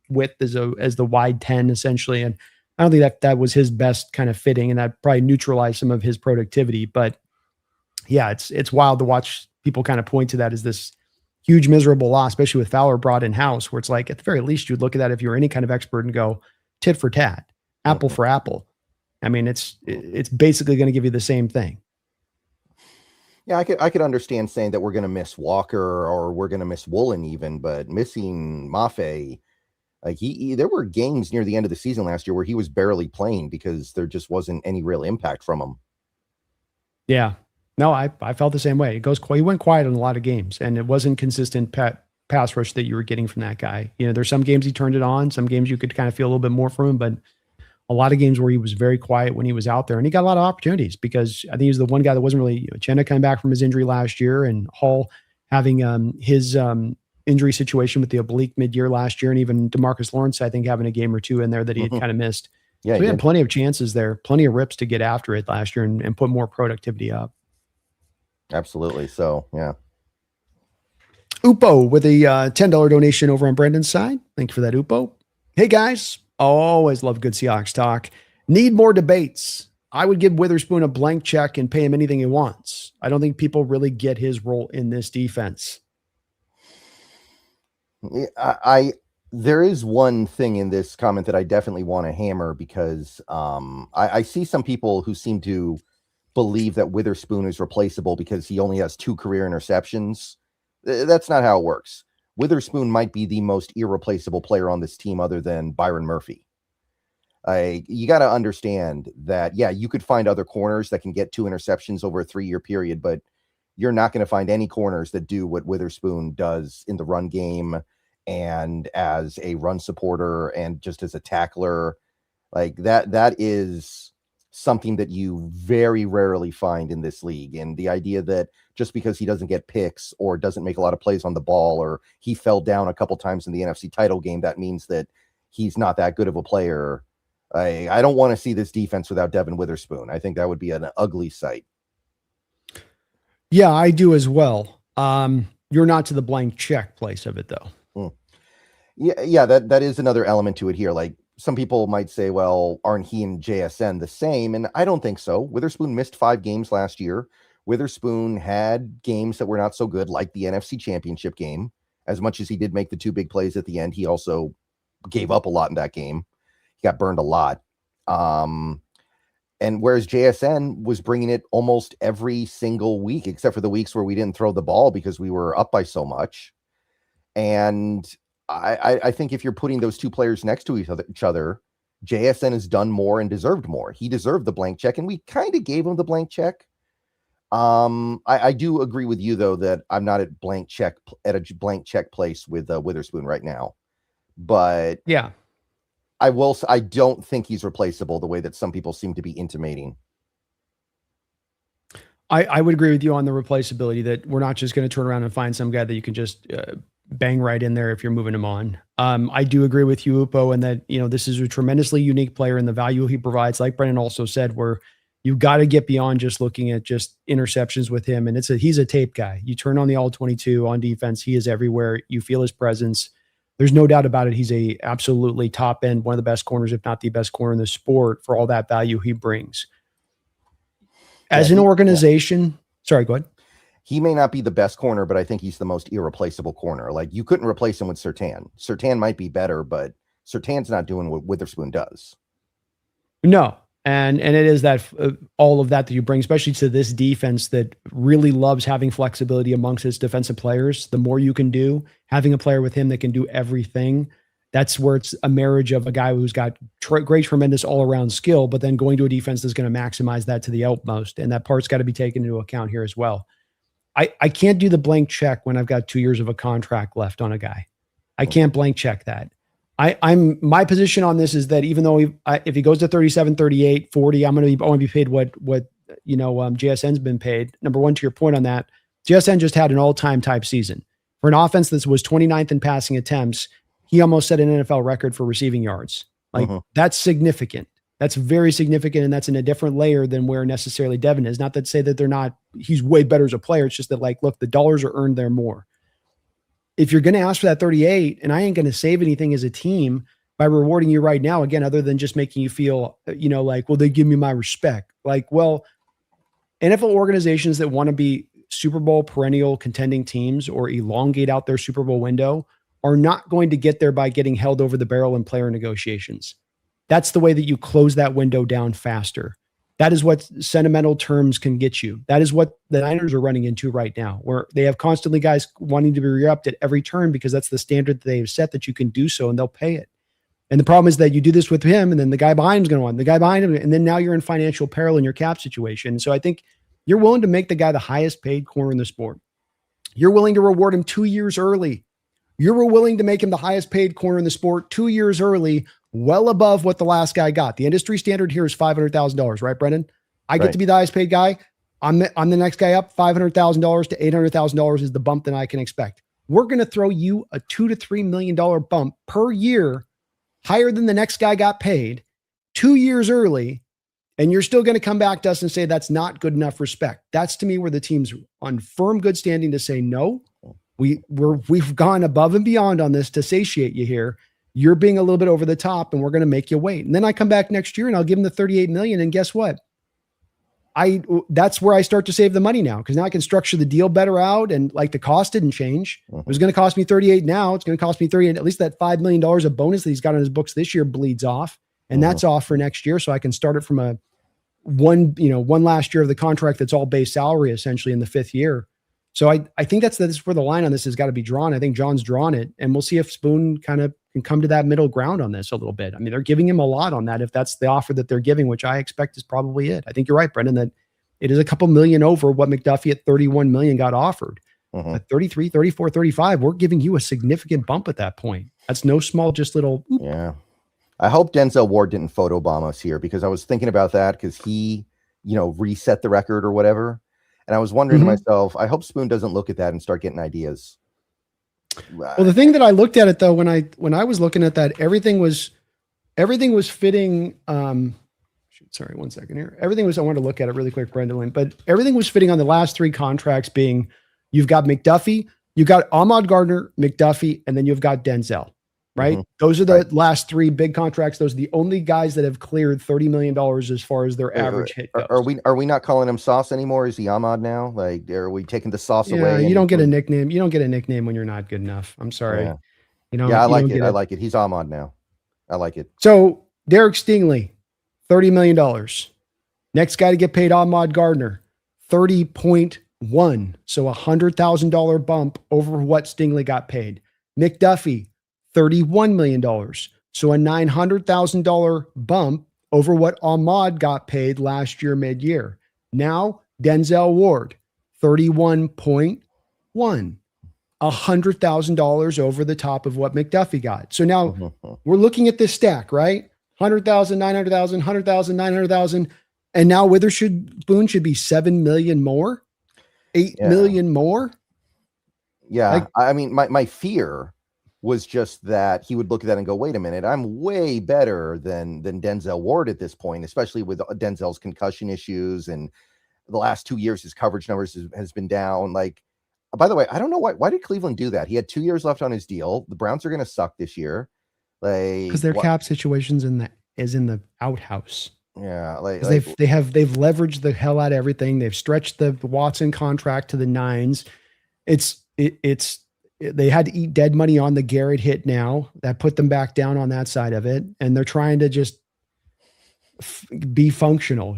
width as the wide 10 essentially. And I don't think that was his best kind of fitting, and that probably neutralized some of his productivity. But yeah, it's wild to watch people kind of point to that as this huge miserable loss, especially with Fowler brought in house, where it's like, at the very least, you'd look at that if you're any kind of expert and go tit for tat, apple for apple. I mean, it's basically going to give you the same thing. Yeah, I could understand saying that we're going to miss Walker or we're going to miss Woolen even, but missing Mafe, like there were games near the end of the season last year where he was barely playing because there just wasn't any real impact from him. Yeah, no, I felt the same way. He went quiet in a lot of games, and it wasn't consistent pass rush that you were getting from that guy. You know, there's some games he turned it on, some games you could kind of feel a little bit more from him, but a lot of games where he was very quiet when he was out there, and he got a lot of opportunities because I think he's the one guy that wasn't really, Chenna coming back from his injury last year, and Hall having his injury situation with the oblique mid-year last year, and even DeMarcus Lawrence, I think, having a game or two in there that he had kind of missed. Yeah, so we had plenty of chances there, plenty of rips to get after it last year and put more productivity up. Absolutely. So, yeah. Upo with a $10 donation over on Brendan's side. Thank you for that, Upo. Hey, guys. Always love good Seahawks talk. Need more debates. I would give Witherspoon a blank check and pay him anything he wants. I don't think people really get his role in this defense. There is one thing in this comment that I definitely want to hammer because I see some people who seem to believe that Witherspoon is replaceable because he only has 2 career interceptions. That's not how it works. Witherspoon might be the most irreplaceable player on this team other than Byron Murphy. You got to understand that, yeah, you could find other corners that can get 2 interceptions over a 3-year period, but you're not going to find any corners that do what Witherspoon does in the run game and as a run supporter and just as a tackler. Like that is something that you very rarely find in this league. And the idea that just because he doesn't get picks or doesn't make a lot of plays on the ball, or he fell down a couple times in the NFC title game, that means that he's not that good of a player. I don't want to see this defense without Devin Witherspoon. I think that would be an ugly sight. Yeah, I do as well. You're not to the blank check place of it, though. Yeah, that is another element to it here. Like, some people might say, well, aren't he and JSN the same? And I don't think so. Witherspoon missed 5 games last year. Witherspoon had games that were not so good, like the NFC Championship game. As much as he did make the 2 big plays at the end, he also gave up a lot in that game. He got burned a lot. And whereas JSN was bringing it almost every single week, except for the weeks where we didn't throw the ball because we were up by so much. And I think if you're putting those 2 players next to each other, JSN has done more and deserved more. He deserved the blank check, and we kind of gave him the blank check. I do agree with you, though, that I'm not at a blank check place with Witherspoon right now. But yeah, I don't think he's replaceable the way that some people seem to be intimating. I would agree with you on the replaceability, that we're not just going to turn around and find some guy that you can just bang right in there if you're moving him on. I do agree with you, Upo, and that, this is a tremendously unique player, and the value he provides, like Brennan also said, where you got to get beyond just looking at just interceptions with him. And he's a tape guy. You turn on the all 22 on defense, he is everywhere. You feel his presence. There's no doubt about it. He's a absolutely top end, one of the best corners, if not the best corner in the sport, for all that value he brings. As an organization, sorry, go ahead. He may not be the best corner, but I think he's the most irreplaceable corner. Like, you couldn't replace him with Surtain. Surtain might be better, but Surtain's not doing what Witherspoon does. No. And it is that all of that you bring, especially to this defense that really loves having flexibility amongst its defensive players. The more you can do, having a player with him that can do everything, that's where it's a marriage of a guy who's got great, tremendous all-around skill, but then going to a defense that's going to maximize that to the utmost. And that part's got to be taken into account here as well. I can't do the blank check when I've got 2 years of a contract left on a guy. I can't blank check that. My position on this is that even though if he goes to 37, 38, 40, I want to be paid what JSN's been paid. Number one, to your point on that, JSN just had an all-time type season. For an offense that was 29th in passing attempts, he almost set an NFL record for receiving yards. Like, that's significant. That's very significant, and that's in a different layer than where necessarily Devin is. Not to say that he's way better as a player. It's just that, like, look, the dollars are earned there more. If you're going to ask for that 38, and I ain't going to save anything as a team by rewarding you right now, again, other than just making you feel, like, well, they give me my respect. Like, well, NFL organizations that want to be Super Bowl perennial contending teams or elongate out their Super Bowl window are not going to get there by getting held over the barrel in player negotiations. That's the way that you close that window down faster. That is what sentimental terms can get you. That is what the Niners are running into right now, where they have constantly guys wanting to be re-upped at every turn because that's the standard that they've set that you can do so, and they'll pay it. And the problem is that you do this with him, and then the guy behind him is going to want the guy behind him, and then now you're in financial peril in your cap situation. So I think you're willing to make the guy the highest paid corner in the sport. You're willing to reward him 2 years early. You're willing to make him the highest paid corner in the sport 2 years early, well above what the last guy got. The industry standard here is $500,000, right, Brendan? I get to be the highest paid guy. I'm the next guy up. $500,000 to $800,000 is the bump that I can expect. We're going to throw you a $2 to $3 million bump per year, higher than the next guy got paid 2 years early. And you're still going to come back to us and say that's not good enough respect. That's, to me, where the team's on firm good standing to say, no, we've gone above and beyond on this to satiate you here. You're being a little bit over the top, and we're going to make you wait. And then I come back next year and I'll give him the $38 million. And guess what? That's where I start to save the money now, because now I can structure the deal better out, and like the cost didn't change. It was going to cost me 38 now. It's going to cost me 38. At least that $5 million of bonus that he's got on his books this year bleeds off, and that's off for next year. So I can start it from one last year of the contract that's all base salary essentially in the fifth year. So I think that's where the line on this has got to be drawn. I think John's drawn it, and we'll see if Spoon kind of can come to that middle ground on this a little bit. I mean, they're giving him a lot on that if that's the offer that they're giving, which I expect is probably it. I think you're right, Brendan, that it is a couple million over what McDuffie at 31 million got offered. At 33, 34, 35, we're giving you a significant bump at that point. That's no small, just little. Oop. Yeah. I hope Denzel Ward didn't photobomb us here, because I was thinking about that, because he, reset the record or whatever. And I was wondering to myself, I hope Spoon doesn't look at that and start getting ideas. Well, the thing that I looked at it though, when I was looking at that, everything was fitting. Sorry, 1 second here. I wanted to look at it really quick, Brendan, but everything was fitting on the last three contracts being, you've got McDuffie, you've got Ahmad Gardner, McDuffie, and then you've got Denzel, right? Those are the last three big contracts. Those are the only guys that have cleared $30 million as far as their average hit goes. Are we not calling him Sauce anymore? Is he Ahmad now? Like, are we taking the sauce away? You don't get a nickname. You don't get a nickname when you're not good enough. I'm sorry. Yeah. I like it. I like it. He's Ahmad now. I like it. So Derek Stingley, $30 million. Next guy to get paid, Ahmad Gardner, 30.1. So $100,000 bump over what Stingley got paid. McDuffie, $31 million. So a $900,000 bump over what Ahmad got paid last year mid-year. Now, Denzel Ward, 31.1. $100,000 over the top of what McDuffie got. So now we're looking at this stack, right? 100,000, 900,000, 100,000, 900,000. And now Boone should be 7 million more, 8 million more. Yeah. I mean, my fear was just that he would look at that and go, wait a minute, I'm way better than Denzel Ward at this point, especially with Denzel's concussion issues. And the last 2 years, his coverage numbers has been down. Like, By the way, I don't know why did Cleveland do that? He had 2 years left on his deal. The Browns are going to suck this year. Like, because their cap situation's in the outhouse. Yeah, They've leveraged the hell out of everything. They've stretched the Watson contract to the nines. They had to eat dead money on the Garrett hit now. That put them back down on that side of it. And they're trying to just be functional,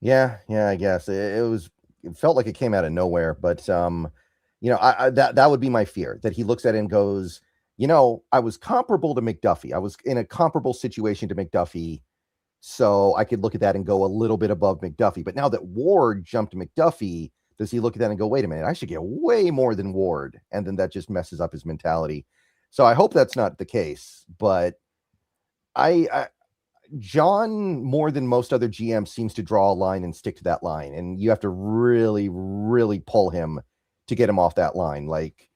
Yeah, I guess it felt like it came out of nowhere, but that would be my fear, that he looks at it and goes, I was comparable to McDuffie. I was in a comparable situation to McDuffie, so I could look at that and go a little bit above McDuffie. But now that Ward jumped to McDuffie, does he look at that and go, wait a minute, I should get way more than Ward? And then that just messes up his mentality. So I hope that's not the case. But John, more than most other GMs, seems to draw a line and stick to that line. And you have to really, really pull him to get him off that line. Like,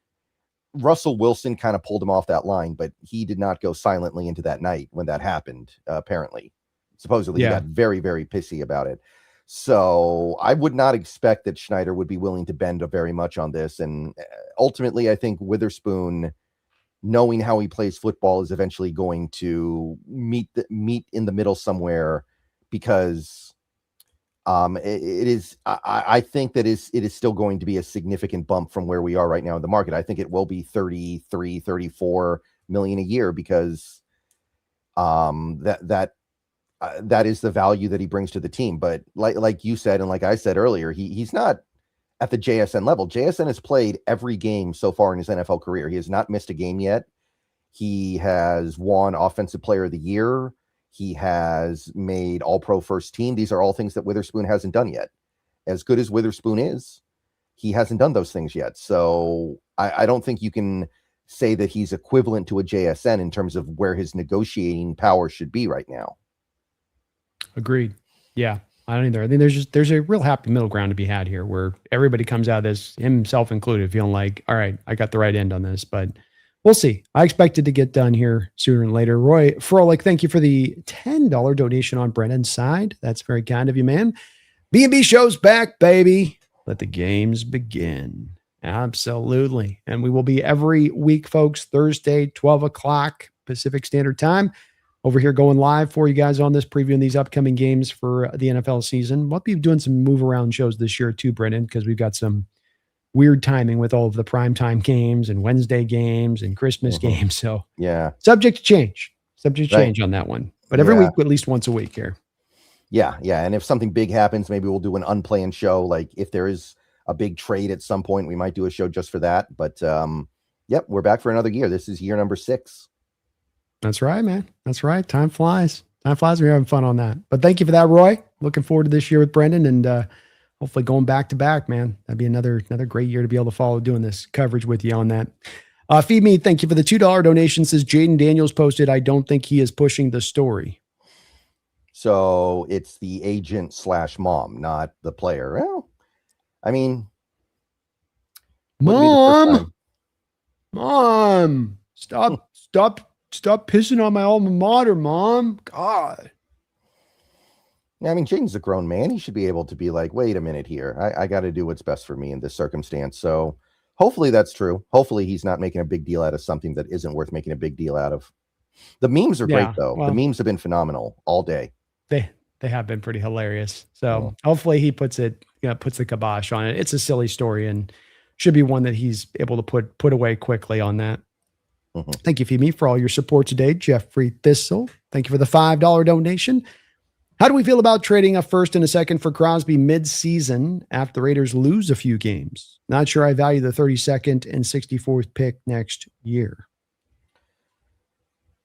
Russell Wilson kind of pulled him off that line, but he did not go silently into that night when that happened, apparently. Supposedly, he got very, very pissy about it. So I would not expect that Schneider would be willing to bend very much on this. And ultimately, I think Witherspoon, knowing how he plays football, is eventually going to meet in the middle somewhere, because I think that it is still going to be a significant bump from where we are right now in the market. I think it will be 33, 34 million a year, because that is the value that he brings to the team. But like you said, and like I said earlier, he's not at the JSN level. JSN has played every game so far in his NFL career. He has not missed a game yet. He has won Offensive Player of the Year. He has made All-Pro first team. These are all things that Witherspoon hasn't done yet. As good as Witherspoon is, he hasn't done those things yet. So I don't think you can say that he's equivalent to a JSN in terms of where his negotiating power should be right now. Agreed. Yeah, I don't either. I think there's a real happy middle ground to be had here, where everybody comes out of this, himself included, feeling like, all right, I got the right end on this. But we'll see. I expect it to get done here sooner than later. Roy Froelich, thank you for the $10 donation on Brennan's side. That's very kind of you, man. B&B Show's back, baby. Let the games begin. Absolutely. And we will be every week, folks, Thursday, 12 o'clock Pacific Standard Time. Over here going live for you guys on this, previewing these upcoming games for the NFL season. We'll be doing some move around shows this year too, Brennan, because we've got some weird timing with all of the primetime games and Wednesday games and Christmas games. So yeah, subject to change on that one. But every week, at least once a week here. Yeah. And if something big happens, maybe we'll do an unplanned show. Like if there is a big trade at some point, we might do a show just for that. But yep, we're back for another year. This is year number 6. That's right, man. That's right. Time flies. We're having fun on that. But thank you for that, Roy. Looking forward to this year with Brendan, and hopefully going back to back, man. That'd be another great year to be able to follow doing this coverage with you on that. Feed Me, thank you for the $2 donation. Says Jaden Daniels posted, I don't think he is pushing the story. So it's the agent / mom, not the player. Well, I mean, Mom, stop pissing on my alma mater, Mom. God. Yeah, I mean, Jaden's a grown man. He should be able to be like, wait a minute here. I got to do what's best for me in this circumstance. So hopefully that's true. Hopefully he's not making a big deal out of something that isn't worth making a big deal out of. The memes are great, though. Well, the memes have been phenomenal all day. They have been pretty hilarious. So hopefully he puts the kibosh on it. It's a silly story and should be one that he's able to put away quickly on that. Thank you, Femi, for all your support today. Jeffrey Thistle, thank you for the $5 donation. How do we feel about trading a first and a second for Crosby mid-season after the Raiders lose a few games? Not sure I value the 32nd and 64th pick next year.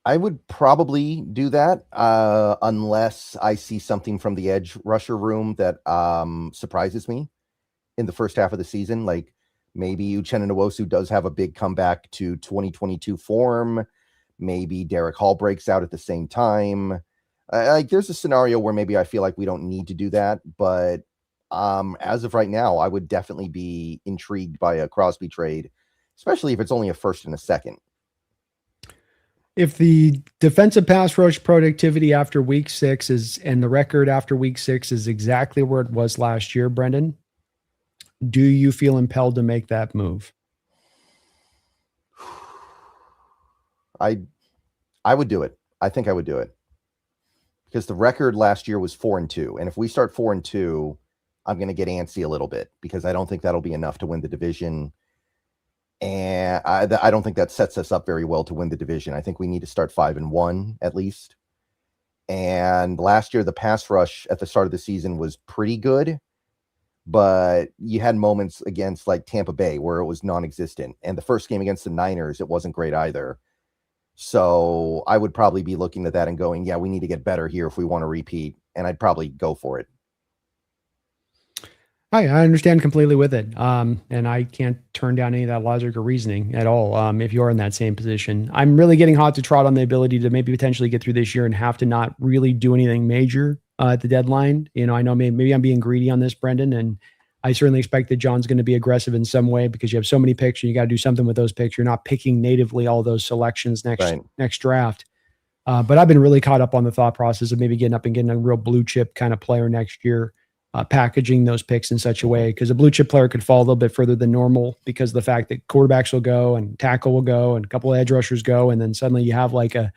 I would probably do that unless I see something from the edge rusher room that surprises me in the first half of the season. Like maybe Uchenna Nwosu does have a big comeback to 2022 form. Maybe Derek Hall breaks out at the same time. Like there's a scenario where maybe I feel like we don't need to do that. But as of right now, I would definitely be intrigued by a Crosby trade, especially if it's only a first and a second. If the defensive pass rush productivity after week 6 and the record after week 6 is exactly where it was last year, Brendan, Do you feel impelled to make that move? I would do it. I think I would do it because the record last year was 4-2, and if we start 4-2, I'm going to get antsy a little bit because I don't think that'll be enough to win the division, and I don't think that sets us up very well to win the division. I think we need to start 5-1 at least. And last year, the pass rush at the start of the season was pretty good, but you had moments against like Tampa Bay where it was non-existent, and the first game against the Niners, it wasn't great either. So I would probably be looking at that and going, yeah, we need to get better here if we want to repeat. And I'd probably go for it. I understand completely with it. And I can't turn down any of that logic or reasoning at all. If you're in that same position, I'm really getting hot to trot on the ability to maybe potentially get through this year and have to not really do anything major at the deadline. I know maybe I'm being greedy on this, Brendan, and I certainly expect that John's going to be aggressive in some way because you have so many picks and you got to do something with those picks. You're not picking natively all those selections next draft. But I've been really caught up on the thought process of maybe getting up and getting a real blue chip kind of player next year, packaging those picks in such a way because a blue chip player could fall a little bit further than normal because of the fact that quarterbacks will go and tackle will go and a couple of edge rushers go. And then suddenly you have like a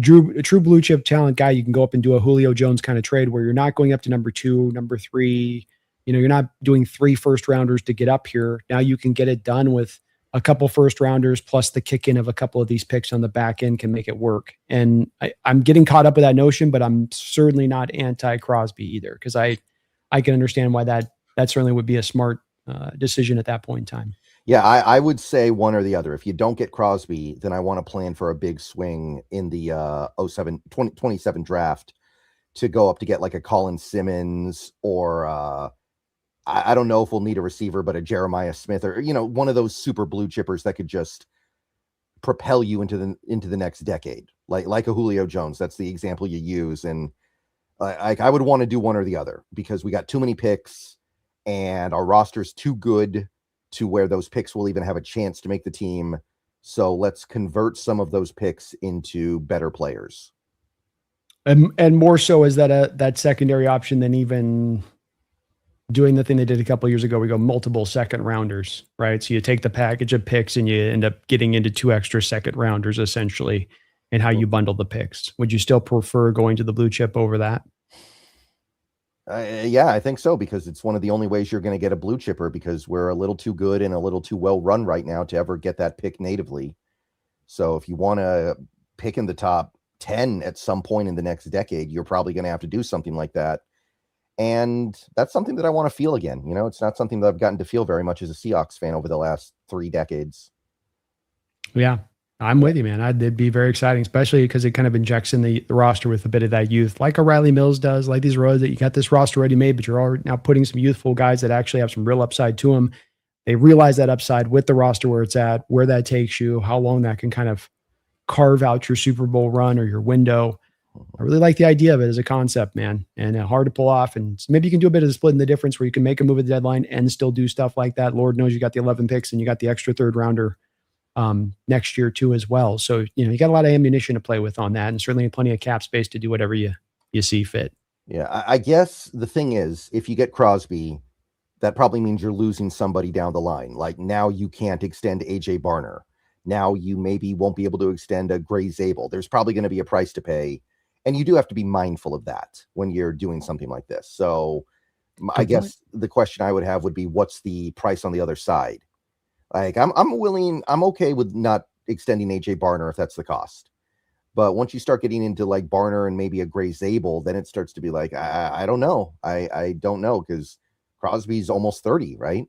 true blue chip talent guy. You can go up and do a Julio Jones kind of trade where you're not going up to number 2, number 3. You're not doing 3 first rounders to get up here. Now you can get it done with a couple first rounders plus the kick in of a couple of these picks on the back end can make it work. And I'm getting caught up with that notion, but I'm certainly not anti Crosby either because I can understand why that certainly would be a smart decision at that point in time. Yeah, I would say one or the other. If you don't get Crosby, then I want to plan for a big swing in the 27 draft to go up to get like a Colin Simmons or I don't know if we'll need a receiver, but a Jeremiah Smith or, one of those super blue chippers that could just propel you into the next decade, like a Julio Jones. That's the example you use. And I would want to do one or the other because we got too many picks and our roster's too good to where those picks will even have a chance to make the team. So let's convert some of those picks into better players. And more so is that secondary option than even doing the thing they did a couple of years ago. We go multiple second rounders, right? So you take the package of picks and you end up getting into 2 extra second rounders essentially and how you bundle the picks. Would you still prefer going to the blue chip over that? Yeah, I think so, because it's one of the only ways you're going to get a blue chipper because we're a little too good and a little too well run right now to ever get that pick natively. So if you want to pick in the top 10 at some point in the next decade, you're probably going to have to do something like that. And that's something that I want to feel again. It's not something that I've gotten to feel very much as a Seahawks fan over the last 3 decades. Yeah, I'm with you, man. It'd be very exciting, especially because it kind of injects in the roster with a bit of that youth, like a Riley Mills does, like these roads that you got this roster already made, but you're already now putting some youthful guys that actually have some real upside to them. They realize that upside with the roster where it's at, where that takes you, how long that can kind of carve out your Super Bowl run or your window. I really like the idea of it as a concept, man, and hard to pull off. And maybe you can do a bit of splitting the difference where you can make a move at the deadline and still do stuff like that. Lord knows you got the 11 picks and you got the extra 3rd rounder next year too as well. So, you got a lot of ammunition to play with on that and certainly plenty of cap space to do whatever you see fit. Yeah, I guess the thing is, if you get Crosby, that probably means you're losing somebody down the line. Like now you can't extend AJ Barner. Now you maybe won't be able to extend a Gray Zabel. There's probably going to be a price to pay. And you do have to be mindful of that when you're doing something like this. So I guess the question I would have would be, what's the price on the other side? Like I'm okay with not extending AJ Barner if that's the cost. But once you start getting into like Barner and maybe a Gray Zabel, then it starts to be like, I don't know. I don't know because Crosby's almost 30, right?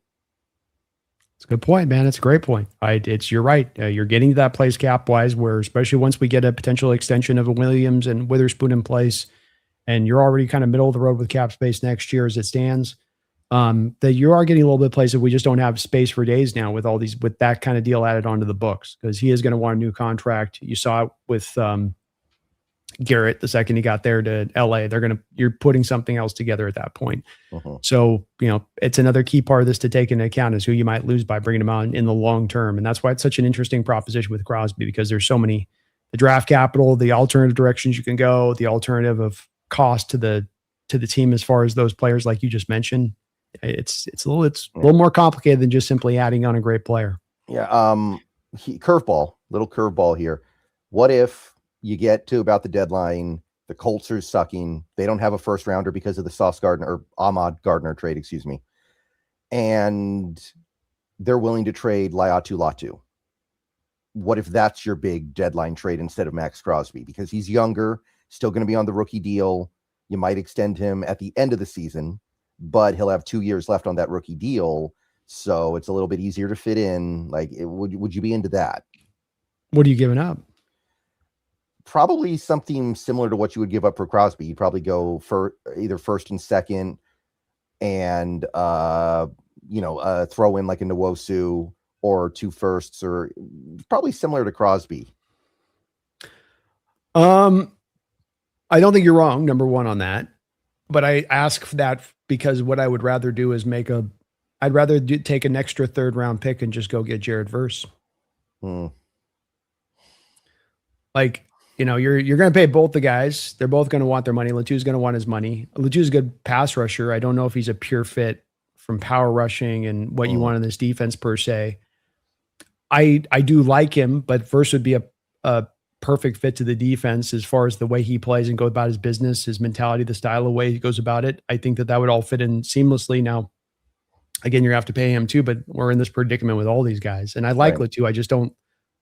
It's a good point, man. It's a great point. You're right. You're getting to that place cap wise where, especially once we get a potential extension of a Williams and Witherspoon in place, and you're already kind of middle of the road with cap space next year as it stands, that you are getting a little bit of place that we just don't have space for days now with that kind of deal added onto the books because he is going to want a new contract. You saw it with Garrett the second he got there to LA. You're putting something else together at that point. So, it's another key part of this to take into account is who you might lose by bringing him on in the long term. And that's why it's such an interesting proposition with Crosby because there's so many, the draft capital, the alternative directions you can go, the alternative of cost to the team as far as those players like you just mentioned. it's a little more complicated than just simply adding on a great player. Yeah. Little curveball here. What if you get to about the deadline, the Colts are sucking, they don't have a first rounder because of the Sauce Gardner or Ahmad Gardner trade, excuse me, and they're willing to trade Laiatu Latu? What if that's your big deadline trade instead of Max Crosby? Because he's younger, still going to be on the rookie deal. You might extend him at the end of the season, but he'll have 2 years left on that rookie deal. So it's a little bit easier to fit in. Like, would you be into that? What are you giving up? Probably something similar to what you would give up for Crosby. You'd probably go for either first and second and, throw in like a Nwosu or 2 firsts, or probably similar to Crosby. I don't think you're wrong, number one, on that. But I ask for that because what I would rather do is I'd rather take an extra 3rd round pick and just go get Jared Verse. Like, you're going to pay both the guys. They're both going to want their money. Latu's going to want his money. Latu's a good pass rusher. I don't know if he's a pure fit from power rushing and what you want in this defense per se. I do like him, but Verse would be a perfect fit to the defense as far as the way he plays and go about his business, his mentality, the style of way he goes about it. I think that would all fit in seamlessly. Now, again, you're going to have to pay him too, but we're in this predicament with all these guys. And I like Latu.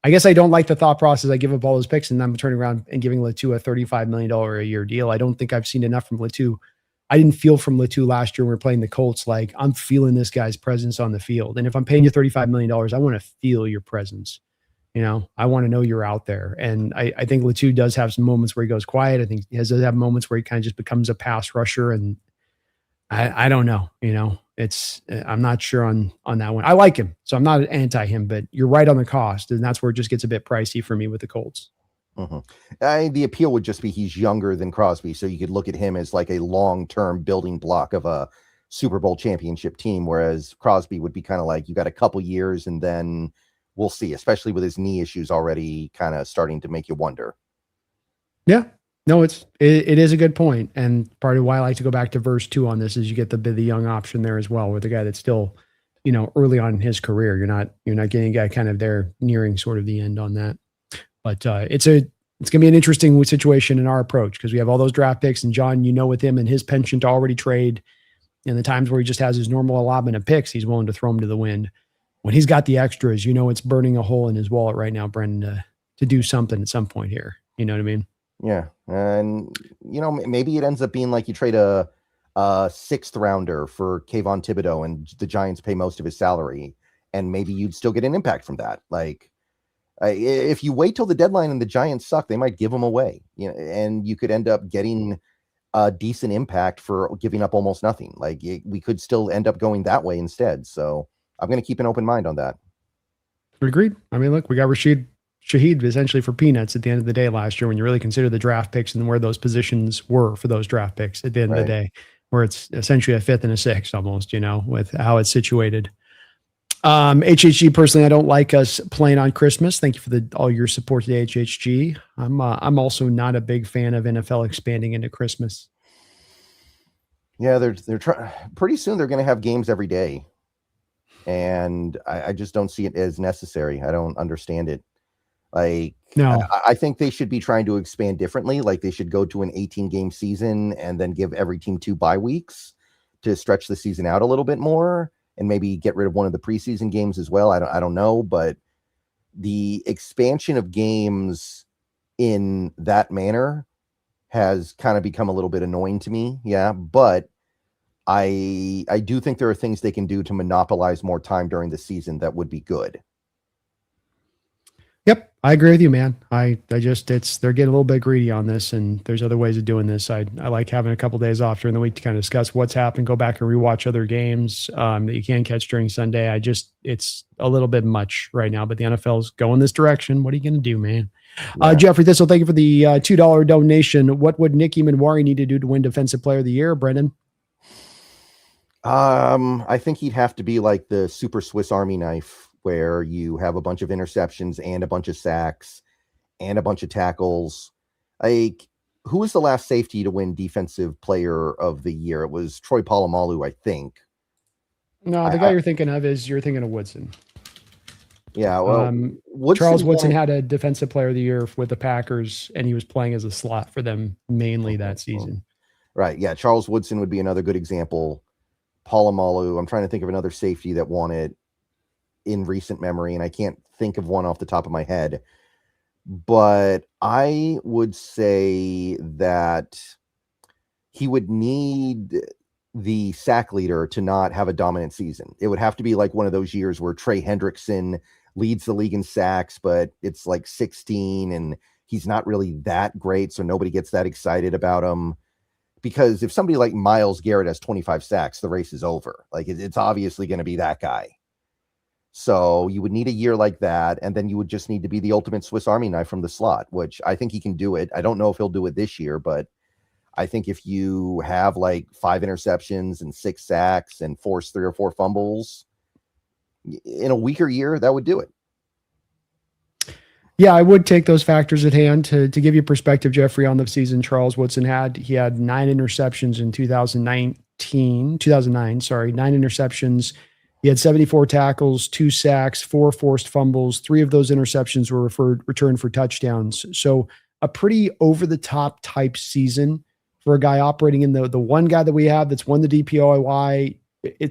I guess I don't like the thought process. I give up all those picks and I'm turning around and giving Latu a $35 million a year deal. I don't think I've seen enough from Latu. I didn't feel from Latu last year when we were playing the Colts. Like, I'm feeling this guy's presence on the field. And if I'm paying you $35 million, I want to feel your presence. I want to know you're out there. And I think Latu does have some moments where he goes quiet. I think he does have moments where he kind of just becomes a pass rusher. And I don't know, I'm not sure on that one. I like him, so I'm not anti him, but you're right on the cost. And that's where it just gets a bit pricey for me with the Colts. The appeal would just be he's younger than Crosby, so you could look at him as like a long-term building block of a Super Bowl championship team, whereas Crosby would be kind of like, you got a couple years and then we'll see, especially with his knee issues already kind of starting to make you wonder. Yeah, no, it is a good point. And part of why I like to go back to Verse 2 on this is you get the young option there as well with the guy that's still, early on in his career. You're not getting a guy kind of there nearing sort of the end on that. But it's going to be an interesting situation in our approach because we have all those draft picks, and John, with him and his penchant to already trade, and the times where he just has his normal allotment of picks, he's willing to throw them to the wind. When he's got the extras, it's burning a hole in his wallet right now, Brendan, to do something at some point here. You know what I mean? Yeah. And, maybe it ends up being like you trade a 6th rounder for Kayvon Thibodeau and the Giants pay most of his salary, and maybe you'd still get an impact from that. Like, if you wait till the deadline and the Giants suck, they might give them away, and you could end up getting a decent impact for giving up almost nothing. Like, we could still end up going that way instead. So I'm going to keep an open mind on that. Agreed. I mean, look, we got Rashid Shaheed essentially for peanuts at the end of the day last year when you really consider the draft picks and where those positions were for those draft picks at the end of the day, where it's essentially a 5th and a 6th almost, with how it's situated. HHG, personally, I don't like us playing on Christmas. Thank you for all your support today, HHG. I'm also not a big fan of NFL expanding into Christmas. Yeah, they're trying. Pretty soon they're going to have games every day, and I just don't see it as necessary. I don't understand it. Like, no, I think they should be trying to expand differently. Like, they should go to an 18-game season and then give every team 2 bye weeks to stretch the season out a little bit more. And maybe get rid of one of the preseason games as well. I don't know, but the expansion of games in that manner has kind of become a little bit annoying to me. Yeah, but I do think there are things they can do to monopolize more time during the season that would be good. Yep, I agree with you, man. They're getting a little bit greedy on this, and there's other ways of doing this. I like having a couple days off during the week to kind of discuss what's happened, go back and rewatch other games that you can catch during Sunday. It's a little bit much right now, but the NFL's going this direction. What are you going to do, man? Yeah. Jeffrey Thistle, thank you for the $2 donation. What would Nicky Manwari need to do to win Defensive Player of the Year, Brendan? I think he'd have to be like the super Swiss Army knife, where you have a bunch of interceptions and a bunch of sacks and a bunch of tackles. Like, who was the last safety to win Defensive Player of the Year? It was Troy Polamalu, I think. No, the guy you're thinking of Woodson. Yeah, well, Charles Woodson had a defensive player of the year with the Packers, and he was playing as a slot for them mainly that season. Right. Yeah. Charles Woodson would be another good example. Polamalu. I'm trying to think of another safety that won it in recent memory, and I can't think of one off the top of my head. But I would say that he would need the sack leader to not have a dominant season. It would have to be like one of those years where Trey Hendrickson leads the league in sacks, but it's like 16 and he's not really that great, so nobody gets that excited about him. Because if somebody like Myles Garrett has 25 sacks, the race is over. Like it's obviously going to be that guy. So you would need a year like that, and then you would just need to be the ultimate Swiss Army knife from the slot, which I think he can do it. I don't know if he'll do it this year, but I think if you have like 5 interceptions and 6 sacks and force 3 or 4 fumbles in a weaker year, that would do it. Yeah, I would take those factors at hand to give you perspective, Jeffrey, on the season Charles Woodson had. He had 9 interceptions in 2009, 9 interceptions. He had 74 tackles, 2 sacks, 4 forced fumbles. 3 of those interceptions were returned for touchdowns. So a pretty over-the-top type season for a guy operating in the one guy that we have that's won the DPOY.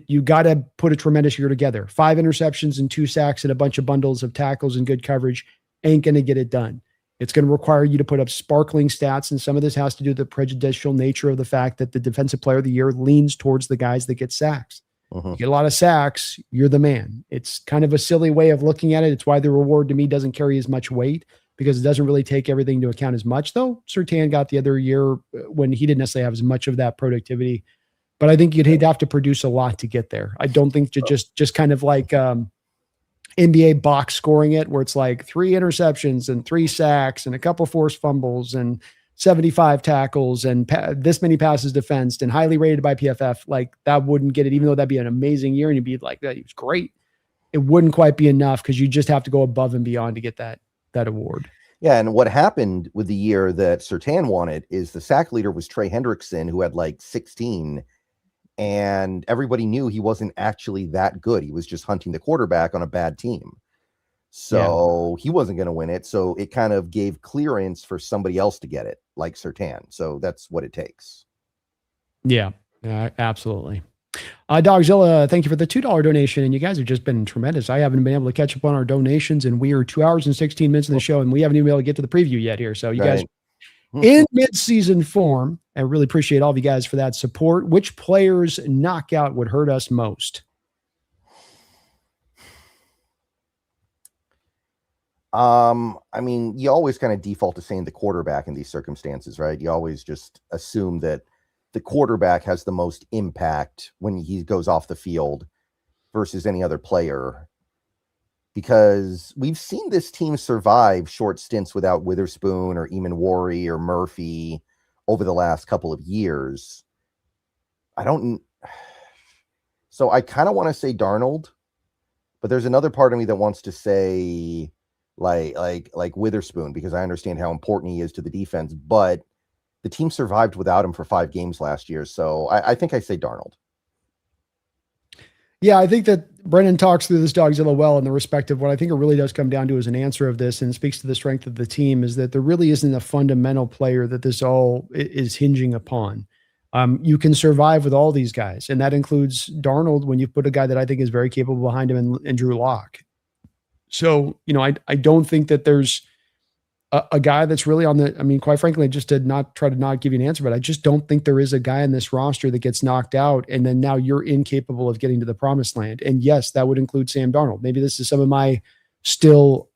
You got to put a tremendous year together. 5 interceptions and 2 sacks and a bunch of bundles of tackles and good coverage ain't going to get it done. It's going to require you to put up sparkling stats, and some of this has to do with the prejudicial nature of the fact that the defensive player of the year leans towards the guys that get sacks. You get a lot of sacks, you're the man. It's kind of a silly way of looking at it. It's why the reward to me doesn't carry as much weight, because it doesn't really take everything into account as much, though. Surtain got the other year when he didn't necessarily have as much of that productivity. But I think you'd have to produce a lot to get there. I don't think just kind of like NBA box scoring it, where it's like 3 interceptions and 3 sacks and a couple forced fumbles and 75 tackles and this many passes defensed and highly rated by PFF. Like that wouldn't get it, even though that'd be an amazing year and you'd be like, that he was great. It wouldn't quite be enough, because you just have to go above and beyond to get that award. Yeah, and what happened with the year that Surtain won it is the sack leader was Trey Hendrickson, who had like 16, and everybody knew he wasn't actually that good. He was just hunting the quarterback on a bad team. So he wasn't going to win it. So it kind of gave clearance for somebody else to get it, like Surtain. So that's what it takes. Yeah, absolutely. Dogzilla, thank you for the $2 donation. And you guys have just been tremendous. I haven't been able to catch up on our donations, and we are 2 hours and 16 minutes in the show, and we haven't even been able to get to the preview yet here. So you guys in mid-season form. I really appreciate all of you guys for that support. Which players' knockout would hurt us most? I mean, you always kind of default to saying the quarterback in these circumstances, right? You always just assume that the quarterback has the most impact when he goes off the field versus any other player, because we've seen this team survive short stints without Witherspoon or Eamon Worry or Murphy over the last couple of years. So I kind of want to say Darnold, but there's another part of me that wants to say like Witherspoon, because I understand how important he is to the defense, but the team survived without him for 5 games last year. So I think I say Darnold. Yeah, I think that Brennan talks through this Dogzilla well in the respect of what I think it really does come down to as an answer of this, and speaks to the strength of the team, is that there really isn't a fundamental player that this all is hinging upon. You can survive with all these guys, and that includes Darnold when you put a guy that I think is very capable behind him in Drew Lock. So, I don't think that there's a guy that's really on the, I mean, quite frankly, just to not try to not give you an answer, but I just don't think there is a guy in this roster that gets knocked out and then now you're incapable of getting to the promised land. And yes, that would include Sam Darnold. Maybe this is some of my still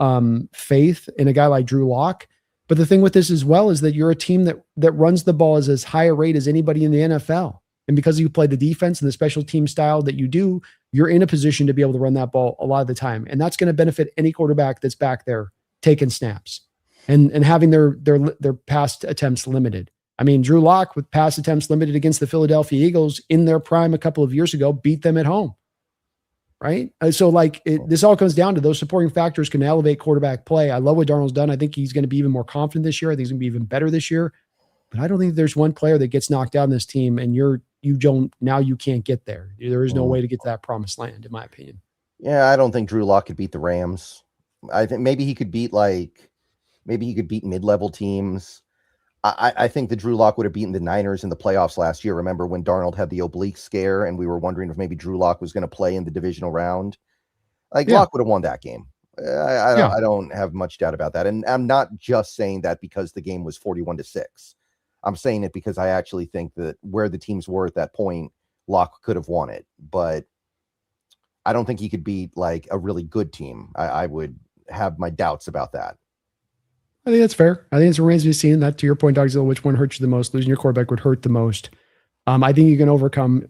faith in a guy like Drew Lock. But the thing with this as well is that you're a team that runs the ball as high a rate as anybody in the NFL. And because you play the defense and the special team style that you do, you're in a position to be able to run that ball a lot of the time. And that's going to benefit any quarterback that's back there taking snaps and having their pass attempts limited. I mean, Drew Lock, with pass attempts limited against the Philadelphia Eagles in their prime a couple of years ago, beat them at home. Right? So this all comes down to those supporting factors can elevate quarterback play. I love what Darnold's done. I think he's going to be even more confident this year. I think he's going to be even better this year. But I don't think there's one player that gets knocked out in this team and you're now you can't get there. There is no way to get to that promised land, in my opinion. Yeah, I don't think Drew Lock could beat the Rams. I think maybe he could beat mid-level teams. I think that Drew Lock would have beaten the Niners in the playoffs last year. Remember when Darnold had the oblique scare and we were wondering if maybe Drew Lock was going to play in the divisional round? Lock would have won that game. I don't have much doubt about that. And I'm not just saying that because the game was 41-6. I'm saying it because I actually think that where the teams were at that point, Lock could have won it. But I don't think he could beat like a really good team. I would have my doubts about that. I think that's fair. I think it remains to be seen. That, to your point, Dogzilla, which one hurts you the most? Losing your quarterback would hurt the most. I think you can overcome.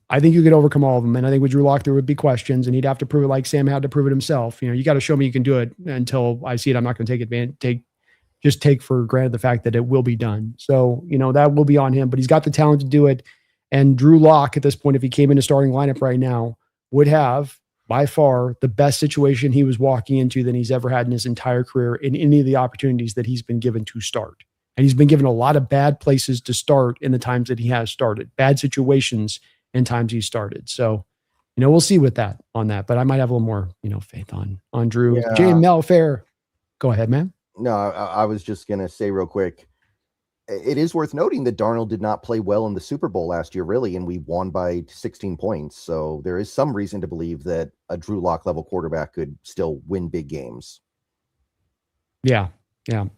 I think you could overcome all of them. And I think with Drew Lock, there would be questions, and he'd have to prove it like Sam had to prove it himself. You got to show me you can do it. Until I see it, I'm not going to take for granted the fact that it will be done. So, that will be on him, but he's got the talent to do it. And Drew Lock, at this point, if he came into starting lineup right now, would have by far the best situation he was walking into than he's ever had in his entire career in any of the opportunities that he's been given to start. And he's been given a lot of bad places to start in the times that he has started, bad situations in times he started. So, we'll see with that on that, but I might have a little more, faith on Drew. Yeah. Jay Melfair. Go ahead, man. No, I was just going to say real quick, it is worth noting that Darnold did not play well in the Super Bowl last year, really, and we won by 16 points. So there is some reason to believe that a Drew Lock level quarterback could still win big games. Yeah.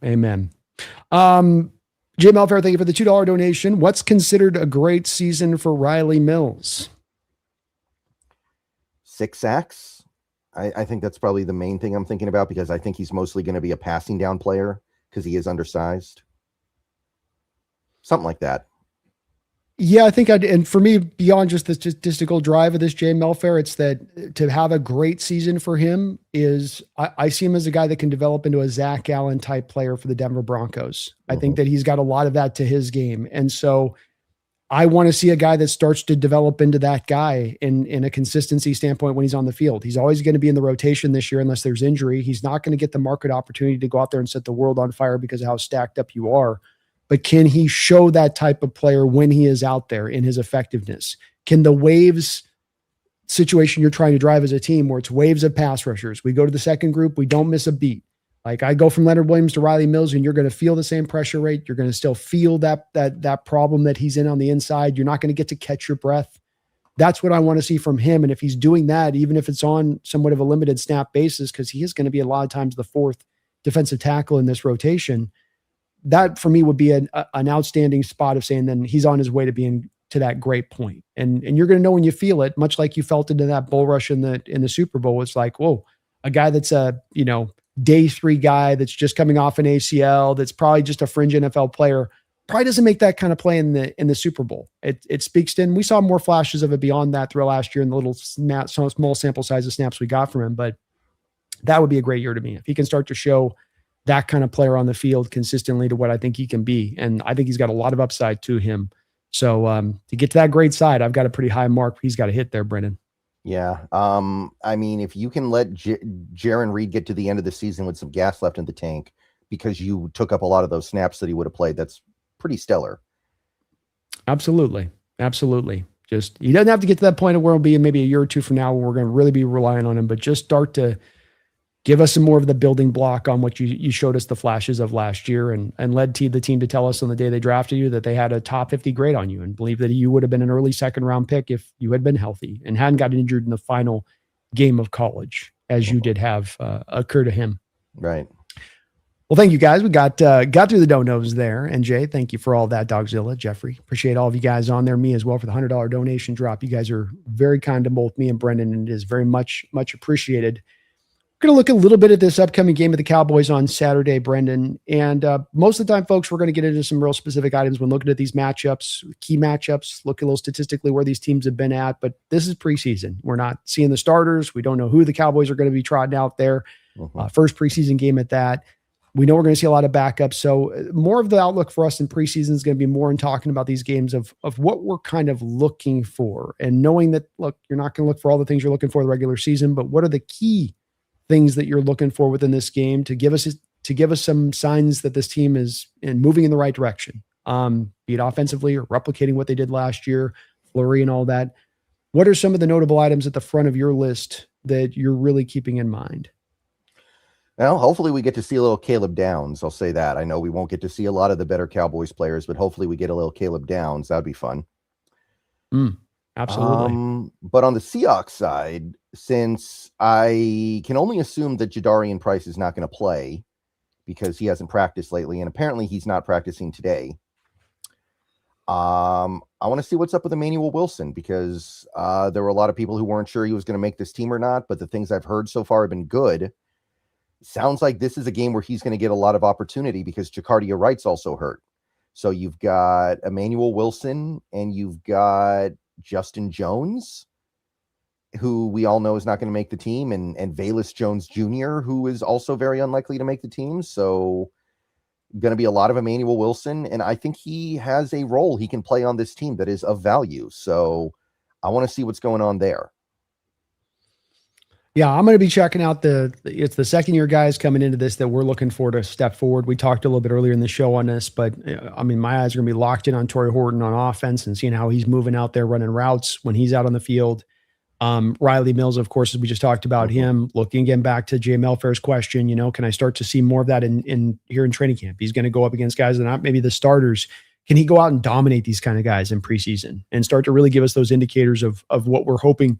Amen. Jim Elfair, thank you for the $2 donation. What's considered a great season for Riley Mills? 6 sacks. I think that's probably the main thing I'm thinking about, because I think he's mostly going to be a passing down player because he is undersized. Something like that. Yeah, I think and for me, beyond just the statistical drive of this Jay Melfair, it's that to have a great season for him is I see him as a guy that can develop into a Zach Allen type player for the Denver Broncos. I think that he's got a lot of that to his game. And so I want to see a guy that starts to develop into that guy in a consistency standpoint when he's on the field. He's always going to be in the rotation this year unless there's injury. He's not going to get the market opportunity to go out there and set the world on fire because of how stacked up you are. But can he show that type of player when he is out there in his effectiveness? Can the waves situation you're trying to drive as a team, where it's waves of pass rushers, we go to the second group, we don't miss a beat. Like I go from Leonard Williams to Riley Mills, and you're going to feel the same pressure rate. You're going to still feel that problem that he's in on the inside. You're not going to get to catch your breath. That's what I want to see from him. And if he's doing that, even if it's on somewhat of a limited snap basis, because he is going to be a lot of times the fourth defensive tackle in this rotation, that for me would be an outstanding spot of saying then he's on his way to being to that great point. And you're going to know when you feel it, much like you felt into that bull rush in the Super Bowl. It's like, whoa, a guy that's a, day 3 guy that's just coming off an ACL, that's probably just a fringe NFL player, probably doesn't make that kind of play in the Super Bowl. It speaks to, and we saw more flashes of it beyond that throughout last year in the little small sample size of snaps we got from him. But that would be a great year to me if he can start to show that kind of player on the field consistently to what I think he can be. And I think he's got a lot of upside to him. So to get to that great side, I've got a pretty high mark he's got to hit there, Brendan. Yeah. I mean, if you can let Jaron Reed get to the end of the season with some gas left in the tank because you took up a lot of those snaps that he would have played, that's pretty stellar. Absolutely. Just, he doesn't have to get to that point of where it'll be maybe a year or two from now where we're going to really be relying on him, but just start to give us some more of the building block on what you showed us the flashes of last year, and led the team to tell us on the day they drafted you that they had a top 50 grade on you and believe that you would have been an early second round pick if you had been healthy and hadn't gotten injured in the final game of college, as you did have occur to him. Right. Well, thank you guys. We got through the donos there. And Jay, thank you for all that. Dogzilla, Jeffrey, appreciate all of you guys on there. Me as well for the $100 donation drop. You guys are very kind to both me and Brendan, and it is very much appreciated. We're going to look a little bit at this upcoming game of the Cowboys on Saturday, Brendan. And most of the time, folks, we're going to get into some real specific items when looking at these matchups, key matchups, look a little statistically where these teams have been at. But this is preseason. We're not seeing the starters. We don't know who the Cowboys are going to be trotting out there. First preseason game at that. We know we're going to see a lot of backups. So more of the outlook for us in preseason is going to be more in talking about these games of what we're kind of looking for, and knowing that, look, you're not going to look for all the things you're looking for in the regular season, but what are the key things that you're looking for within this game to give us some signs that this team is moving in the right direction. be it offensively or replicating what they did last year, Fleury and all that. What are some of the notable items at the front of your list that you're really keeping in mind? Well, hopefully we get to see a little Caleb Downs. I'll say that. I know we won't get to see a lot of the better Cowboys players, but hopefully we get a little Caleb Downs. That'd be fun. Absolutely. But on the Seahawks side, since I can only assume that Jadarian Price is not going to play because he hasn't practiced lately, and apparently he's not practicing today. I want to see what's up with Emmanuel Wilson because there were a lot of people who weren't sure he was going to make this team or not, but the things I've heard so far have been good. Sounds like this is a game where he's going to get a lot of opportunity because Jacardia Wright's also hurt. So you've got Emmanuel Wilson and you've got Justin Jones, who we all know is not going to make the team, and Velus Jones Jr., who is also very unlikely to make the team. So going to be a lot of Emmanuel Wilson, and I think he has a role he can play on this team that is of value. So I want to see what's going on there. Yeah, I'm going to be checking out it's the second year guys coming into this that we're looking for to step forward. We talked a little bit earlier in the show on this, but I mean, my eyes are going to be locked in on Torrey Horton on offense and seeing how he's moving out there running routes when he's out on the field. Riley Mills, of course, as we just talked about him, looking again back to Jay Melfair's question, can I start to see more of that in here in training camp? He's going to go up against guys that are not maybe the starters. Can he go out and dominate these kind of guys in preseason and start to really give us those indicators of what we're hoping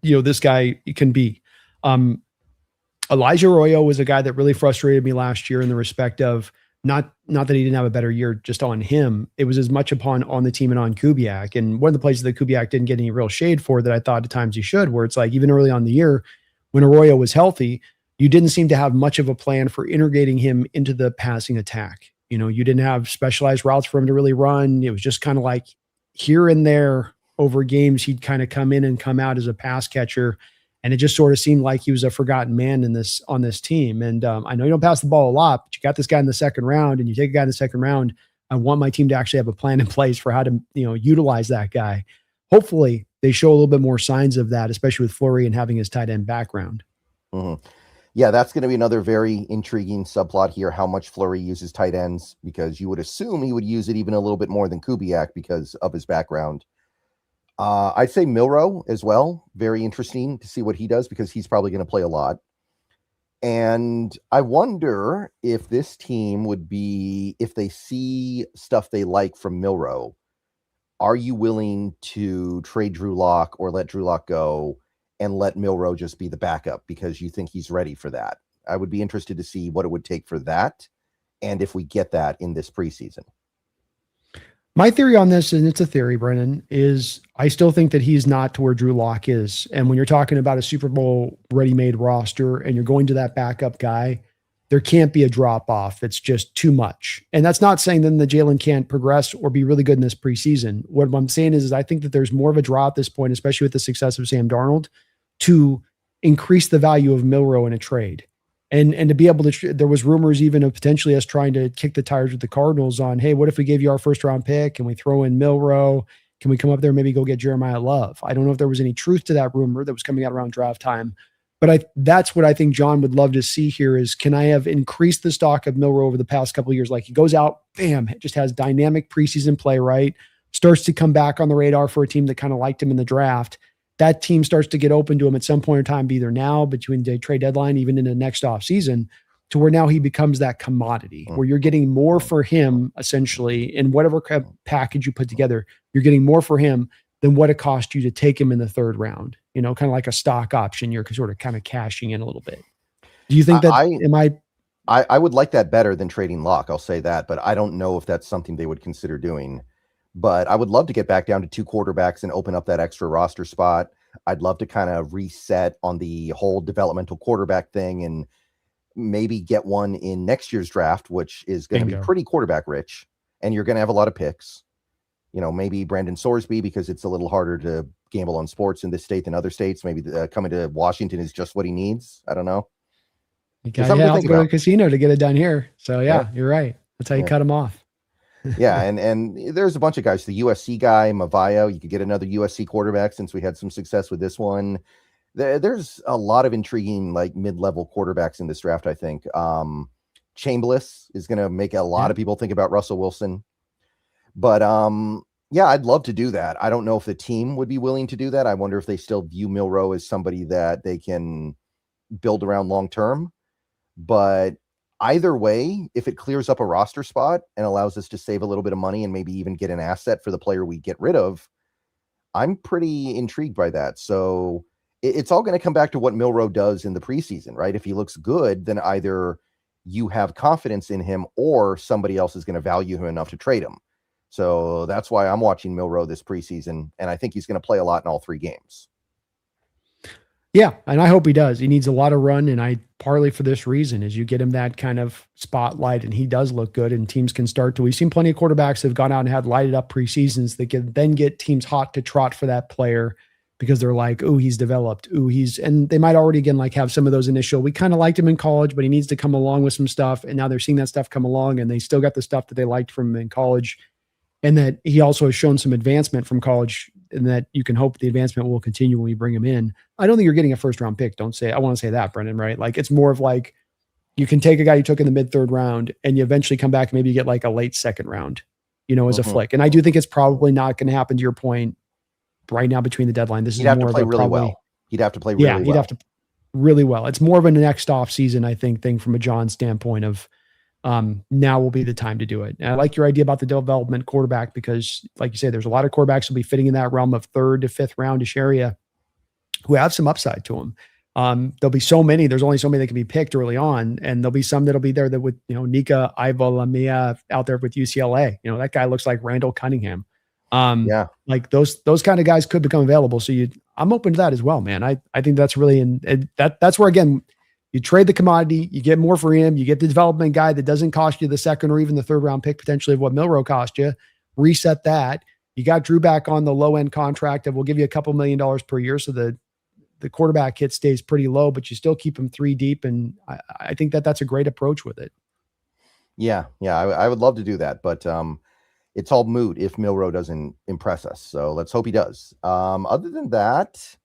this guy can be? Elijah Arroyo was a guy that really frustrated me last year in the respect of not that he didn't have a better year just on him. It was as much on the team and on Kubiak. And one of the places that Kubiak didn't get any real shade for that I thought at times he should, where it's like even early on in the year when Arroyo was healthy, you didn't seem to have much of a plan for integrating him into the passing attack. You didn't have specialized routes for him to really run. It was just kind of like here and there over games, he'd kind of come in and come out as a pass catcher. And it just sort of seemed like he was a forgotten man on this team. And I know you don't pass the ball a lot, but you got this guy in the second round and you take a guy in the second round. I want my team to actually have a plan in place for how to, utilize that guy. Hopefully they show a little bit more signs of that, especially with Fleury and having his tight end background. Mm-hmm. Yeah, that's going to be another very intriguing subplot here, how much Fleury uses tight ends, because you would assume he would use it even a little bit more than Kubiak because of his background. I'd say Milroe as well. Very interesting to see what he does because he's probably going to play a lot. And I wonder if this team would be, if they see stuff they like from Milroe, are you willing to trade Drew Lock or let Drew Lock go and let Milroe just be the backup because you think he's ready for that? I would be interested to see what it would take for that and if we get that in this preseason. My theory on this, and it's a theory, Brennan, is I still think that he's not to where Drew Lock is. And when you're talking about a Super Bowl ready-made roster and you're going to that backup guy, there can't be a drop-off. It's just too much. And that's not saying then that Jalen can't progress or be really good in this preseason. What I'm saying is I think that there's more of a draw at this point, especially with the success of Sam Darnold, to increase the value of Milroe in a trade. And to be able to, there was rumors even of potentially us trying to kick the tires with the Cardinals on, hey, what if we gave you our first round pick and we throw in Milroe? Can we come up there and maybe go get Jeremiah Love? I don't know if there was any truth to that rumor that was coming out around draft time, but that's what I think John would love to see here is, can I have increased the stock of Milroe over the past couple of years? Like he goes out, bam, just has dynamic preseason play, right? Starts to come back on the radar for a team that kind of liked him in the draft. That team starts to get open to him at some point in time, either now between the trade deadline, even in the next offseason, to where now he becomes that commodity where you're getting more for him essentially in whatever package you put together. You're getting more for him than what it cost you to take him in the third round, kind of like a stock option. You're sort of kind of cashing in a little bit. Do you think that I would like that better than trading Locke. I'll say that, but I don't know if that's something they would consider doing. But I would love to get back down to 2 quarterbacks and open up that extra roster spot. I'd love to kind of reset on the whole developmental quarterback thing and maybe get one in next year's draft, which is going to be pretty quarterback rich. And you're going to have a lot of picks. Maybe Brandon Sorsby, because it's a little harder to gamble on sports in this state than other states. Maybe coming to Washington is just what he needs. I don't know. You got to go to a casino to get it done here. So yeah. You're right. That's how you cut him off. Yeah, and there's a bunch of guys. The USC guy, Mavayo, you could get another USC quarterback since we had some success with this one. There's a lot of intriguing, like, mid-level quarterbacks in this draft, I think. Chambliss is going to make a lot of people think about Russell Wilson. But yeah, I'd love to do that. I don't know if the team would be willing to do that. I wonder if they still view Milroe as somebody that they can build around long term. But either way, if it clears up a roster spot and allows us to save a little bit of money and maybe even get an asset for the player we get rid of, I'm pretty intrigued by that. So it's all going to come back to what Milroe does in the preseason, right? If he looks good, then either you have confidence in him or somebody else is going to value him enough to trade him. So that's why I'm watching Milroe this preseason, and I think he's going to play a lot in all 3 games. Yeah, and I hope he does. He needs a lot of run, and partly for this reason is you get him that kind of spotlight, and he does look good, and teams can start to. We've seen plenty of quarterbacks that have gone out and had lighted up preseasons that can then get teams hot to trot for that player because they're like, oh, he's developed. Oh, and they might already again like have some of those initial. We kind of liked him in college, but he needs to come along with some stuff, and now they're seeing that stuff come along, and they still got the stuff that they liked from him in college. And that he also has shown some advancement from college, and that you can hope the advancement will continue when we bring him in. I don't think you're getting a first round pick. I want to say that, Brendan, right? Like it's more of like you can take a guy you took in the mid 3rd round and you eventually come back and maybe you get like a late 2nd round, as a flick. And I do think it's probably not going to happen to your point right now between the deadline. This is more of a really well. He'd have to play really well. He'd have to really well. It's more of a next off season, I think, thing from a John standpoint of, now will be the time to do it. And I like your idea about the development quarterback because, like you say, there's a lot of quarterbacks who'll be fitting in that realm of 3rd to 5th roundish area who have some upside to them. There'll be so many. There's only so many that can be picked early on, and there'll be some that'll be there that would, Nika Ivolamia out there with UCLA. That guy looks like Randall Cunningham. Like those kind of guys could become available. So I'm open to that as well, man. I think that's really that's where again. You trade the commodity, you get more for him, you get the development guy that doesn't cost you the 2nd or even the 3rd round pick potentially of what Milroe cost you. Reset that. You got Drew back on the low end contract that will give you a couple $1 million per year. So the quarterback hit stays pretty low, but you still keep him 3 deep. And I think that's a great approach with it. Yeah. I would love to do that, but it's all moot if Milroe doesn't impress us. So let's hope he does. Other than that,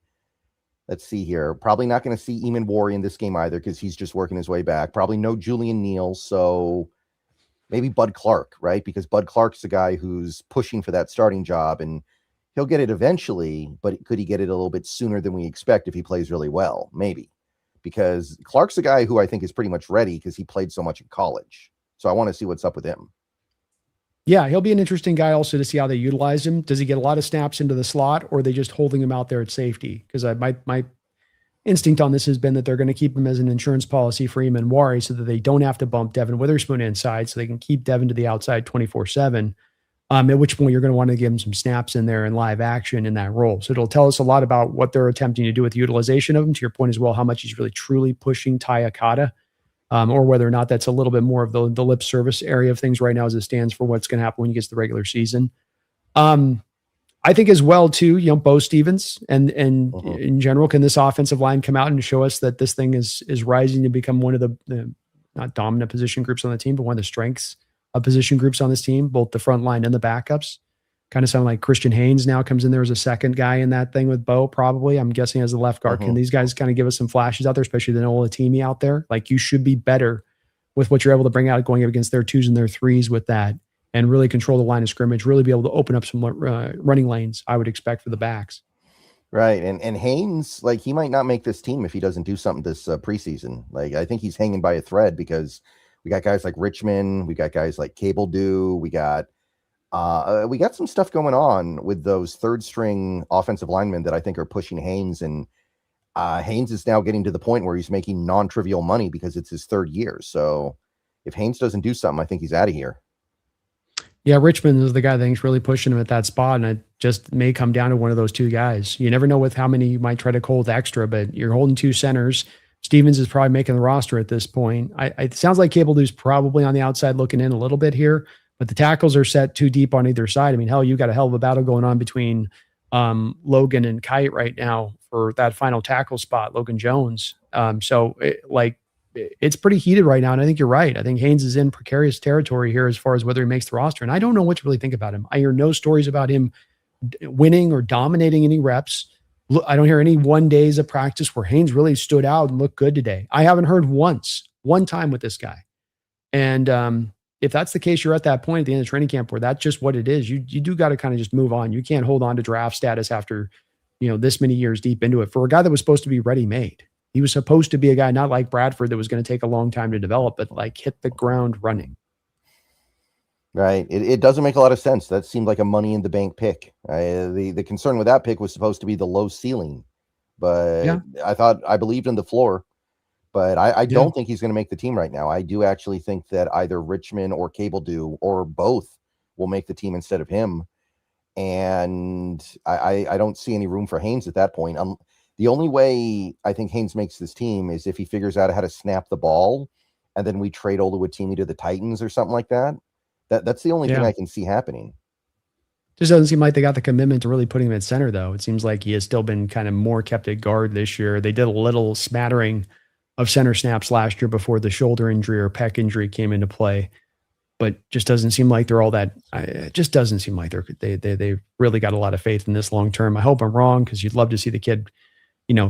let's see here. Probably not going to see Eamon Warry in this game either because he's just working his way back. Probably no Julian Neal. So maybe Bud Clark, right? Because Bud Clark's the guy who's pushing for that starting job, and he'll get it eventually, but could he get it a little bit sooner than we expect if he plays really well? Maybe. Because Clark's the guy who I think is pretty much ready because he played so much in college. So I want to see what's up with him. Yeah, he'll be an interesting guy also to see how they utilize him. Does he get a lot of snaps into the slot, or are they just holding him out there at safety? Because my instinct on this has been that they're going to keep him as an insurance policy for Eamon Warry so that they don't have to bump Devin Witherspoon inside, so they can keep Devin to the outside 24/7. At which point you're going to want to give him some snaps in there in live action in that role. So it'll tell us a lot about what they're attempting to do with the utilization of him. To your point as well, how much he's really truly pushing Ty Akata. Or whether or not that's a little bit more of the lip service area of things right now as it stands for what's going to happen when he gets to the regular season. I think as well too, Bo Stevens and in general, can this offensive line come out and show us that this thing is rising to become one of the not dominant position groups on the team, but one of the strengths of position groups on this team, both the front line and the backups. Kind of sound like Christian Haynes now comes in there as a second guy in that thing with Bo, probably. I'm guessing as the left guard. Can these guys kind of give us some flashes out there, especially the Nola Teamy out there? Like you should be better with what you're able to bring out going up against their 2s and their 3s with that and really control the line of scrimmage, really be able to open up some running lanes, I would expect for the backs. Right. And Haynes, like he might not make this team if he doesn't do something this preseason. Like I think he's hanging by a thread because we got guys like Richmond, we got guys like Cable Dew, we got some stuff going on with those 3rd string offensive linemen that I think are pushing Haynes, and Haynes is now getting to the point where he's making non-trivial money because it's his 3rd year. So if Haynes doesn't do something, I think he's out of here. Yeah, Richmond is the guy that thinks really pushing him at that spot, and it just may come down to one of those 2 guys. You never know with how many you might try to hold extra, but you're holding 2 centers. Stevens is probably making the roster at this point. It sounds like Cable Dew's probably on the outside looking in a little bit here. But the tackles are set too deep on either side. I mean, hell, you got a hell of a battle going on between Logan and Kite right now for that final tackle spot, Logan Jones. It's pretty heated right now. And I think you're right. I think Haynes is in precarious territory here as far as whether he makes the roster. And I don't know what to really think about him. I hear no stories about him winning or dominating any reps. I don't hear any 1 days of practice where Haynes really stood out and looked good today. I haven't heard one time with this guy. And if that's the case, you're at that point at the end of training camp where that's just what it is. You do got to kind of just move on. You can't hold on to draft status after, this many years deep into it for a guy that was supposed to be ready-made. He was supposed to be a guy not like Bradford that was going to take a long time to develop, but like hit the ground running. Right. It doesn't make a lot of sense. That seemed like a money in the bank pick. The concern with that pick was supposed to be the low ceiling, but Yeah. I believed in the floor, but I don't think he's going to make the team right now. I do actually think that either Richmond or Cable do, or both will make the team instead of him. And I don't see any room for Haynes at that point. The only way I think Haynes makes this team is if he figures out how to snap the ball and then we trade Oluwatimi to the Titans or something like that. That's the only thing I can see happening. Just doesn't seem like they got the commitment to really putting him at center, though. It seems like he has still been kind of more kept at guard this year. They did a little smattering of center snaps last year before the shoulder injury or pec injury came into play, but just doesn't seem like they're all that. It just doesn't seem like they really got a lot of faith in this long term. I hope I'm wrong because you'd love to see the kid,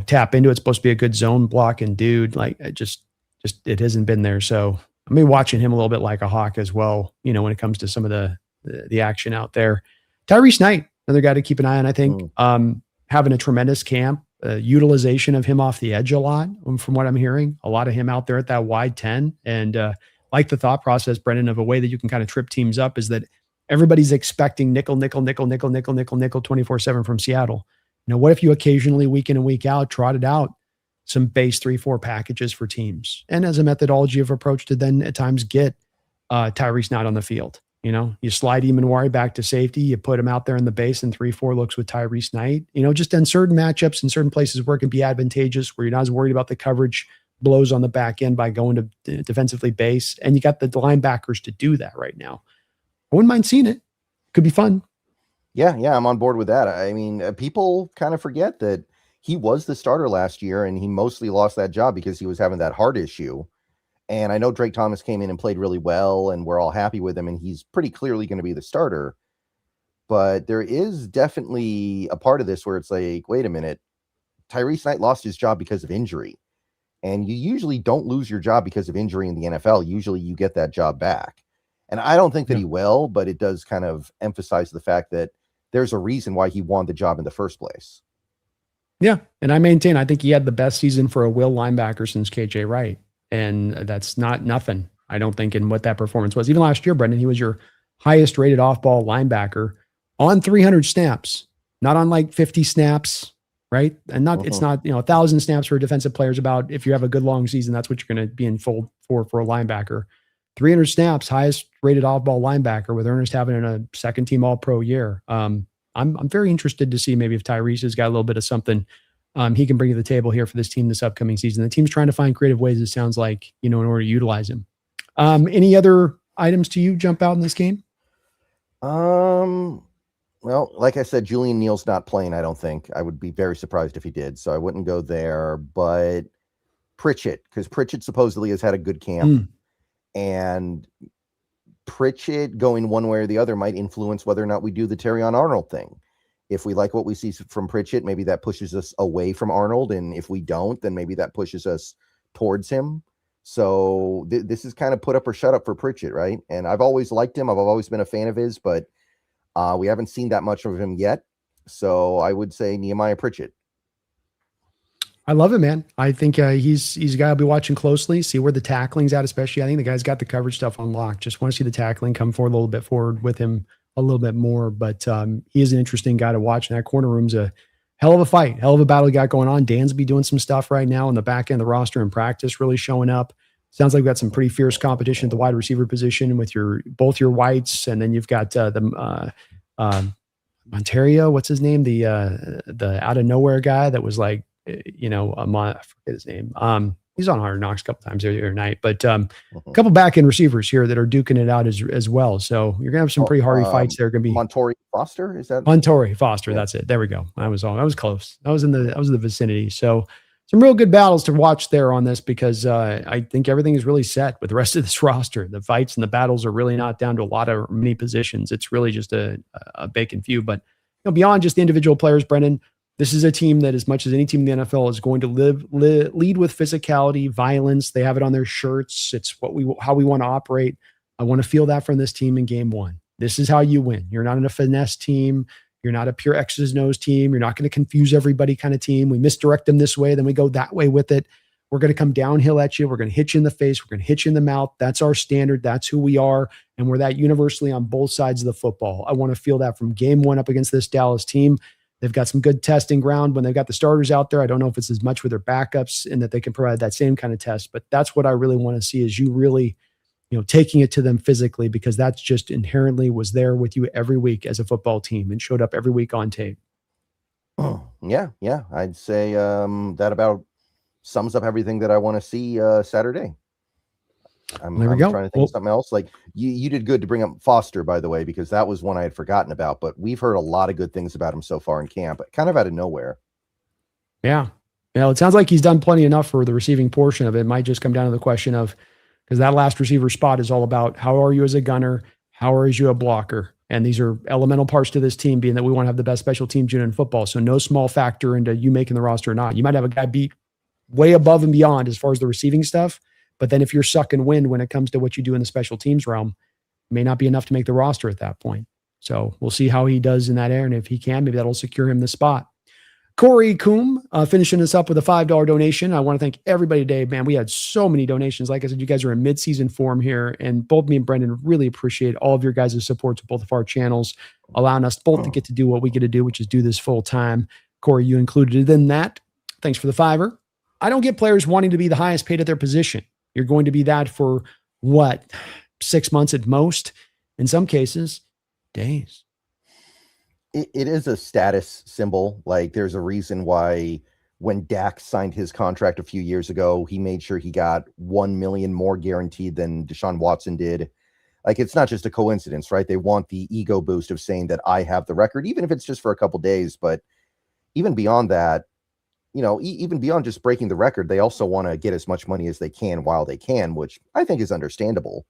tap into it. It's supposed to be a good zone blocking dude. Like it hasn't been there. So I'm be watching him a little bit like a hawk as well, when it comes to some of the action out there. Tyrese Knight, another guy to keep an eye on, I think, having a tremendous camp, utilization of him off the edge a lot from what I'm hearing, a lot of him out there at that wide 10. And like the thought process, Brendan, of a way that you can kind of trip teams up is that everybody's expecting nickel 24/7 from Seattle. What if you occasionally week in and week out trotted out some base 3-4 packages for teams, and as a methodology of approach to then at times get Tyrese Knight on the field. You slide Eamon back to safety, you put him out there in the base and 3-4 looks with Tyrese Knight, just in certain matchups in certain places where it can be advantageous, where you're not as worried about the coverage blows on the back end by going to defensively base. And you got the linebackers to do that right now. I wouldn't mind seeing it. Could be fun. Yeah, I'm on board with that. I mean, people kind of forget that he was the starter last year, and he mostly lost that job because he was having that heart issue. And I know Drake Thomas came in and played really well, and we're all happy with him, and he's pretty clearly going to be the starter. But there is definitely a part of this where it's like, wait a minute, Tyrese Knight lost his job because of injury. And you usually don't lose your job because of injury in the NFL. Usually you get that job back. And I don't think that he will, but it does kind of emphasize the fact that there's a reason why he won the job in the first place. Yeah. And I think he had the best season for a will linebacker since KJ Wright. And that's not nothing, I don't think, in what that performance was. Even last year, Brendan, he was your highest rated off-ball linebacker on 300 snaps, not on like 50 snaps, right? And it's not, 1,000 snaps for a defensive player is about, if you have a good long season, that's what you're going to be in full for a linebacker. 300 snaps, highest rated off-ball linebacker, with Ernest having a second team All-Pro year. I'm very interested to see maybe if Tyrese has got a little bit of something he can bring to the table here for this team this upcoming season. The team's trying to find creative ways, it sounds like, in order to utilize him. Any other items to you jump out in this game? Well, like I said, Julian Neal's not playing, I don't think. I would be very surprised if he did, so I wouldn't go there. But Pritchett, because Pritchett supposedly has had a good camp. And Pritchett going one way or the other might influence whether or not we do the Terrion Arnold thing. If we like what we see from Pritchett, maybe that pushes us away from Arnold. And if we don't, then maybe that pushes us towards him. So this is kind of put up or shut up for Pritchett, right? And I've always liked him. I've always been a fan of his, but we haven't seen that much of him yet. So I would say Nehemiah Pritchett. I love it, man. I think he's a guy I'll be watching closely, see where the tackling's at, especially. I think the guy's got the coverage stuff unlocked. Just want to see the tackling come forward a little bit forward with him a little bit more. But he is an interesting guy to watch. And that corner room's a hell of a fight, hell of a battle you got going on. Dansby doing some stuff right now on the back end of the roster in practice, really showing up. Sounds like we've got some pretty fierce competition at the wide receiver position with both your whites, and then you've got Ontario, what's his name? The out of nowhere guy that was like, I forget his name. He's on Hard Knocks a couple times the other night, but a couple back end receivers here that are duking it out as well. So you're gonna have some pretty hardy fights there. Going to be Montori Foster. Is that Montori Foster? Yeah. That's it. There we go. I was close. I was in the vicinity. So some real good battles to watch there on this, because I think everything is really set with the rest of this roster. The fights and the battles are really not down to a lot of many positions. It's really just a vacant few. But beyond just the individual players, Brendan, This is a team that, as much as any team in the NFL, is going to lead with physicality, violence. They have it on their shirts. It's how we want to operate. I want to feel that from this team in game one. This is how you win. You're not in a finesse team. You're not a pure X's and O's team. You're not going to confuse everybody kind of team. We misdirect them this way, then we go that way with it. We're going to come downhill at you. We're going to hit you in the face. We're going to hit you in the mouth. That's our standard. That's who we are. And we're that universally on both sides of the football. I want to feel that from game one up against this Dallas team. They've got some good testing ground when they've got the starters out there. I don't know if it's as much with their backups and that they can provide that same kind of test, but that's what I really want to see, is you really, taking it to them physically, because that's just inherently was there with you every week as a football team and showed up every week on tape. Oh, yeah. I'd say that about sums up everything that I want to see Saturday. I'm trying to think of something else. Like you did good to bring up Foster, by the way, because that was one I had forgotten about, but we've heard a lot of good things about him so far in camp, kind of out of nowhere. Yeah. It sounds like he's done plenty enough for the receiving portion of it. It might just come down to the question of, because that last receiver spot is all about how are you as a gunner? How are you a blocker? And these are elemental parts to this team, being that we want to have the best special teams unit in football. So no small factor into you making the roster or not. You might have a guy beat way above and beyond as far as the receiving stuff. But then if you're sucking wind when it comes to what you do in the special teams realm, it may not be enough to make the roster at that point. So we'll see how he does in that area. And if he can, maybe that'll secure him the spot. Corey Coombe finishing us up with a $5 donation. I want to thank everybody today, man. We had so many donations. Like I said, you guys are in mid-season form here. And both me and Brendan really appreciate all of your guys' support to both of our channels, allowing us both to get to do what we get to do, which is do this full time. Corey, you included in that. Thanks for the $5. I don't get players wanting to be the highest paid at their position. You're going to be that for what? 6 months at most. In some cases, days. It is a status symbol. Like there's a reason why when Dak signed his contract a few years ago, he made sure he got 1 million more guaranteed than Deshaun Watson did. Like it's not just a coincidence, right? They want the ego boost of saying that I have the record, even if it's just for a couple days. But even beyond that, even beyond just breaking the record, they also want to get as much money as they can while they can, which I think is understandable.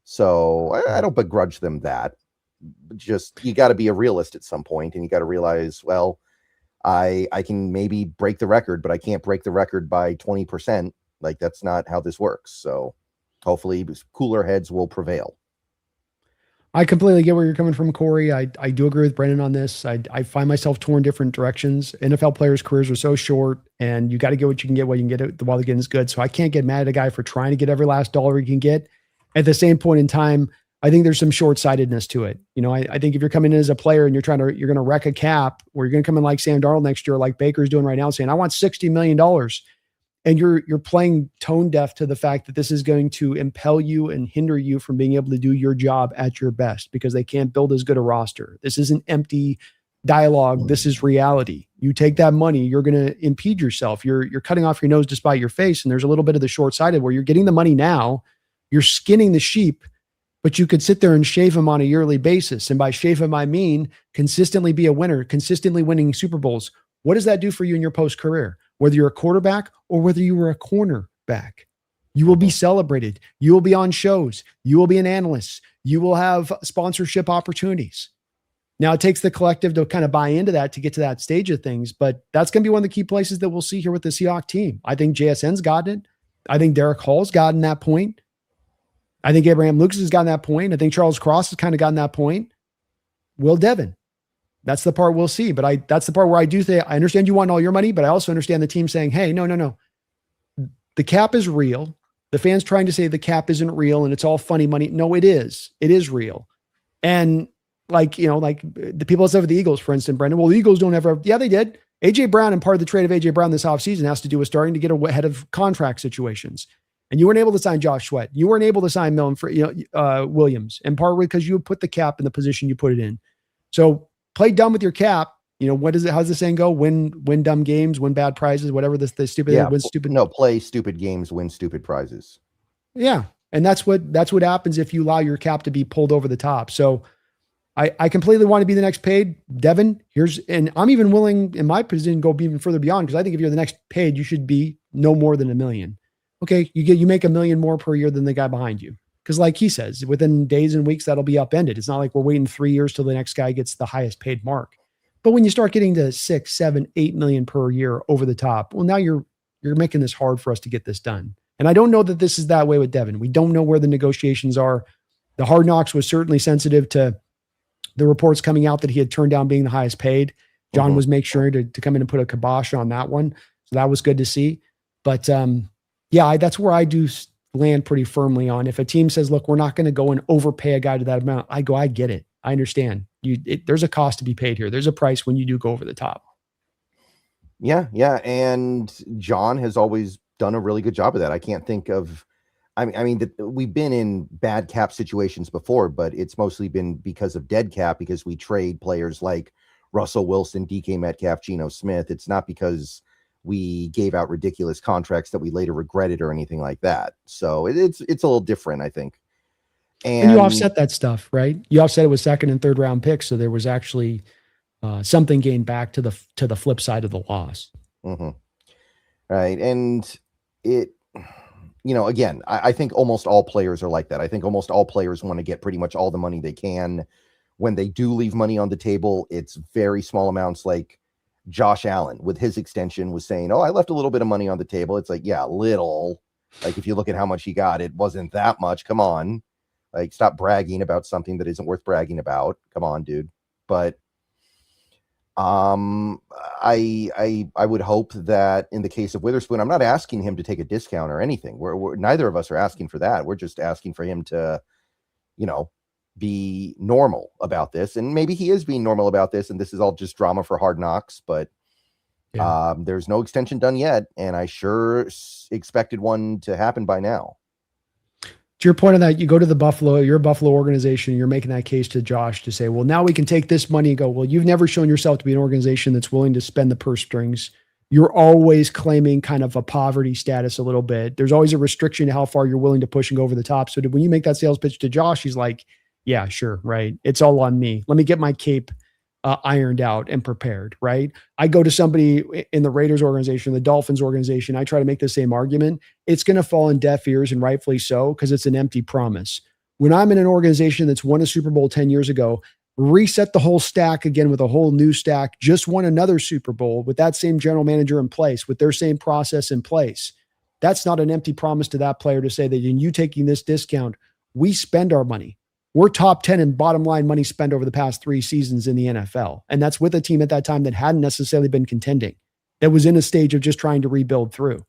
So I don't begrudge them that. Just, you got to be a realist at some point, and you got to realize, well, I can maybe break the record, but I can't break the record by 20%. Like that's not how this works. So hopefully cooler heads will prevail. I completely get where you're coming from, Corey. I do agree with Brendan on this. I find myself torn different directions. NFL players' careers are so short, and you got to get what you can get while you can get it while the getting is good. So I can't get mad at a guy for trying to get every last dollar he can get. At the same point in time, I think there's some short-sightedness to it. I think if you're coming in as a player and you're going to wreck a cap, or you're going to come in like Sam Darnold next year, like Baker's doing right now, saying, I want $60 million. And you're playing tone deaf to the fact that this is going to impel you and hinder you from being able to do your job at your best, because they can't build as good a roster. This isn't empty dialogue. This is reality. You take that money, you're going to impede yourself. You're cutting off your nose to spite your face. And there's a little bit of the short-sighted where you're getting the money now, you're skinning the sheep, but you could sit there and shave them on a yearly basis. And by shave them, I mean consistently be a winner, consistently winning Super Bowls. What does that do for you in your post-career? Whether you're a quarterback or whether you were a cornerback, you will be celebrated. You will be on shows. You will be an analyst. You will have sponsorship opportunities. Now, it takes the collective to kind of buy into that to get to that stage of things, but that's going to be one of the key places that we'll see here with the Seahawks team. I think JSN's gotten it. I think Derek Hall's gotten that point. I think Abraham Lucas has gotten that point. I think Charles Cross has kind of gotten that point. Will Devin. That's the part we'll see. But that's the part where I do think, I understand you want all your money, but I also understand the team saying, hey, no. The cap is real. The fans trying to say the cap isn't real and it's all funny money. No, it is. It is real. And like the people that said with the Eagles, for instance, Brendan, well, the Eagles don't ever, yeah, they did. A.J. Brown, and part of the trade of A.J. Brown this offseason has to do with starting to get ahead of contract situations. And you weren't able to sign Josh Sweat. You weren't able to sign Millen for Williams, and partly because you put the cap in the position you put it in. So play dumb with your cap. What is it? How's the saying go? Win dumb games, win bad prizes, whatever the stupid. Yeah, win stupid. No, play stupid games, win stupid prizes. Yeah, and that's what happens if you allow your cap to be pulled over the top. So I completely want to be the next paid. Devin, and I'm even willing in my position to go even further beyond, because I think if you're the next paid, you should be no more than $1 million. Okay, you make $1 million more per year than the guy behind you. Because like he says, within days and weeks, that'll be upended. It's not like we're waiting 3 years till the next guy gets the highest paid mark. But when you start getting to 6, 7, 8 million per year over the top, well, now you're making this hard for us to get this done. And I don't know that this is that way with Devin. We don't know where the negotiations are. The Hard Knocks was certainly sensitive to the reports coming out that he had turned down being the highest paid. John was make sure to come in and put a kibosh on that one. So that was good to see. But that's where I do land pretty firmly on. If a team says, look, we're not going to go and overpay a guy to that amount, I get it. I understand. There's a cost to be paid here. There's a price when you do go over the top. Yeah. And John has always done a really good job of that. I can't think of, we've been in bad cap situations before, but it's mostly been because of dead cap, because we trade players like Russell Wilson, DK Metcalf, Geno Smith. It's not because we gave out ridiculous contracts that we later regretted or anything like that. So it's a little different, I think. And you offset that stuff, right? You offset it with second and third round picks. So there was actually something gained back to the flip side of the loss. Right. And again, I think almost all players are like that. I think almost all players want to get pretty much all the money they can. When they do leave money on the table, it's very small amounts. Like Josh Allen with his extension was saying, I left a little bit of money on the table. It's like, yeah, little. Like if you look at how much he got, it wasn't that much. Come on. Like, stop bragging about something that isn't worth bragging about. Come on, dude. But I would hope that in the case of Witherspoon, I'm not asking him to take a discount or anything. We're neither of us are asking for that. We're just asking for him to, be normal about this. And maybe he is being normal about this, and this is all just drama for Hard Knocks. But there's no extension done yet, and I sure expected one to happen by now. To your point on that, you go to your Buffalo organization, you're making that case to Josh to say, well, now we can take this money and go, well, you've never shown yourself to be an organization that's willing to spend the purse strings. You're always claiming kind of a poverty status a little bit. There's always a restriction to how far you're willing to push and go over the top. So when you make that sales pitch to Josh, he's like, yeah, sure. Right. It's all on me. Let me get my cape ironed out and prepared. Right. I go to somebody in the Raiders organization, the Dolphins organization. I try to make the same argument. It's going to fall in deaf ears, and rightfully so, because it's an empty promise. When I'm in an organization that's won a Super Bowl 10 years ago, reset the whole stack again with a whole new stack, just won another Super Bowl with that same general manager in place, with their same process in place. That's not an empty promise to that player to say that in you taking this discount, we spend our money. We're top 10 in bottom line money spent over the past 3 seasons in the NFL. And that's with a team at that time that hadn't necessarily been contending, that was in a stage of just trying to rebuild through.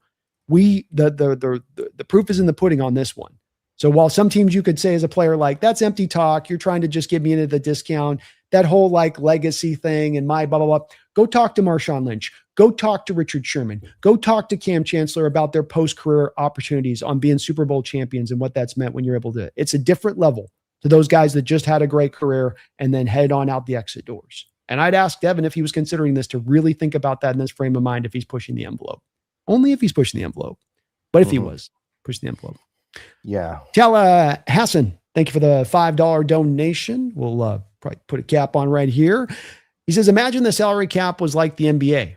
The proof is in the pudding on this one. So while some teams you could say as a player, like, that's empty talk, you're trying to just get me into the discount, that whole like legacy thing and my blah, blah, blah. Go talk to Marshawn Lynch. Go talk to Richard Sherman. Go talk to Cam Chancellor about their post-career opportunities on being Super Bowl champions and what that's meant when you're able to. It's a different level to those guys that just had a great career and then head on out the exit doors. And I'd ask Devin if he was considering this to really think about that in this frame of mind if he's pushing the envelope. Only if he's pushing the envelope. But if he was pushing the envelope. Yeah. Hassan, thank you for the $5 donation. We'll probably put a cap on right here. He says, imagine the salary cap was like the NBA.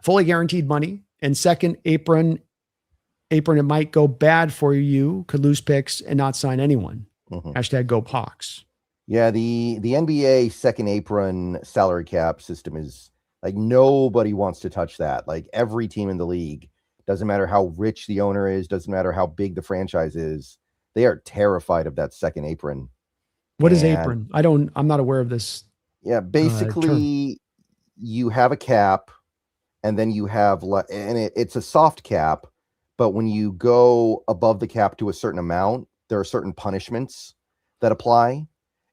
Fully guaranteed money and second apron, it might go bad for you, could lose picks and not sign anyone. Hashtag go Hawks. Yeah, the NBA second apron salary cap system is like, nobody wants to touch that. Like, every team in the league, doesn't matter how rich the owner is, doesn't matter how big the franchise is, they are terrified of that second apron. What is apron? I'm not aware of this. Yeah, basically you have a cap and then you have, and it's a soft cap, but when you go above the cap to a certain amount, there are certain punishments that apply.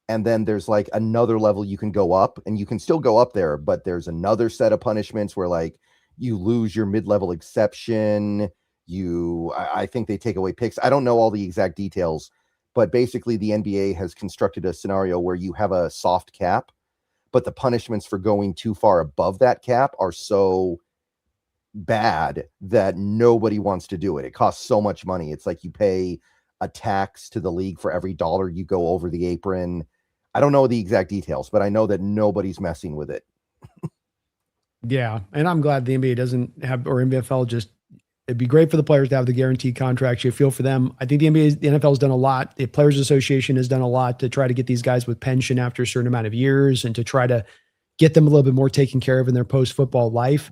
And then there's like another level you can go up, and you can still go up there, but there's another set of punishments where like you lose your mid-level exception. I think they take away picks. I don't know all the exact details, but basically the NBA has constructed a scenario where you have a soft cap, but the punishments for going too far above that cap are so bad that nobody wants to do it. It costs so much money. It's like you pay a tax to the league for every dollar you go over the apron. I don't know the exact details, but I know that nobody's messing with it. Yeah. And I'm glad the NBA doesn't have, or NFL just, it'd be great for the players to have the guaranteed contracts. You feel for them. I think the NFL has done a lot. The Players Association has done a lot to try to get these guys with pension after a certain amount of years and to try to get them a little bit more taken care of in their post-football life.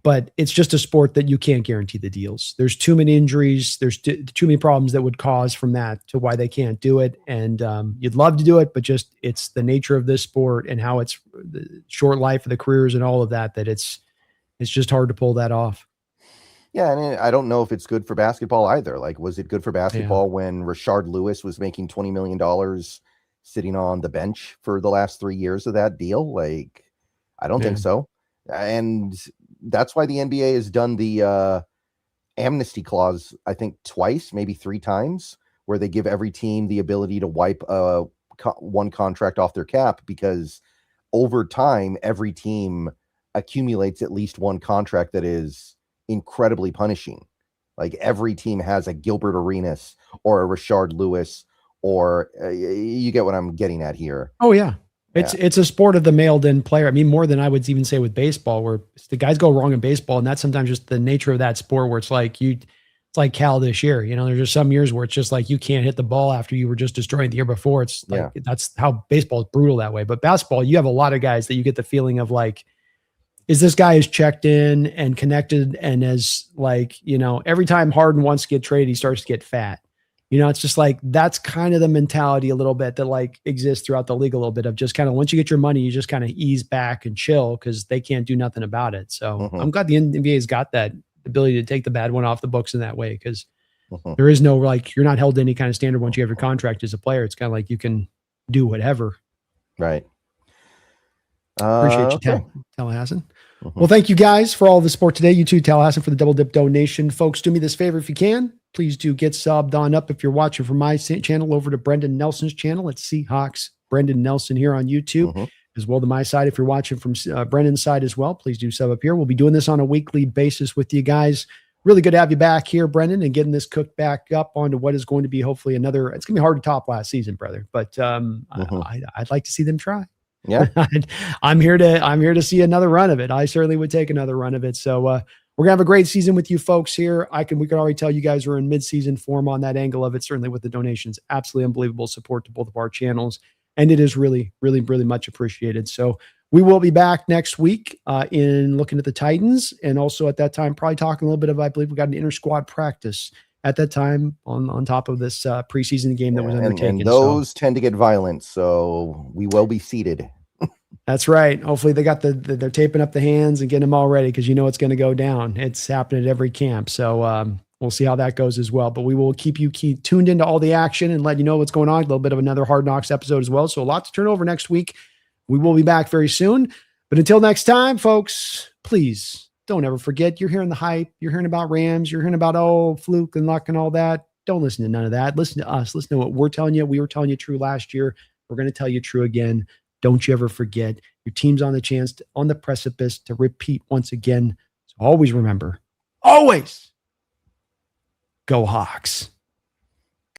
But it's just a sport that you can't guarantee the deals. There's too many injuries. There's too many problems that would cause from that to why they can't do it. And you'd love to do it, but just it's the nature of this sport and how it's the short life of the careers and all of that, that it's just hard to pull that off. Yeah, and I don't know if it's good for basketball either. Like, was it good for basketball when Rashard Lewis was making $20 million sitting on the bench for the last 3 years of that deal? Like, I don't think so. And that's why the NBA has done the amnesty clause, I think twice, maybe 3 times, where they give every team the ability to wipe one contract off their cap, because over time, every team accumulates at least one contract that is incredibly punishing. Like, every team has a Gilbert Arenas or a Rashard Lewis, or you get what I'm getting at here. Oh yeah. It's a sport of the mailed-in player. I mean, more than I would even say with baseball, where the guys go wrong in baseball, and that's sometimes just the nature of that sport, where it's like Cal this year. You know, there's just some years where it's just like you can't hit the ball after you were just destroying the year before. It's like that's how baseball is brutal that way. But basketball, you have a lot of guys that you get the feeling of like, is this guy is checked in and connected, and as like, you know, every time Harden wants to get traded, he starts to get fat. You know, it's just like, that's kind of the mentality a little bit that like exists throughout the league a little bit, of just kind of, once you get your money, you just kind of ease back and chill because they can't do nothing about it. So I'm glad the NBA has got that ability to take the bad one off the books in that way, because there is no, like, you're not held to any kind of standard once you have your contract as a player. It's kind of like you can do whatever. Right. Appreciate you, Talahassan. Well, thank you guys for all the support today. You too, Talahassan, for the double dip donation. Folks, do me this favor if you can. Please do get subbed on up if you're watching from my channel over to Brendan Nelson's channel at Seahawks Brendan Nelson here on YouTube, as well to my side. If you're watching from Brendan's side as well, please do sub up here. We'll be doing this on a weekly basis with you guys. Really good to have you back here, Brendan, and getting this cooked back up onto what is going to be hopefully another. It's going to be hard to top last season, brother, but I'd like to see them try. Yeah, I'm here to see another run of it. I certainly would take another run of it. So we're gonna have a great season with you folks here. We can already tell you guys are in mid-season form on that angle of it. Certainly with the donations, absolutely unbelievable support to both of our channels, and it is really, really, really much appreciated. So we will be back next week in looking at the Titans, and also at that time probably talking a little bit of, I believe we got an inter-squad practice at that time on top of this preseason game that was undertaken. And those tend to get violent, so we will be seated. That's right. Hopefully they got they're taping up the hands and getting them all ready, because you know it's going to go down. It's happening at every camp. So we'll see how that goes as well. But we will keep you tuned into all the action and let you know what's going on. A little bit of another Hard Knocks episode as well. So a lot to turn over next week. We will be back very soon. But until next time, folks, please don't ever forget, you're hearing the hype. You're hearing about Rams. You're hearing about, fluke and luck and all that. Don't listen to none of that. Listen to us. Listen to what we're telling you. We were telling you true last year. We're going to tell you true again. Don't you ever forget, your team's on the precipice to repeat once again. So always remember, always go Hawks.